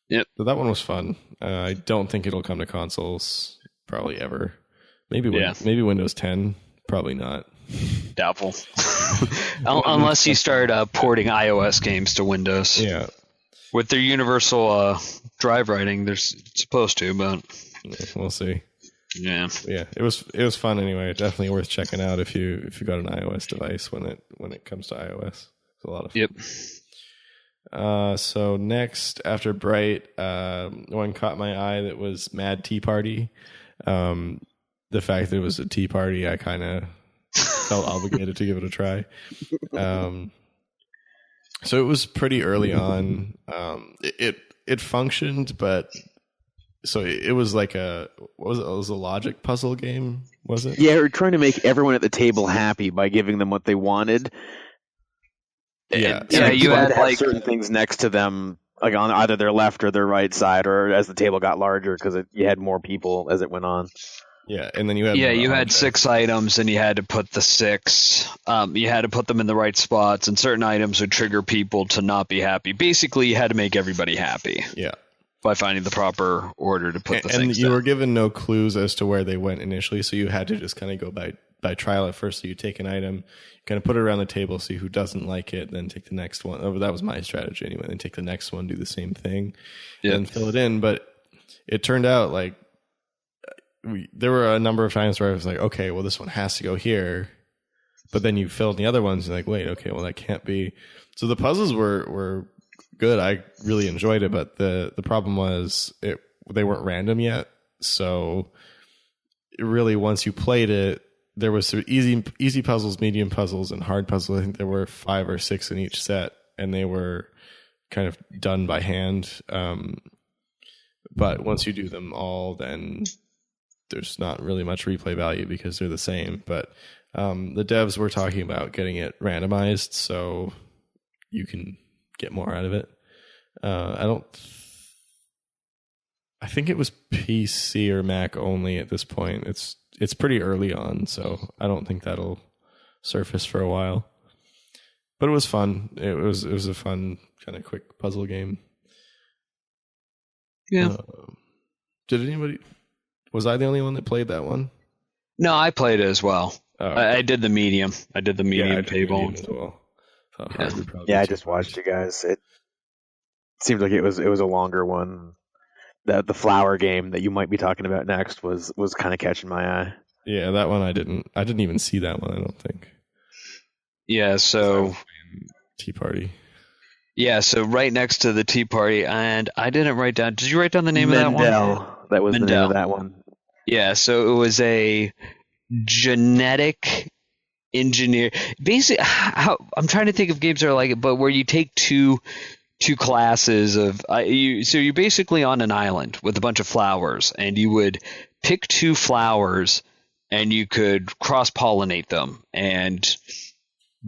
Yep. So that one was fun. I don't think it'll come to consoles probably ever. Maybe Windows 10. Probably not. Doubtful. Unless you start porting iOS games to Windows. Yeah. With their universal drive writing, they're supposed to, but we'll see. Yeah. Yeah. It was fun anyway. Definitely worth checking out if you got an iOS device when it comes to iOS. It's a lot of fun. Yep. So next, after Bright, one caught my eye that was Mad Tea Party. The fact that it was a tea party, I kind of felt obligated to give it a try. So it was pretty early on. It functioned, but so it was like it was a logic puzzle game, was it? Yeah, we're trying to make everyone at the table happy by giving them what they wanted. Yeah, you had like certain things next to them, like on either their left or their right side, or as the table got larger, because you had more people as it went on. Yeah, and then you had you had 6 items, and you had to put the 6. You had to put them in the right spots, and certain items would trigger people to not be happy. Basically, you had to make everybody happy. Yeah. By finding the proper order to put the things. And you were given no clues as to where they went initially, so you had to just kind of go by trial at first. So you take an item, kind of put it around the table, see who doesn't like it, then take the next one. Oh, that was my strategy anyway. Then take the next one, do the same thing, and fill it in. But it turned out like there were a number of times where I was like, okay, well, this one has to go here. But then you filled the other ones, and you're like, wait, okay, well, that can't be. So the puzzles were good. I really enjoyed it, but the problem was they weren't random yet. So really, once you played it, there was easy puzzles, medium puzzles, and hard puzzles. I think there were 5 or 6 in each set, and they were kind of done by hand. But once you do them all, then there's not really much replay value because they're the same. But the devs were talking about getting it randomized so you can get more out of it. I think it was PC or Mac only at this point. It's pretty early on, so I don't think that'll surface for a while. But it was fun. It was a fun kind of quick puzzle game. Yeah. Was I the only one that played that one? No, I played it as well. Oh, okay. I did the medium. I did the medium table. Medium as well. I just watched you guys. It seemed like it was a longer one. The flower game that you might be talking about next was kind of catching my eye. Yeah, that one I didn't even see that one, I don't think. Yeah, so Tea Party. Yeah, so right next to the Tea Party, and I didn't write down. Did you write down the name of that one? That was the name of that one. Yeah, so it was a genetic engineer. Basically, I'm trying to think of games that are like it, but where you take two classes of so you're basically on an island with a bunch of flowers, and you would pick 2 flowers, and you could cross-pollinate them and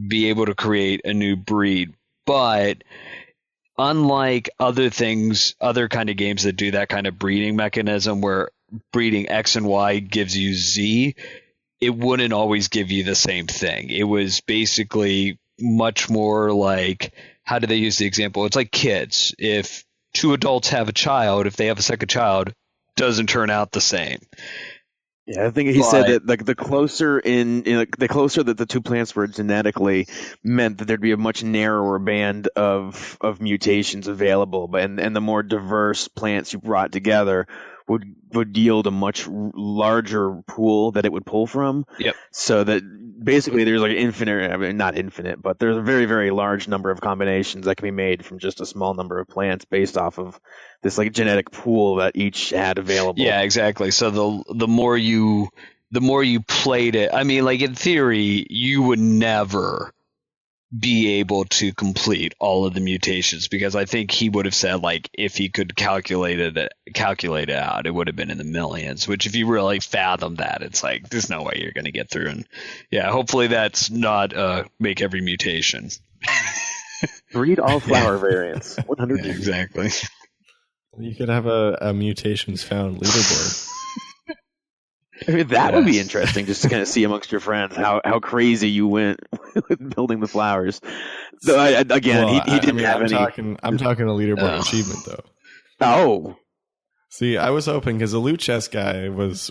be able to create a new breed. But unlike other things, other kind of games that do that kind of breeding mechanism where breeding X and Y gives you Z, it wouldn't always give you the same thing. It was basically much more like, how do they use the example? It's like kids. If 2 adults have a child, if they have a second child, doesn't turn out the same. Yeah, I think he said that the closer the closer that the 2 plants were genetically meant that there'd be a much narrower band of mutations available, and the more diverse plants you brought together would yield a much larger pool that it would pull from. Yep. So that basically there's like infinite, I mean, not infinite, but there's a very, very large number of combinations that can be made from just a small number of plants based off of this like genetic pool that each had available. Yeah, exactly. So the more you played it, I mean, like in theory, you would never be able to complete all of the mutations, because I think he would have said, like, if he could calculate it out, it would have been in the millions, which if you really fathom that, it's like there's no way you're going to get through. And yeah, hopefully that's not make every mutation. Breed all flower variants. 100. Yeah, exactly. You could have a mutations found leaderboard. I mean, that would be interesting, just to kind of see amongst your friends how crazy you went with building the flowers. So he didn't have any. I'm talking a leaderboard achievement though. Oh, see, I was hoping, because the loot chest guy was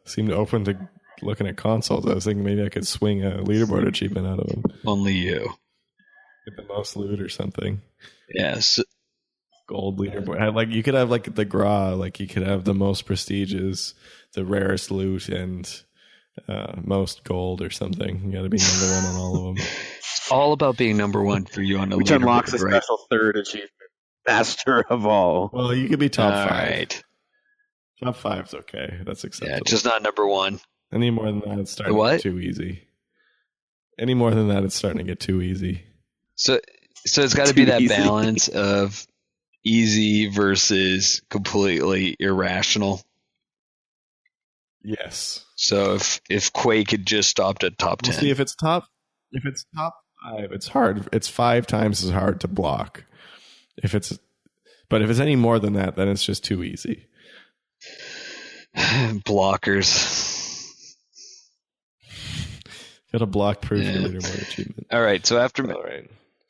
seemed open to looking at consoles. I was thinking maybe I could swing a leaderboard achievement out of him. Only you get the most loot or something. Yes. Gold leaderboard. Like you could have like the Gra, like you could have the most prestiges, the rarest loot, and most gold or something. You got to be number one on all of them. It's all about being number one for you on the which leaderboard, unlocks a right? special third achievement, Master of All. Well, you could be top All 5. Right. Top 5's okay. That's acceptable. Yeah, just not number one. Any more than that, it's starting to get too easy. Any more than that, it's starting to get too easy. So it's got to be that balance of easy versus completely irrational. Yes. So if Quake had just stopped at top 10. See, if it's top 5, it's hard. It's 5 times as hard to block. But if it's any more than that, then it's just too easy. Blockers. Got a block proof leaderboard achievement. All right. So after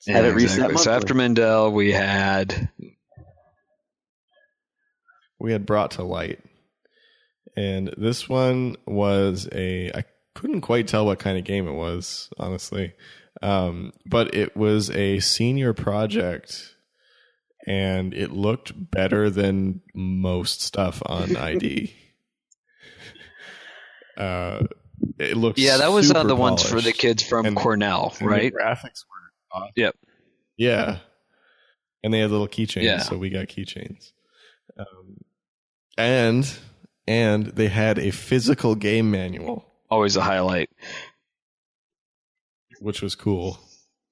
have it reset. So after Mendel, we had Brought to Light. And this one was I couldn't quite tell what kind of game it was, honestly. But it was a senior project, and it looked better than most stuff on ID. It looks that was the polished. ones for the kids from Cornell, right? The graphics were awesome. Yep. Yeah. And they had little keychains, so we got keychains. And they had a physical game manual. Always a highlight. Which was cool.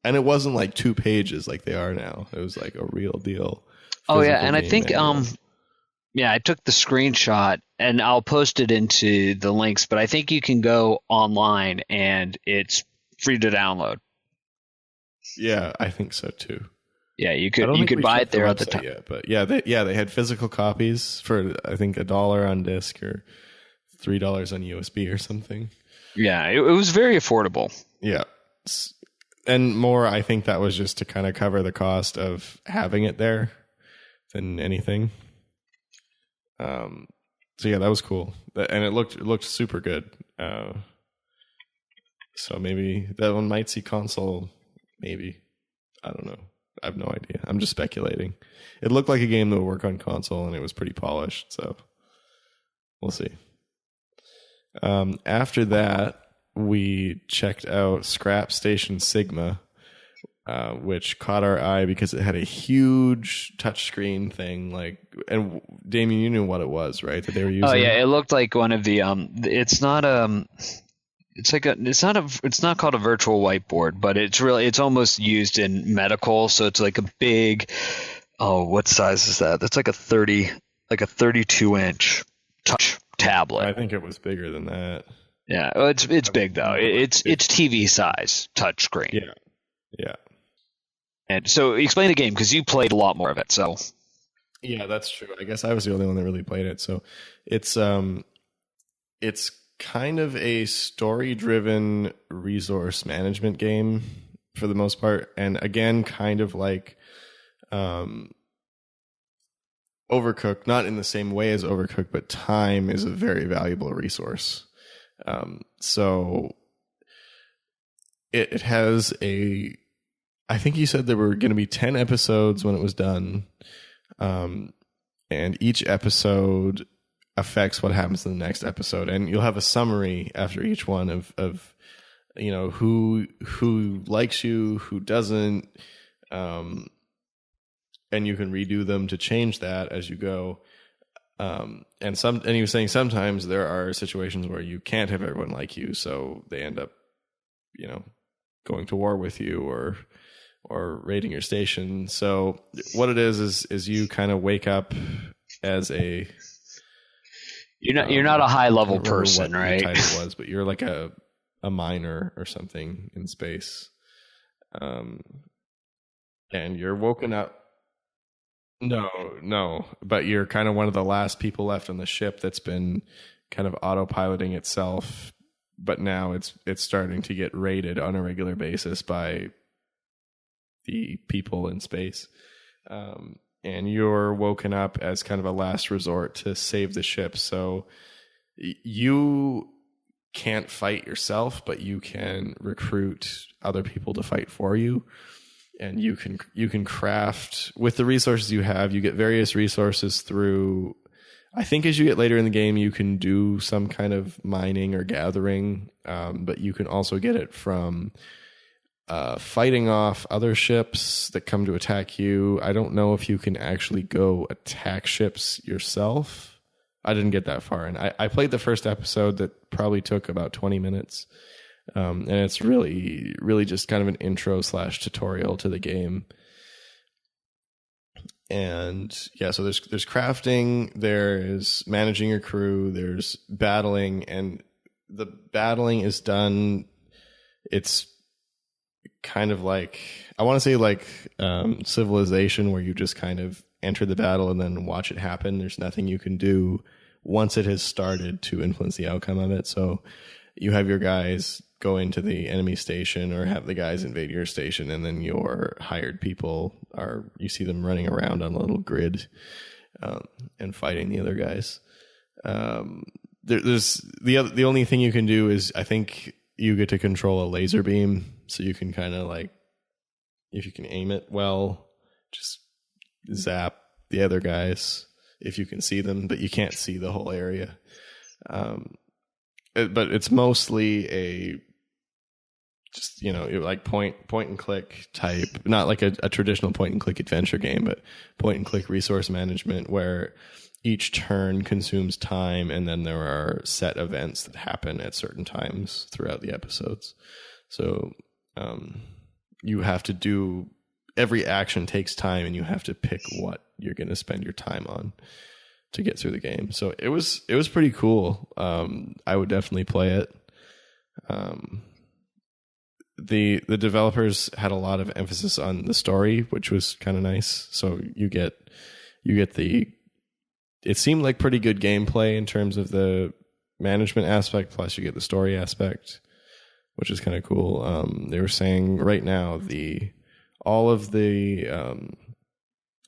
And it wasn't like 2 pages like they are now. It was like a real deal. Oh, yeah. And I think, manual. I took the screenshot, and I'll post it into the links, but I think you can go online and it's free to download. Yeah, I think so too. Yeah, you could buy it there at the time. Yet, but they had physical copies for I think $1 on disc or $3 on USB or something. Yeah, it was very affordable. Yeah. And more, I think that was just to kind of cover the cost of having it there than anything. So yeah, that was cool, and it looked super good. So maybe that one might see console. Maybe, I don't know. I have no idea. I'm just speculating. It looked like a game that would work on console, and it was pretty polished. So we'll see. After that, we checked out Scrap Station Sigma, which caught our eye because it had a huge touchscreen thing. And Damien, you knew what it was, right? That they were using. Oh yeah, it looked like one of the. It's not It's not called a virtual whiteboard, but it's almost used in medical. So it's like a big. Oh, what size is that? That's like a 32-inch touch tablet. I think it was bigger than that. Yeah, well, it's big though. It's TV size touchscreen. Yeah. And so explain the game, because you played a lot more of it. So yeah, that's true. I guess I was the only one that really played it. So it's kind of a story-driven resource management game for the most part, and again, kind of like Overcooked, not in the same way as Overcooked, but time is a very valuable resource. So it has I think you said there were going to be 10 episodes when it was done. and each episode affects what happens in the next episode, and you'll have a summary after each one of who likes you, who doesn't, and you can redo them to change that as you go. And he was saying sometimes there are situations where you can't have everyone like you, so they end up, going to war with you or raiding your station. So what it is you kind of wake up as a you're not a high level person, what right? Your title was, but you're like a miner or something in space, and you're woken up. No, but you're kind of one of the last people left on the ship that's been kind of autopiloting itself, but now it's starting to get raided on a regular basis by the people in space. And you're woken up as kind of a last resort to save the ship. So you can't fight yourself, but you can recruit other people to fight for you. And you can craft with the resources you have. You get various resources through, I think as you get later in the game, you can do some kind of mining or gathering, but you can also get it from fighting off other ships that come to attack you. I don't know if you can actually go attack ships yourself. I didn't get that far. And I played the first episode that probably took about 20 minutes. And it's really, really just kind of an intro / tutorial to the game. And yeah, so there's crafting, there's managing your crew, there's battling, and the battling is done. It's kind of like, I want to say like Civilization, where you just kind of enter the battle and then watch it happen. There's nothing you can do once it has started to influence the outcome of it. So you have your guys go into the enemy station or have the guys invade your station, and then your hired people you see them running around on a little grid and fighting the other guys. There's the only thing you can do is, I think you get to control a laser beam, so you can kind of like, if you can aim it well, just zap the other guys if you can see them, but you can't see the whole area. But it's mostly just like point and click type, not like a traditional point and click adventure game, but point and click resource management, where each turn consumes time, and then there are set events that happen at certain times throughout the episodes. So you have to do, every action takes time, and you have to pick what you're going to spend your time on to get through the game. So it was pretty cool. I would definitely play it. The developers had a lot of emphasis on the story, which was kind of nice. So you get it seemed like pretty good gameplay in terms of the management aspect, plus you get the story aspect, which is kind of cool. They were saying right now all of the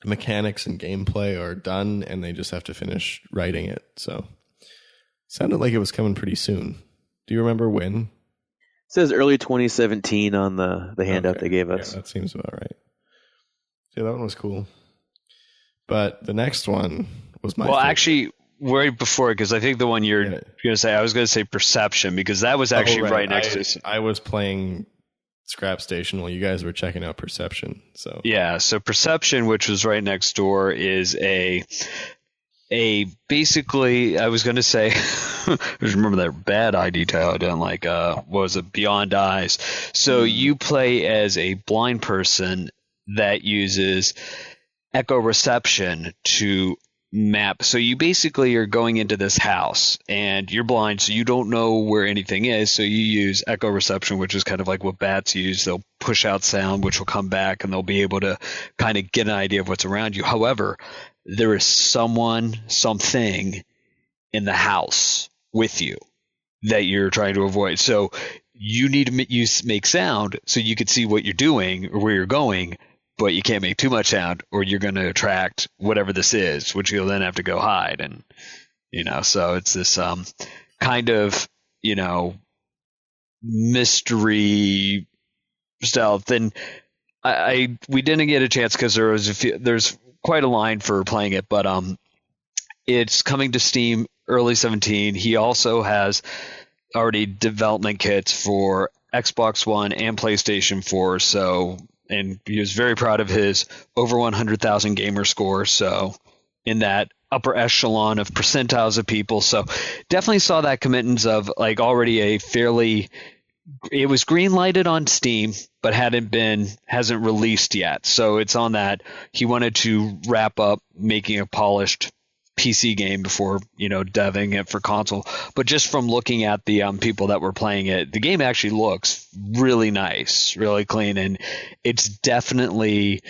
mechanics and gameplay are done, and they just have to finish writing it. So it sounded like it was coming pretty soon. Do you remember when? It says early 2017 on the handout they gave us. Yeah, that seems about right. Yeah, that one was cool. But the next one was my favorite. Actually, right before, because I think the one you're going to say, I was going to say Perception, because that was actually right next to... I was playing Scrap Station while you guys were checking out Perception. So yeah, so Perception, which was right next door, is a basically, I was going to say, I just remember that bad ID title I didn't like, what was it, Beyond Eyes. So you play as a blind person that uses echoreception to map. So you basically are going into this house, and you're blind, so you don't know where anything is. So you use echoreception, which is kind of like what bats use. They'll push out sound, which will come back, and they'll be able to kind of get an idea of what's around you. However, there is something in the house with you that you're trying to avoid. So you need to make sound so you can see what you're doing or where you're going, but you can't make too much sound or you're going to attract whatever this is, which you'll then have to go hide. And, so it's this kind of, mystery stealth. And we didn't get a chance because there's quite a line for playing it, but It's coming to Steam early 2017. He also has already development kits for Xbox One and PlayStation 4. So, and he was very proud of his over 100,000 gamer score. So, in that upper echelon of percentiles of people. So, definitely saw that commitment of like already a fairly. It was green lighted on Steam, but hasn't released yet. So it's on that. He wanted to wrap up making a polished PC game before, deving it for console. But just from looking at the people that were playing it, the game actually looks really nice, really clean, and it's definitely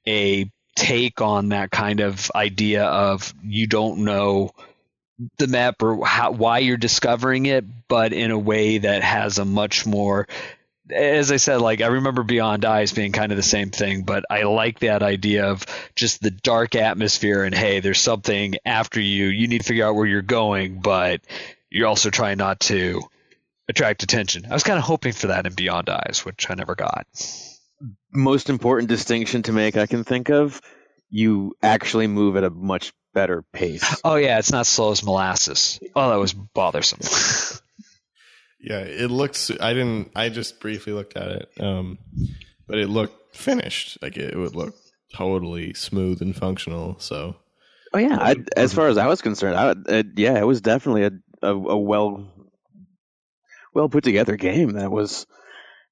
a take on that kind of idea of you don't know the map or why you're discovering it, but in a way that has a much more, as I said, like I remember Beyond Eyes being kind of the same thing, but I like that idea of just the dark atmosphere and hey, there's something after you need to figure out where you're going, but you're also trying not to attract attention. I was kind of hoping for that in Beyond Eyes, which I never got. Most important distinction to make I can think of, you actually move at a much better pace. Oh yeah, it's not slow as molasses. Oh, that was bothersome. Yeah, it looks. I just briefly looked at it, but it looked finished. Like it would look totally smooth and functional. So. Oh yeah, as far as I was concerned, it was definitely a well put together game. That was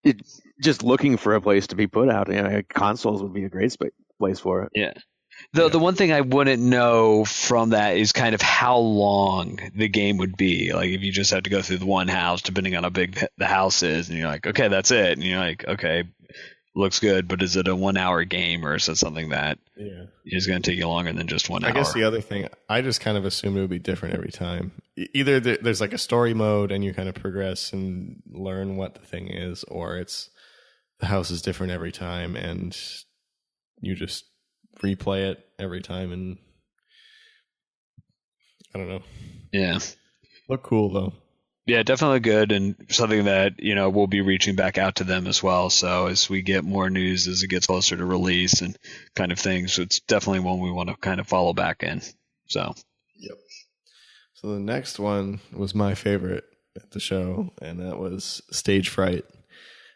it. Just looking for a place to be put out. Consoles would be a great place for it. Yeah. The one thing I wouldn't know from that is kind of how long the game would be. Like if you just have to go through the one house, depending on how big the house is, and you're like, okay, that's it. And you're like, okay, looks good, but is it a 1 hour game or is it something that is going to take you longer than just 1 hour? I guess the other thing, I just kind of assumed it would be different every time. Either there's like a story mode and you kind of progress and learn what the thing is, or it's the house is different every time and you just replay it every time, and I don't know. Yeah. Look cool though. Yeah, definitely good, and something that, we'll be reaching back out to them as well. So as we get more news as it gets closer to release and kind of things, so it's definitely one we want to kind of follow back in. So. Yep. So the next one was my favorite at the show, and that was Stage Fright,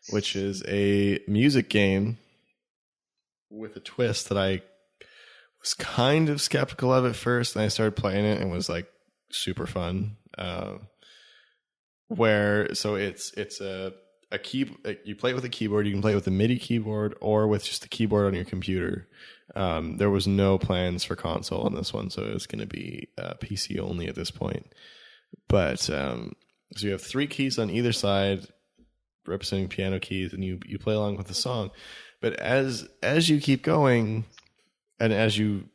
which is a music game with a twist that I was kind of skeptical of at first, and I started playing it and was like super fun. It's a key. You play it with a keyboard. You can play it with a MIDI keyboard or with just the keyboard on your computer. There was no plans for console on this one, so it was going to be PC only at this point. But so you have 3 keys on either side, representing piano keys, and you play along with the song. But as you keep going and as you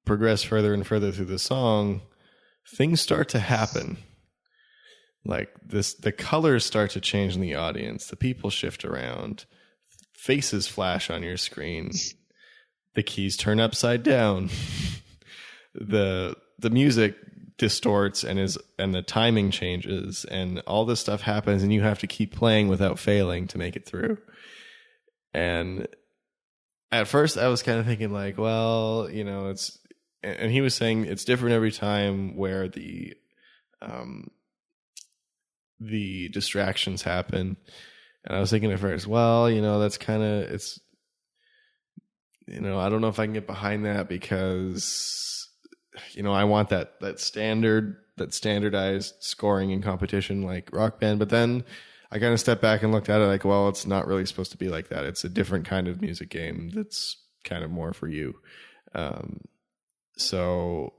progress further and further through the song, things start to happen. Like the colors start to change in the audience. The people shift around. Faces flash on your screen. The keys turn upside down. The music distorts and the timing changes, and all this stuff happens, and you have to keep playing without failing to make it through. And at first I was kind of thinking like, well, it's, and he was saying it's different every time where the distractions happen. And I was thinking at first, well, that's kind of, it's, I don't know if I can get behind that because, I want that standardized scoring in competition like Rock Band. But then I kind of stepped back and looked at it like, well, it's not really supposed to be like that. It's a different kind of music game that's kind of more for you. So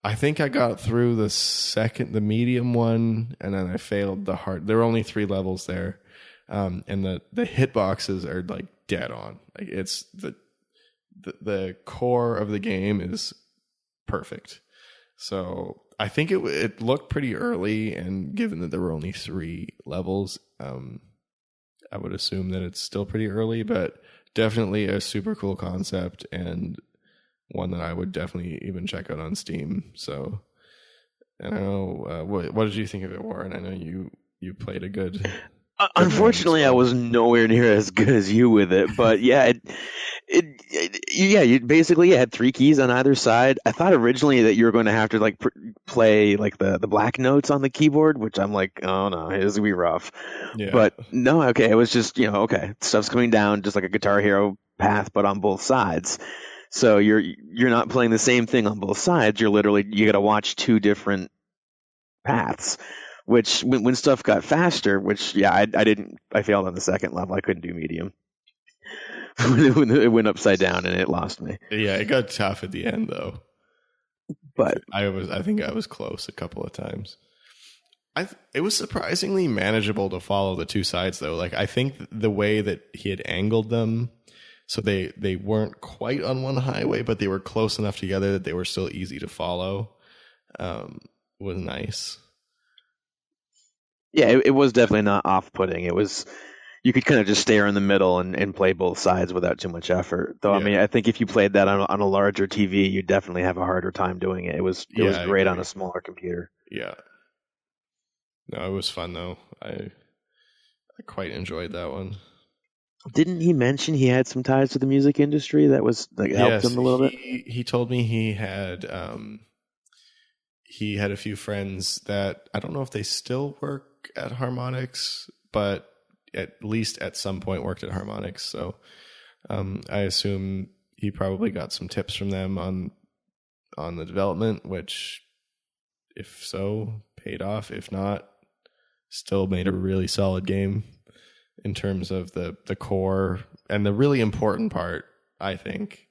I think I got through the medium one, and then I failed the hard. There were only 3 levels there. And the hitboxes are like dead on. Like it's the core of the game is perfect. So I think it looked pretty early, and given that there were only 3 levels, I would assume that it's still pretty early, but definitely a super cool concept and one that I would definitely even check out on Steam. So I don't know, what did you think of it, Warren? I know you played a good. Unfortunately, I was nowhere near as good as you with it, but yeah, You basically had 3 keys on either side. I thought originally that you were going to have to like play like the black notes on the keyboard, which I'm like, oh no, it's gonna be rough. Yeah. But no, okay, it was just okay, stuff's coming down just like a Guitar Hero path, but on both sides. So you're not playing the same thing on both sides. You got to watch 2 different paths. Which when stuff got faster, which I failed on the second level. I couldn't do medium. when it went upside down and it lost me. Yeah, it got tough at the end though. But I think I was close a couple of times. It was surprisingly manageable to follow the 2 sides though. Like I think the way that he had angled them, so they weren't quite on one highway, but they were close enough together that they were still easy to follow. Was nice. Yeah, it was definitely not off-putting. It was. You could kind of just stare in the middle and play both sides without too much effort. Though, yeah. I mean, I think if you played that on a larger TV, you'd definitely have a harder time doing it. It was great on a smaller computer. Yeah. No, it was fun, though. I quite enjoyed that one. Didn't he mention he had some ties to the music industry that was like helped him a little bit? He told me he had a few friends that I don't know if they still work at Harmonix, but at least at some point worked at Harmonix. So I assume he probably got some tips from them on the development, which if so, paid off. If not, still made a really solid game in terms of the core and the really important part, I think,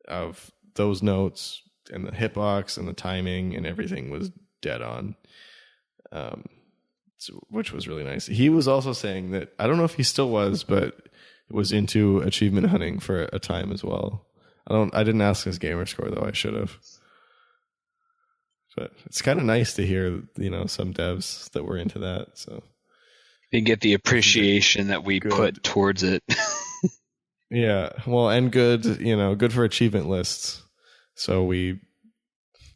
of those notes and the hitbox and the timing and everything was dead on. Which was really nice. He was also saying that, I don't know if he still was, but was into achievement hunting for a time as well. I didn't ask his gamer score though. I should have. But it's kind of nice to hear, some devs that were into that. So you get the appreciation that we put towards it. Yeah. Well, and good for achievement lists. So we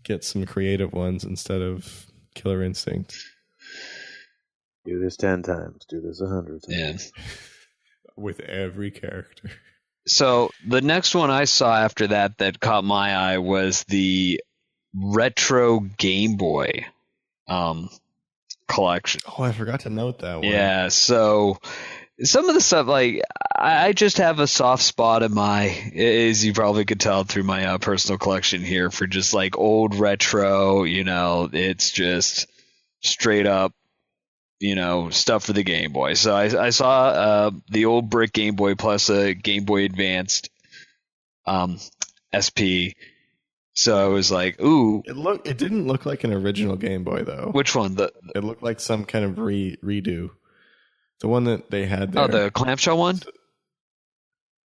get some creative ones instead of Killer Instinct. Do this 10 times. Do this 100 times. Yeah. With every character. So the next one I saw after that caught my eye was the retro Game Boy collection. Oh, I forgot to note that one. Yeah, so some of the stuff, like, I just have a soft spot in as you probably could tell through my personal collection here, for just like old retro, it's just straight up, stuff for the Game Boy. So I saw the old brick Game Boy plus a Game Boy Advanced SP. So I was like, ooh. It didn't look like an original Game Boy though. Which one? It looked like some kind of redo. The one that they had there. Oh, the clamshell one?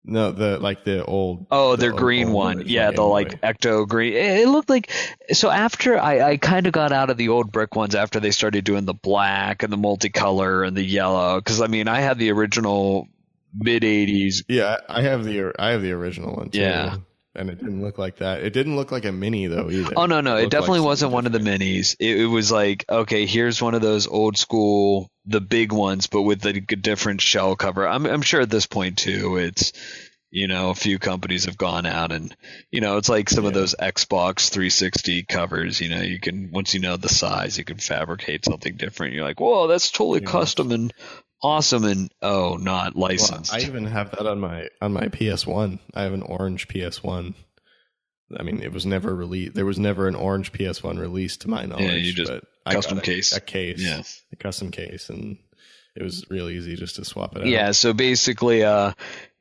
No, the old. Oh, the green old one. Yeah, the like Ecto green. It looked like. So after I kind of got out of the old brick ones after they started doing the black and the multicolor and the yellow, because I mean I had the original mid '80s. Yeah, I have the original one too. Yeah. And it didn't look like that. It didn't look like a mini though either. Oh no, it definitely wasn't one of the minis. It was like, okay, here's one of those old school, the big ones, but with a different shell cover. I'm sure at this point too, it's a few companies have gone out and it's like some of those Xbox 360 covers. You can, once you know the size, you can fabricate something different. You're like, whoa, that's totally custom and awesome, and not licensed. Well, I even have that on my PS1. I have an orange PS1. I mean, it was never released. There was never an orange PS1 released to my knowledge. Yeah, you just custom case. A case. Yeah. A custom case, and it was real easy just to swap it out. Yeah, so basically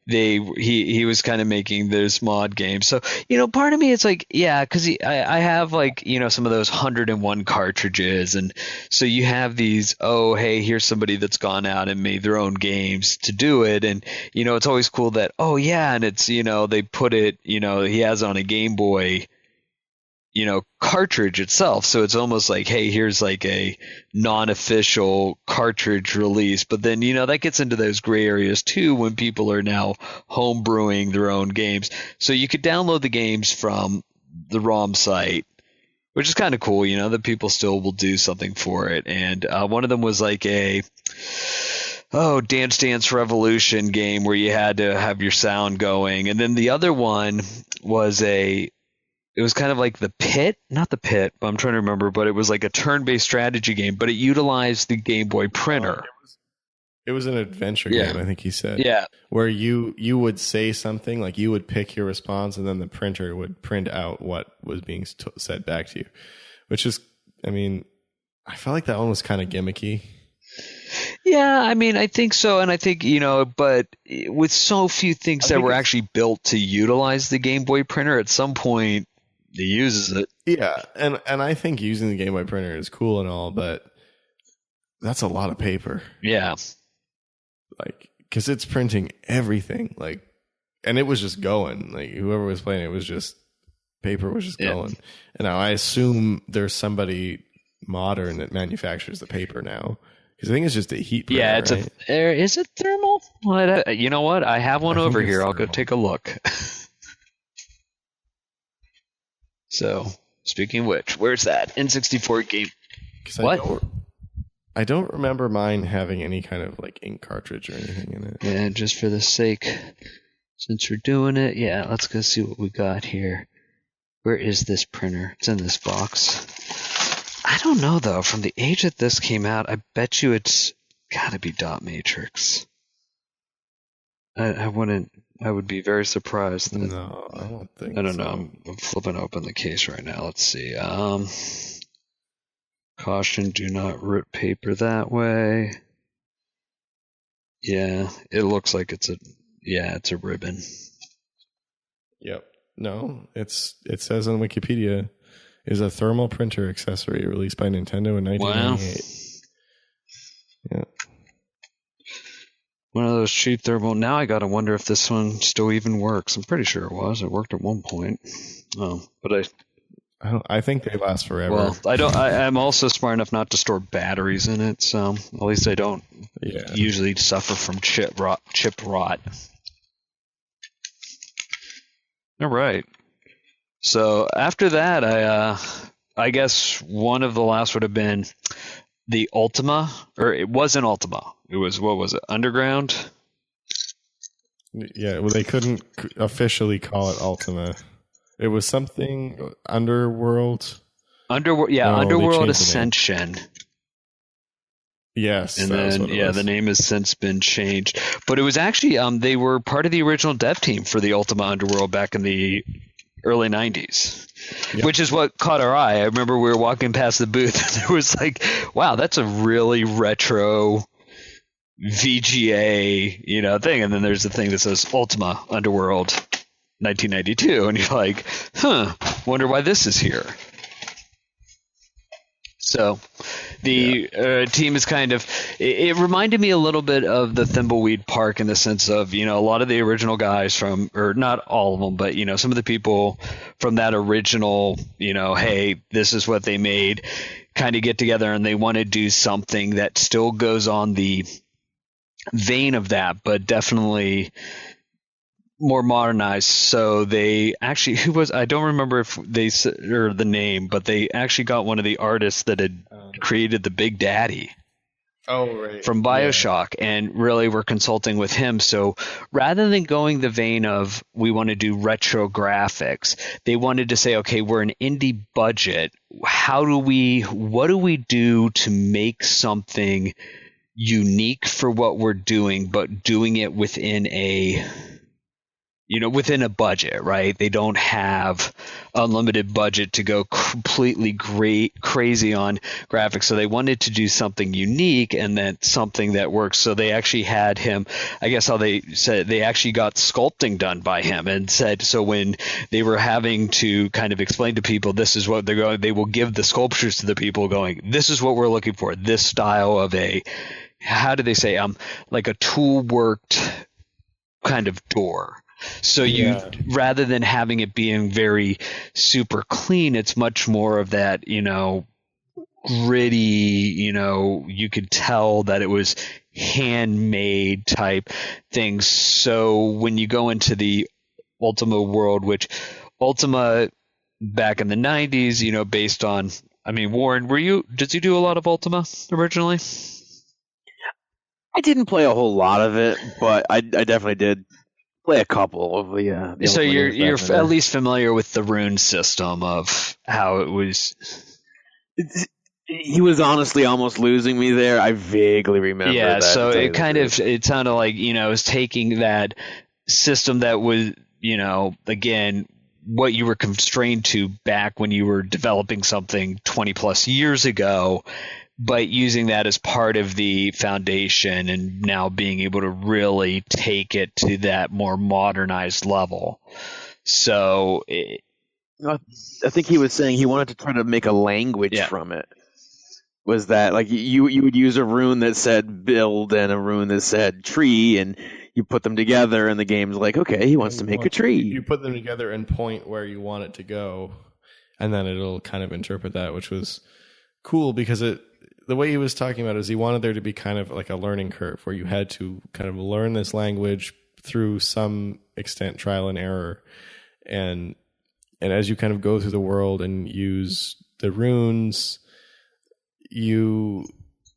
he was kind of making this mod game. So, part of me, it's like, yeah, because I have like, some of those 101 cartridges. And so you have these, oh, hey, here's somebody that's gone out and made their own games to do it. And, it's always cool that, oh, yeah, and it's, they put it, he has on a Game Boy, cartridge itself. So it's almost like, hey, here's like a non-official cartridge release. But then, that gets into those gray areas too when people are now homebrewing their own games. So you could download the games from the ROM site, which is kind of cool, that people still will do something for it. And one of them was like Dance Dance Revolution game where you had to have your sound going. And then the other one was it was kind of like not the Pit, but I'm trying to remember, but it was like a turn-based strategy game, but it utilized the Game Boy printer. It was an adventure game, I think he said. Yeah. Where you would say something, like you would pick your response, and then the printer would print out what was being said back to you. Which is, I mean, I felt like that one was kind of gimmicky. Yeah, I mean, I think so. And I think, but with so few things that were actually built to utilize the Game Boy printer, at some point, it uses it. Yeah, and I think using the Game Boy printer is cool and all, but that's a lot of paper. Yeah. Like, because it's printing everything, like, and it was just going. Like, whoever was playing it was just, paper was just going. And now I assume there's somebody modern that manufactures the paper now. Because I think it's just a heat printer, yeah, it's right? Is it thermal? You know what? I have one over here. I'll go take a look. So, speaking of which, where's that N64 game? What? I don't remember mine having any kind of like ink cartridge or anything in it. Yeah, just for the sake, since we're doing it, let's go see what we got here. Where is this printer? It's in this box. I don't know, though. From the age that this came out, I bet you it's got to be dot matrix. I would be very surprised. No, I don't think I don't know. I'm flipping open the case right now. Let's see. Caution, do not rip paper that way. Yeah, it looks like it's a ribbon. Yep. No, it says on Wikipedia, is a thermal printer accessory released by Nintendo in 1998. Wow. Yeah. One of those cheap thermal. Now I gotta wonder if this one still even works. I'm pretty sure it was. It worked at one point. But I think they last forever. Well, I'm also smart enough not to store batteries in it, so at least I don't usually suffer from chip rot. All right. So after that, I guess one of the last would have been the Ultima, or it wasn't Ultima. It was, what was it, Underground? Yeah, well, they couldn't officially call it Ultima. It was something Underworld. Underworld Ascension. Yes, and then the name has since been changed. But it was actually they were part of the original dev team for the Ultima Underworld back in the early 90s, which is what caught our eye. I remember we were walking past the booth and there was like, wow, that's a really retro VGA, thing. And then there's the thing that says Ultima Underworld 1992. And you're like, wonder why this is here. So the team is kind of – it reminded me a little bit of the Thimbleweed Park in the sense of, a lot of the original guys from – or not all of them, but, some of the people from that original, hey, this is what they made, kind of get together and they want to do something that still goes on the vein of that, but definitely – more modernized. So they actually, I don't remember if they or the name, but they actually got one of the artists that had created the Big Daddy. Oh, right. From BioShock, and really were consulting with him. So rather than going the vein of we want to do retro graphics, they wanted to say, okay, we're an indie budget. What do we do to make something unique for what we're doing, but doing it within within a budget, right? They don't have unlimited budget to go completely crazy on graphics. So they wanted to do something unique and then something that works. So they actually had him, I guess how they said, they actually got sculpting done by him and said, so when they were having to kind of explain to people, this is what they're going, they will give the sculptures to the people going, this is what we're looking for, this style of how do they say, like a tool worked kind of door. So rather than having it being very super clean, it's much more of that, gritty, you could tell that it was handmade type things. So when you go into the Ultima world, which Ultima back in the 90s, based on, Warren, did you do a lot of Ultima originally? I didn't play a whole lot of it, but I definitely did play a couple of the. So you're at least familiar with the rune system of how it was. He was honestly almost losing me there. I vaguely remember. Yeah, that, so it sounded like it was taking that system that was again what you were constrained to back when you were developing something 20 plus years ago, but using that as part of the foundation and now being able to really take it to that more modernized level. So I think he was saying he wanted to try to make a language from it. Was that like you would use a rune that said build and a rune that said tree, and you put them together and the game's like, okay, he wants to make a tree. You put them together and point where you want it to go, and then it'll kind of interpret that, which was cool because the way he was talking about it is he wanted there to be kind of like a learning curve where you had to kind of learn this language through some extent, trial and error. And as you kind of go through the world and use the runes, you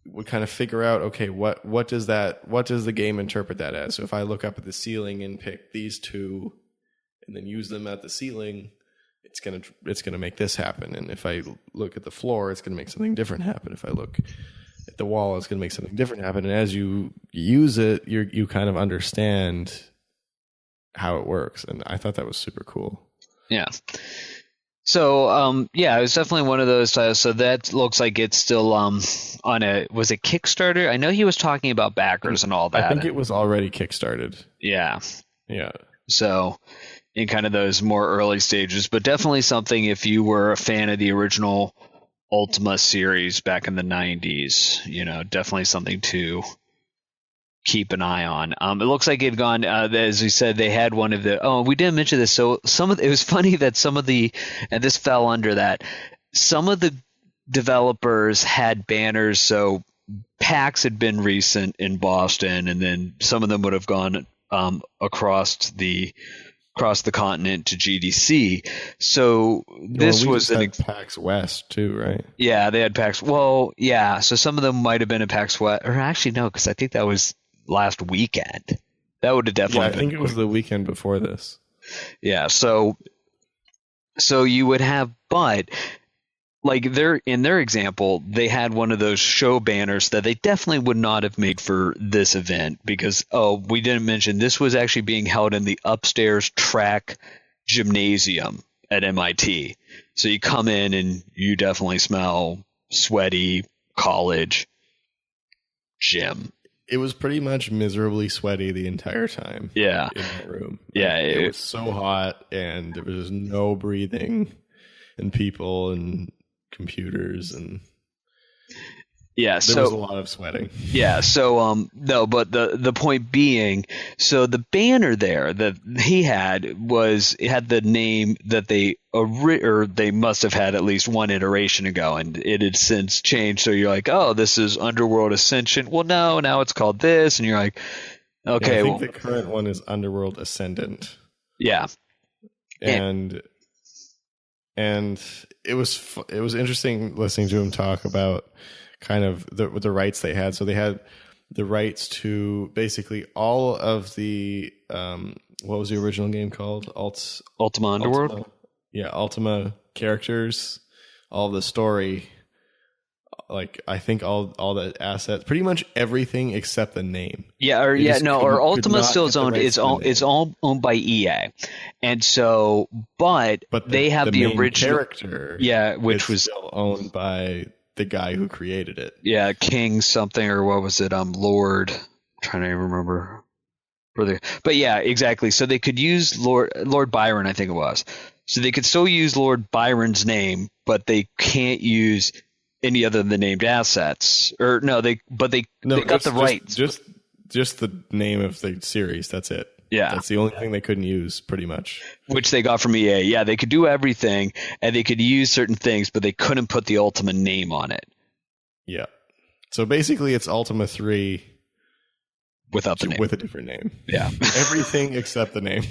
would kind of figure out, okay, what does the game interpret that as? So if I look up at the ceiling and pick these two and then use them at the ceiling, it's gonna make this happen. And if I look at the floor, it's gonna make something different happen. If I look at the wall, it's gonna make something different happen. And as you use it, you kind of understand how it works. And I thought that was super cool. Yeah. So, it was definitely one of those titles. So that looks like it's still was it Kickstarter? I know he was talking about backers and all that. I think it was already kickstarted. Yeah. Yeah. So in kind of those more early stages, but definitely something if you were a fan of the original Ultima series back in the 90s, definitely something to keep an eye on. It looks like it had gone, as we said, they had one of the, we didn't mention this. So it was funny that and this fell under that, some of the developers had banners. So PAX had been recent in Boston, and then some of them would have gone across the continent to GDC. So this was PAX West too, right? Yeah, they had PAX. Well, yeah. So some of them might have been in PAX West, or actually no, because I think that was last weekend. That would have definitely. Yeah, I think it was the weekend before this. Yeah. So you would have, but like in their example, they had one of those show banners that they definitely would not have made for this event because, we didn't mention this was actually being held in the upstairs track gymnasium at MIT. So you come in and you definitely smell sweaty college gym. It was pretty much miserably sweaty the entire time. Yeah. In that room. Yeah. It was so hot and there was no breathing and people and computers and there was a lot of sweating. Yeah, so no, but the point being, so the banner there that he had it had the name that they must have had at least one iteration ago, and it had since changed. So you're like, oh, this is Underworld Ascension. Well, no, now it's called this, and you're like, okay. Yeah, I think the current one is Underworld Ascendant. Yeah, and it was interesting listening to him talk about kind of the rights they had. So they had the rights to basically all of the what was the original game called? Ultima Underworld. Ultima characters, all the story. Like I think all the assets, pretty much everything except the name. Or Ultima still is owned. It's all owned by EA, and so but they have the original character. Yeah, which was still owned by the guy who created it. Yeah, King something, or what was it? Lord. I'm trying to remember. But yeah, exactly. So they could use Lord Byron, I think it was. So they could still use Lord Byron's name, but they can't use any other than the named assets. Or no, they got the rights. Just the name of the series. That's it. Yeah. That's the only thing they couldn't use, pretty much. Which they got from EA. Yeah, they could do everything, and they could use certain things, but they couldn't put the Ultima name on it. Yeah. So basically, it's Ultima 3, without the name. With a different name. Yeah. Everything except the name.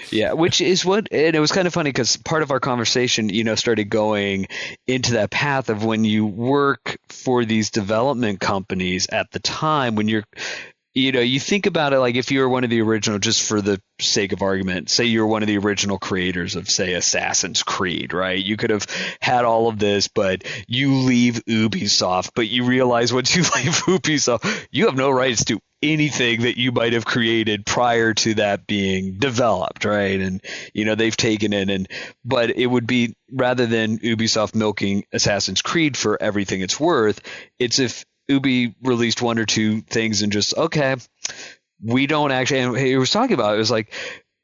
Yeah, which is and it was kind of funny because part of our conversation, started going into that path of when you work for these development companies at the time when you're, you think about it like if you were one of the original, just for the sake of argument, say you're one of the original creators of, say, Assassin's Creed, right? You could have had all of this, but you leave Ubisoft, but you realize once you leave Ubisoft, you have no rights to anything that you might have created prior to that being developed, right? And they've taken it, but it would be, rather than Ubisoft milking Assassin's Creed for everything it's worth, it's if Ubi released one or two things and just, okay, we don't actually, and he was talking about it was like,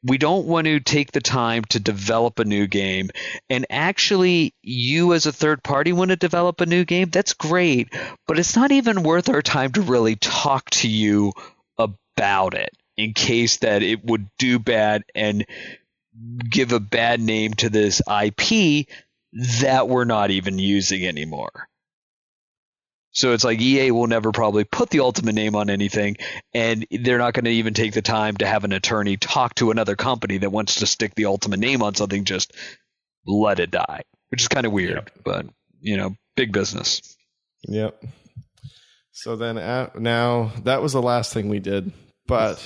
we don't want to take the time to develop a new game. And actually, you as a third party want to develop a new game. That's great. But it's not even worth our time to really talk to you about it in case that it would do bad and give a bad name to this IP that we're not even using anymore. So it's like EA will never probably put the ultimate name on anything, and they're not going to even take the time to have an attorney talk to another company that wants to stick the ultimate name on something, just let it die, which is kind of weird, but, big business. Yep. So then now that was the last thing we did, but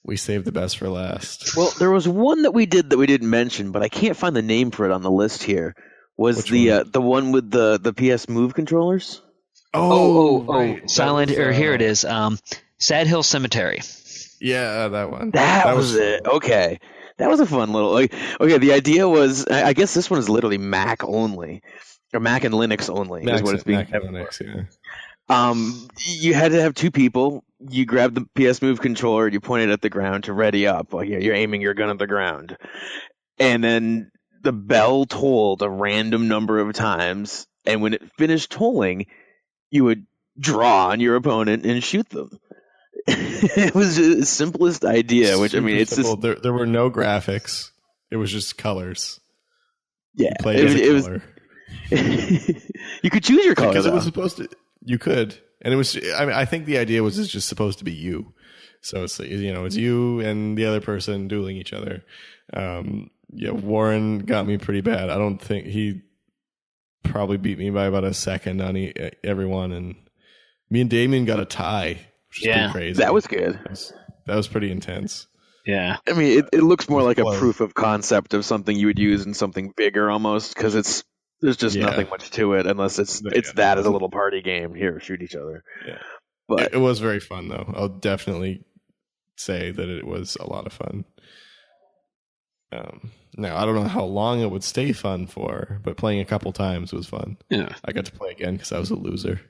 we saved the best for last. Well, there was one that we did that we didn't mention, but I can't find the name for it on the list here. Was Which the one with the PS Move controllers? Right. Silent, or here it is. Sad Hill Cemetery. Yeah, that one. That was it. Okay. That was a fun little, okay, the idea was, I guess this one is literally Mac only, or Mac and Linux only is what it's being. Mac and Linux, yeah. You had to have two people. You grab the PS Move controller, you point it at the ground to ready up. Like, you're aiming your gun at the ground. And then the bell tolled a random number of times, and when it finished tolling, you would draw on your opponent and shoot them. It was the simplest idea, which, it's simple. There were no graphics. It was just colors. Yeah. You played as a color. You could choose your color, because it was supposed to. You could. And it was, I think the idea was it's just supposed to be you. So it's, it's you and the other person dueling each other. Warren got me pretty bad. I don't think he probably beat me by about a second on everyone, and me and Damien got a tie, which is pretty crazy. That was good. That was pretty intense. Yeah. It looks more like a proof of concept of something you would use in something bigger almost, because there's just nothing much to it unless it's that as a little party game. Here, shoot each other. Yeah. But it was very fun, though. I'll definitely say that it was a lot of fun. Now, I don't know how long it would stay fun for, but playing a couple times was fun. Yeah. I got to play again because I was a loser.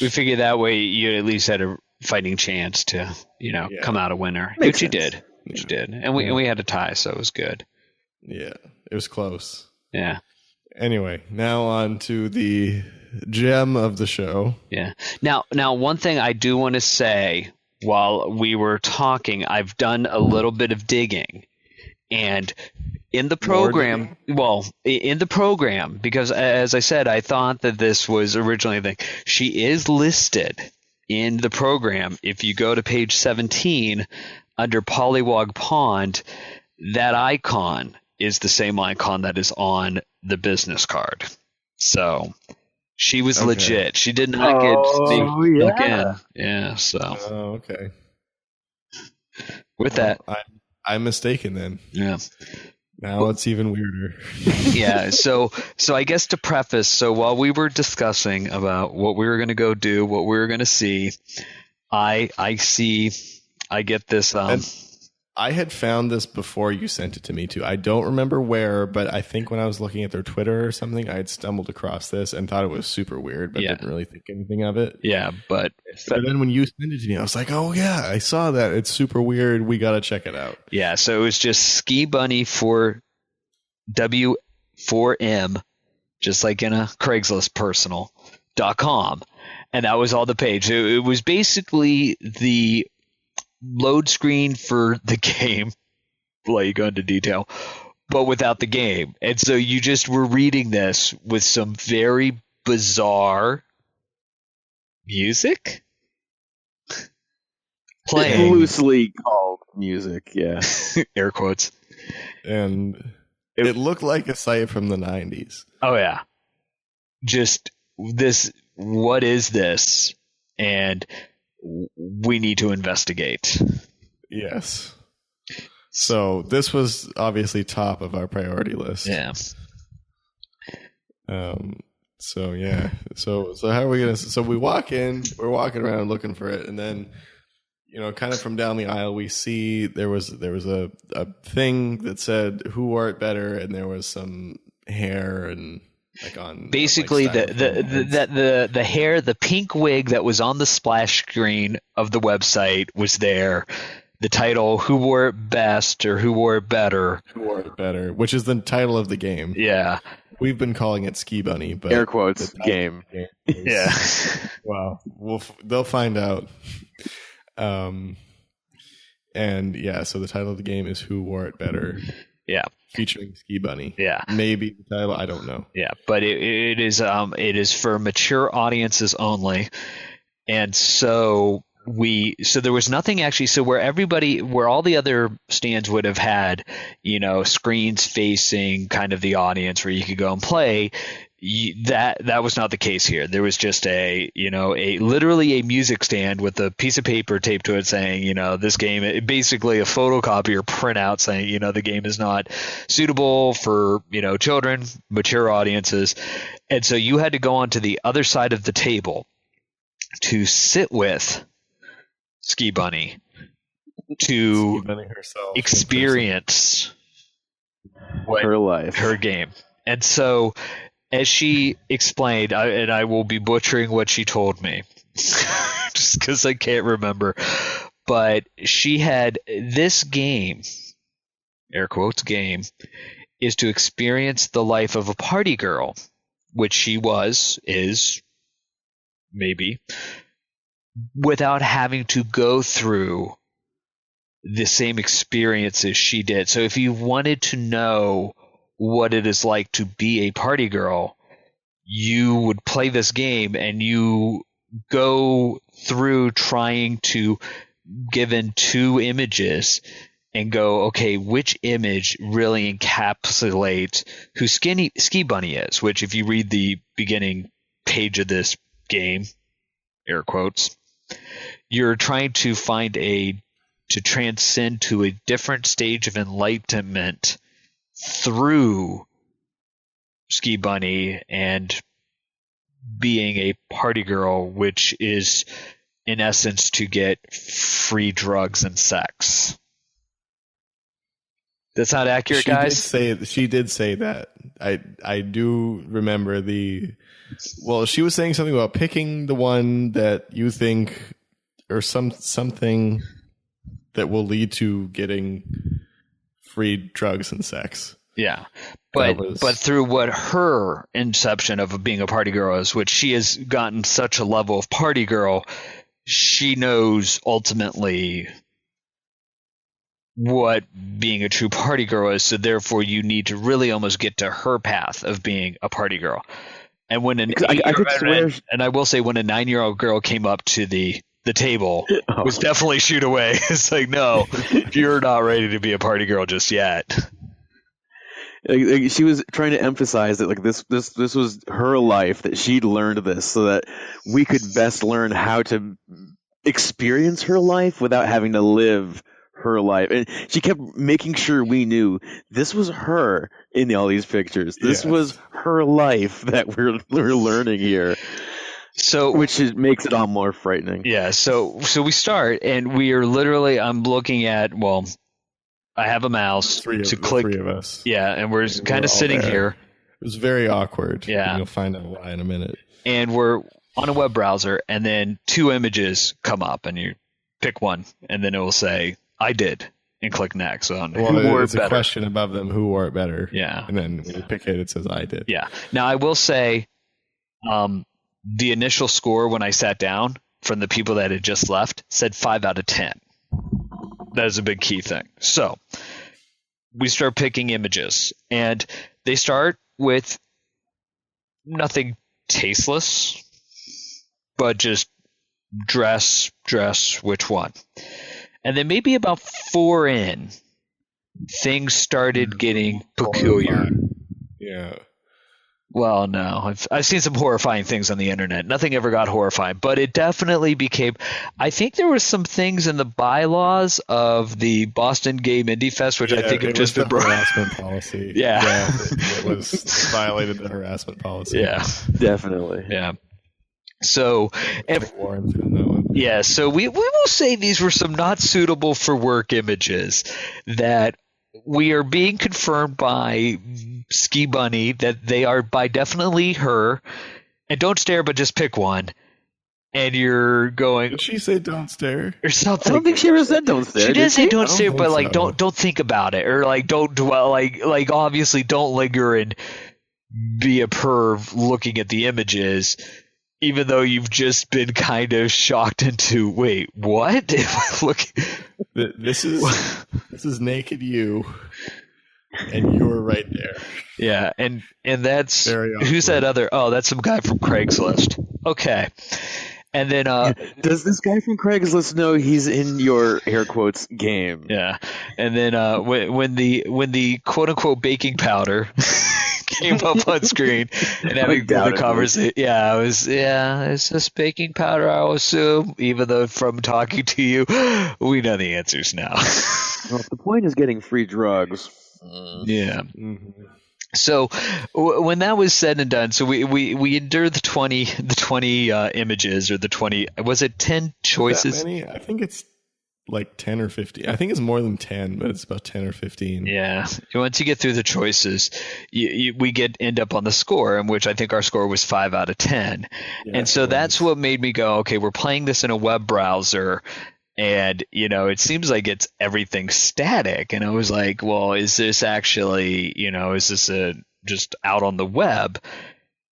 We figured that way you at least had a fighting chance to, come out a winner. Which you did. And we had a tie, so it was good. Yeah. It was close. Yeah. Anyway, now on to the gem of the show. Yeah. Now, one thing I do want to say, while we were talking, I've done a little bit of digging, and in the program, because as I said, I thought that this was originally a thing. She is listed in the program. If you go to page 17 under Pollywog Pond, that icon is the same icon that is on the business card. So she was legit. She did not get snuck in. Yeah, so. Oh, okay. With that. I'm mistaken then. Yeah. Now it's even weirder. Yeah, so I guess to preface, so while we were discussing about what we were going to go do, what we were going to see, I get this. I had found this before you sent it to me too. I don't remember where, but I think when I was looking at their Twitter or something, I had stumbled across this and thought it was super weird, but didn't really think anything of it. Yeah, but then when you sent it to me, I was like, oh yeah, I saw that. It's super weird. We got to check it out. Yeah, so it was just Ski Bunny for W4M, just like in a Craigslist personal.com. And that was all the page. It was basically the load screen for the game, let you go into detail, but without the game. And so you just were reading this with some very bizarre music? Playing. Loosely called music, yeah. Air quotes. And it looked like a site from the 90s. Oh, yeah. Just this, what is this? And we need to investigate. Yes. So this was obviously top of our priority list. Yeah. So yeah. So how are we gonna? So we walk in. We're walking around looking for it, and then, kind of from down the aisle, we see there was a thing that said who wore it better, and there was some hair and on basically the hair, the pink wig that was on the splash screen of the website was there. The title, who wore it best or who wore it better. Who wore it better, which is the title of the game. Yeah. We've been calling it Ski Bunny, but air quotes game. Yeah. Wow. They'll find out. And yeah, so the title of the game is Who Wore It Better. Yeah. Featuring Ski Bunny. Yeah. Maybe the title, I don't know. Yeah, but it is for mature audiences only. And so there was nothing actually, so where all the other stands would have had, screens facing kind of the audience where you could go and play, that was not the case here. There was just literally a music stand with a piece of paper taped to it saying, this game, basically a photocopy or printout saying, the game is not suitable for, children, mature audiences. And so you had to go onto the other side of the table to sit with Ski Bunny to Ski Bunny herself, experience her life, her game. And so, as she explained, and I will be butchering what she told me, just because I can't remember, but she had this game, air quotes game, is to experience the life of a party girl, which she is, maybe, without having to go through the same experiences she did. So if you wanted to know what it is like to be a party girl, you would play this game and you go through trying to give in two images and go, okay, which image really encapsulates who Ski Bunny is, which if you read the beginning page of this game, air quotes, you're trying to find to transcend to a different stage of enlightenment through Ski Bunny and being a party girl, which is in essence to get free drugs and sex. That's not accurate, guys? She did say that. I do remember she was saying something about picking the one that you think, or something that will lead to getting free drugs and sex. Yeah. But through what her inception of being a party girl is, which she has gotten such a level of party girl, she knows ultimately what being a true party girl is, so therefore you need to really almost get to her path of being a party girl. And when I will say, when a 9-year-old girl came up to the table, was definitely shoot away. It's like, no, you're not ready to be a party girl just yet. She was trying to emphasize that this was her life, that she'd learned this so that we could best learn how to experience her life without having to live her life. And she kept making sure we knew this was her in all these pictures. This was her life that we're learning here. So, which makes it all more frightening. Yeah. So we start, and we are literally. I'm looking at. Well, I have a mouse click. Three of us. Yeah, and we're kind of sitting here. It was very awkward. Yeah, and you'll find out why in a minute. And we're on a web browser, and then two images come up, and you pick one, and then it will say, "I did," and click next. Who wore it better? A question above them: who wore it better? Yeah, and then when you pick it, it says, "I did." Yeah. Now I will say, the initial score when I sat down from the people that had just left said 5 out of 10. That is a big key thing. So we start picking images, and they start with nothing tasteless, but just dress, which one? And then maybe about 4 in, things started getting peculiar. Yeah. Well, no, I've seen some horrifying things on the internet. Nothing ever got horrifying, but it definitely became. I think there were some things in the bylaws of the Boston Game Indie Fest, which I think have just been harassment policy. Yeah, it was violated the harassment policy. Yeah, definitely. Yeah. So, so we will say these were some not suitable for work images that we are being confirmed by Ski Bunny that they are by definitely her. And don't stare, but just pick one. And you're going. Did she say don't stare? Or something. I don't think she ever said don't stare. She did say don't stare, but like so. don't think about it, or like don't dwell. Like obviously don't linger and be a perv looking at the images. Even though you've just been kind of shocked into, wait, what? Look, this is naked you, and you're right there. Yeah, and that's who's that other? Oh, that's some guy from Craigslist. Okay, and then does this guy from Craigslist know he's in your air quotes game? Yeah, and then when the quote unquote baking powder came up on screen and having the conversation. It's just baking powder, I will assume, even though from talking to you, we know the answers now. Well, the point is getting free drugs. Yeah. Mm-hmm. So when that was said and done, so we endured the 20 images, or the 20, was it 10 choices? That many? I think it's like 10 or 15. I think it's more than 10, but it's about 10 or 15. Yeah. Once you get through the choices, we end up on the score, in which I think our score was 5 out of 10. Yeah, and so that's what made me go, okay, we're playing this in a web browser, and it seems like it's everything static. And I was like, well, is this actually, is this just out on the web?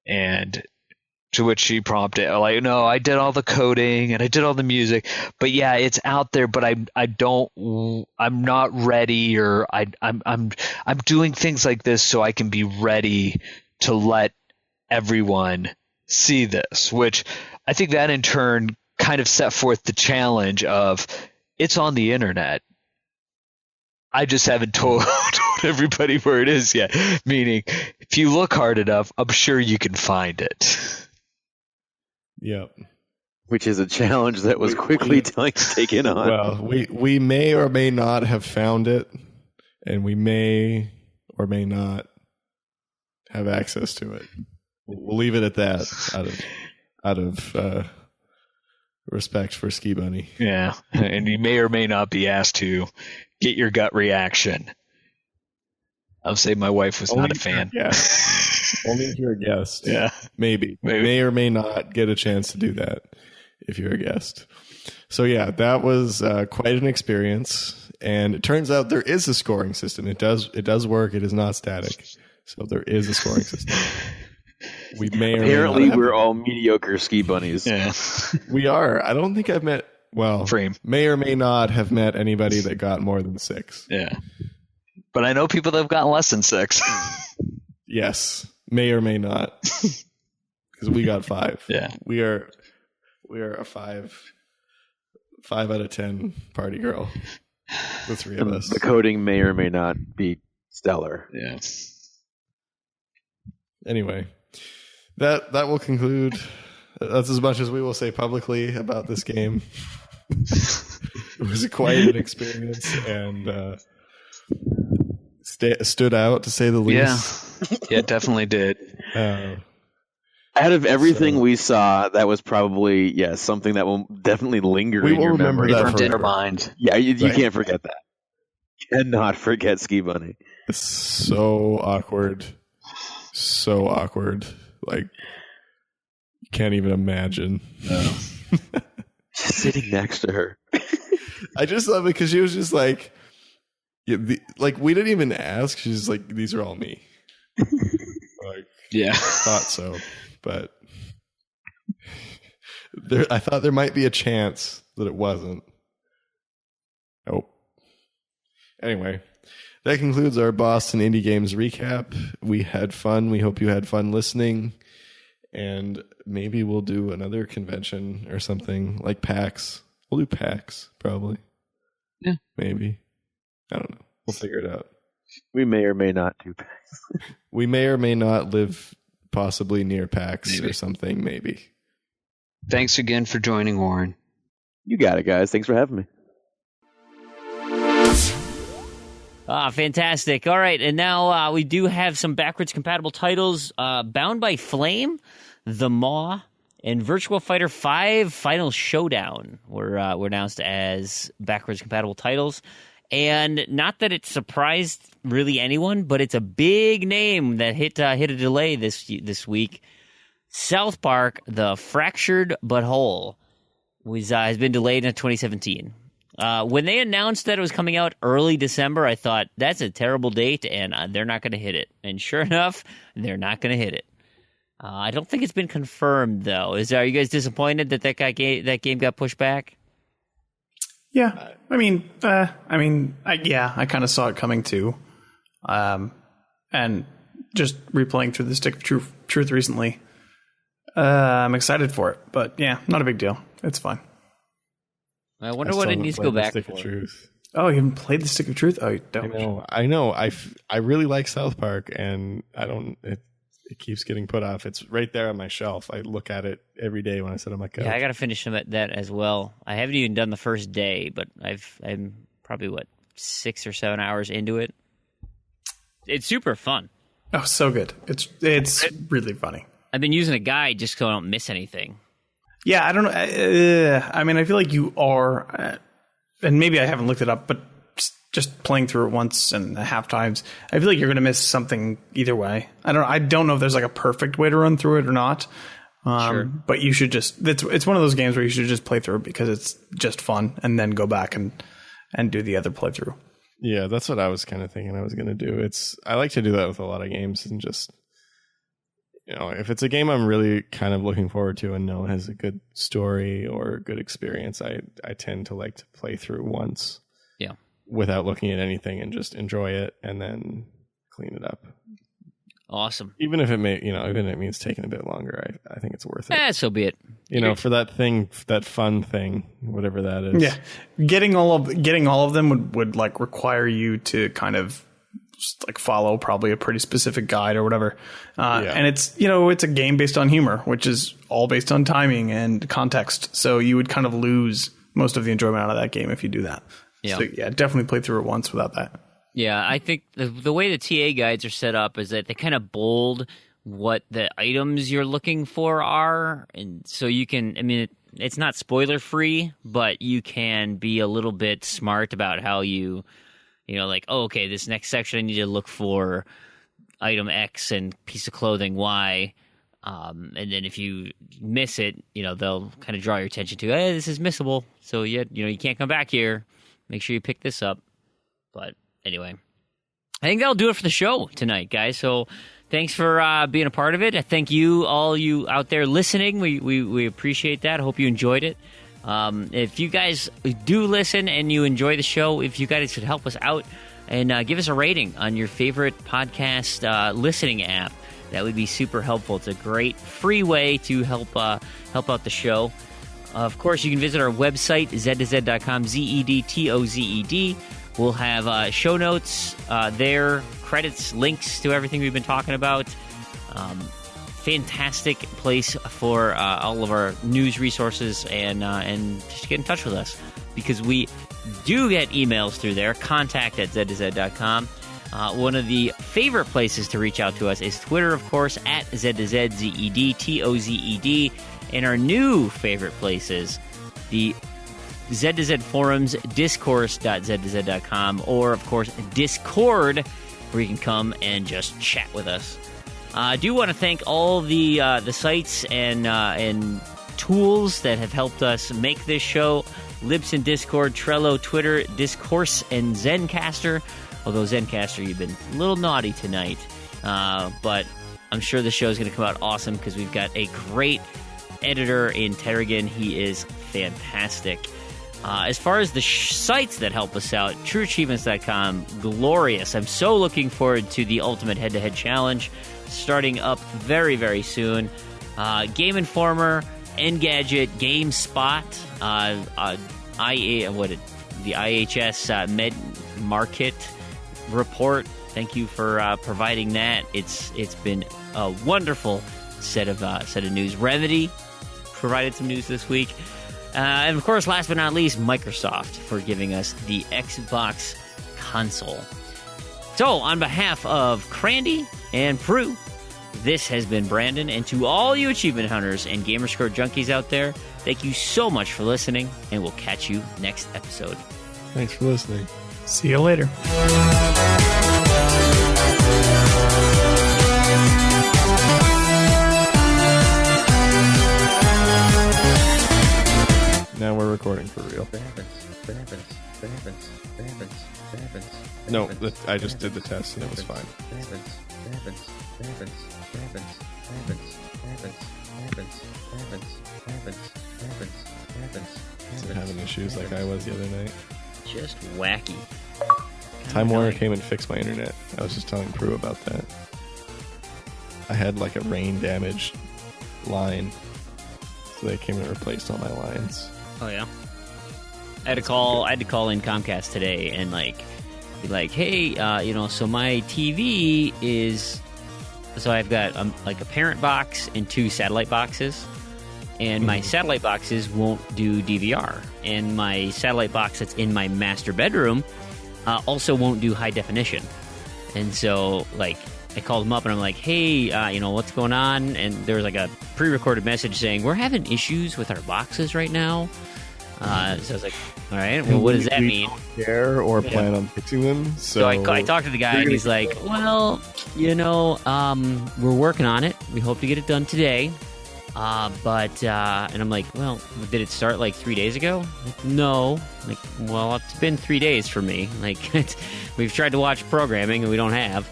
And to which she prompted, like, no, I did all the coding and I did all the music, but yeah, it's out there, but I'm not ready, or I'm doing things like this so I can be ready to let everyone see this, which I think that in turn kind of set forth the challenge of it's on the internet. I just haven't told everybody where it is yet. Meaning, if you look hard enough, I'm sure you can find it. Yep. Which is a challenge that was quickly taken on. Well, we may or may not have found it, and we may or may not have access to it. We'll leave it at that, out of respect for Ski Bunny. Yeah, and you may or may not be asked to get your gut reaction. I'll say my wife was not a fan. Yeah. Only if you're a guest. Yeah. Maybe. May or may not get a chance to do that if you're a guest. So yeah, that was quite an experience. And it turns out there is a scoring system. It does work. It is not static. So there is a scoring system. We may or apparently may not we're all mediocre Ski Bunnies. Yeah. We are. I don't think I've met, Fream. May or may not have met anybody that got more than 6. Yeah. But I know people that have gotten less than 6. Yes. May or may not. Because we got 5. Yeah. We are a 5 out of 10 party girl. The 3 of us. The coding may or may not be stellar. Yeah. Anyway, that will conclude. That's as much as we will say publicly about this game. It was quite an experience, and stood out, to say the least. Yeah, it definitely did. Out of everything we saw, that was probably something that will definitely linger in your memory. In our mind. Yeah, you can't forget that. You cannot forget Ski Bunny. It's so awkward. So awkward. Like, you can't even imagine. No. Just sitting next to her. I just love it because she was just like, we didn't even ask. She's just like, these are all me. Thought so, but I thought there might be a chance that it wasn't. Nope. Anyway, that concludes our Boston Indie Games recap. We had fun. We hope you had fun listening. and maybe we'll do another convention or something like PAX. We'll do PAX probably. Yeah, maybe. I don't know. We'll figure it out. We may or may not do PAX. We may or may not live possibly near PAX or something. Maybe. Thanks again for joining, Warren. You got it, guys. Thanks for having me. Fantastic. All right, and now we do have some backwards compatible titles. Bound by Flame, The Maw, and Virtua Fighter 5 Final Showdown were announced as backwards compatible titles. And not that it surprised really anyone, but it's a big name that hit a delay this week. South Park: The Fractured But Whole has been delayed in 2017. When they announced that it was coming out early December, I thought, that's a terrible date, and they're not going to hit it. And sure enough, they're not going to hit it. I don't think it's been confirmed, though. Are you guys disappointed that game got pushed back? Yeah, I kind of saw it coming too. And just replaying through the Stick of Truth recently, I'm excited for it. But yeah, not a big deal. It's fine. I wonder what it needs to go back for. Truth. Oh, you haven't played the Stick of Truth? Oh, you don't. I know. I really like South Park, and I don't. It keeps getting put off. It's right there on my shelf. I look at it every day when I sit on my couch. Yeah, I got to finish that as well. I haven't even done the first day, but I'm probably 6 or 7 hours into it. It's super fun. Oh, so good. It's really funny. I've been using a guide just so I don't miss anything. Yeah, I don't know. I feel like you are, and maybe I haven't looked it up, but just playing through it once and a half times, I feel like you're going to miss something either way. I don't know if there's like a perfect way to run through it or not. Sure. But you should just, it's one of those games where you should just play through it because it's just fun, and then go back and do the other playthrough. Yeah, that's what I was kind of thinking I was going to do. I like to do that with a lot of games, and just, if it's a game I'm really kind of looking forward to and know it has a good story or a good experience, I tend to like to play through once. Yeah. Without looking at anything and just enjoy it and then clean it up. Awesome. Even if it means taking a bit longer, I think it's worth it. So be it. For that fun thing, whatever that is. Yeah. Getting all of them would like require you to kind of just like follow probably a pretty specific guide or whatever. And it's a game based on humor, which is all based on timing and context. So you would kind of lose most of the enjoyment out of that game if you do that. Yeah. So yeah, definitely play through it once without that. Yeah, I think the way the TA guides are set up is that they kind of bold what the items you're looking for are, and so you can. It's not spoiler free, but you can be a little bit smart about how okay, this next section I need to look for item X and piece of clothing Y. And then if you miss it, they'll kind of draw your attention to, hey, this is missable, so you can't come back here. Make sure you pick this up. But anyway, I think that'll do it for the show tonight, guys. So thanks for being a part of it. I thank you, all you out there listening. We appreciate that. I hope you enjoyed it. If you guys do listen and you enjoy the show, if you guys could help us out and give us a rating on your favorite podcast listening app, that would be super helpful. It's a great free way to help out the show. Of course, you can visit our website, zed2zed.com, ZEDTOZED. We'll have show notes there, credits, links to everything we've been talking about. Fantastic place for all of our news resources and just get in touch with us, because we do get emails through there, contact@zed2zed.com. One of the favorite places to reach out to us is Twitter, of course, @zed2zed, ZEDTOZED. And our new favorite places, the Z2Z forums, discourse.z2z.com, or, of course, Discord, where you can come and just chat with us. I do want to thank all the sites and tools that have helped us make this show. Libsyn, Discord, Trello, Twitter, Discourse, and Zencastr. Although Zencastr, you've been a little naughty tonight. But I'm sure the show is going to come out awesome, because we've got a great editor in Tarragon. He is fantastic. As far as the sites that help us out, TrueAchievements.com, glorious. I'm so looking forward to the Ultimate Head-to-Head Challenge starting up very, very soon. Game Informer, Engadget, GameSpot, the IHS Med Market report. Thank you for providing that. It's been a wonderful set of news. Remedy provided some news this week, and of course, last but not least, Microsoft for giving us the Xbox console. So, on behalf of Crandy and Proulx, this has been Brandon, and to all you achievement hunters and Gamerscore junkies out there, thank you so much for listening, and we'll catch you next episode. Thanks for listening. See you later. Now we're recording for real. No, I just did the test and it was fine. Is it having issues like I was the other night? Just wacky. Time Warner came and fixed my internet. I was just telling Proulx about that. I had like a rain damaged line, so they came and replaced all my lines. Oh yeah. I had to call in Comcast today and be like, hey, so my TV is. So I've got a parent box and 2 satellite boxes, and my satellite boxes won't do DVR, and my satellite box that's in my master bedroom also won't do high definition. And so I called them up and I'm like, hey, what's going on? And there was a pre-recorded message saying we're having issues with our boxes right now. So I was like, all right, well, what does that mean? Don't care or plan on fixing them. So I talked to the guy, and he's like, well, we're working on it. We hope to get it done today. And I'm like, well, did it start 3 days ago? No. Well, it's been 3 days for me. We've tried to watch programming, and we don't have.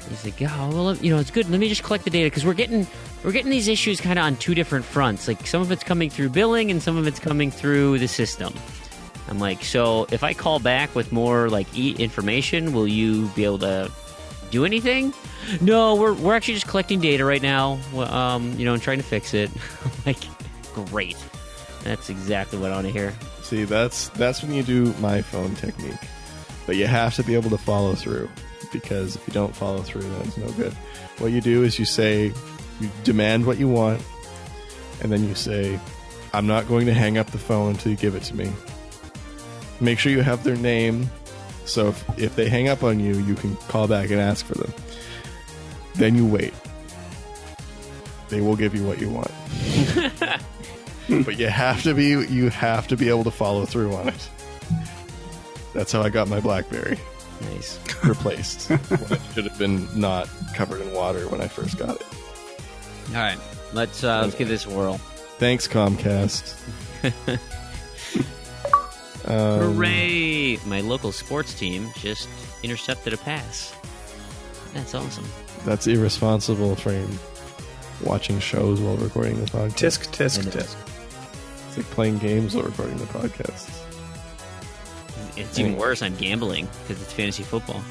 He's like, oh, well, it's good. Let me just collect the data, because we're getting these issues kind of on 2 different fronts. Some of it's coming through billing, and some of it's coming through the system. I'm like, so if I call back with more information, will you be able to do anything? No, we're actually just collecting data right now. And trying to fix it. I'm like, great. That's exactly what I want to hear. See, that's when you do my phone technique, but you have to be able to follow through. Because if you don't follow through, then it's no good. What you do is you demand what you want, and then you say, I'm not going to hang up the phone until you give it to me. Make sure you have their name, so if they hang up on you, you can call back and ask for them. Then you wait. They will give you what you want. But you have to be able to follow through on it. That's how I got my BlackBerry. Nice. Replaced. When it should have been not covered in water when I first got it. All right, let's give this a whirl. Thanks, Comcast. Hooray! My local sports team just intercepted a pass. That's awesome. That's irresponsible, Fream. Watching shows while recording the podcast. Tisk. It's like playing games while recording the podcast. It's even worse. I'm gambling because it's fantasy football.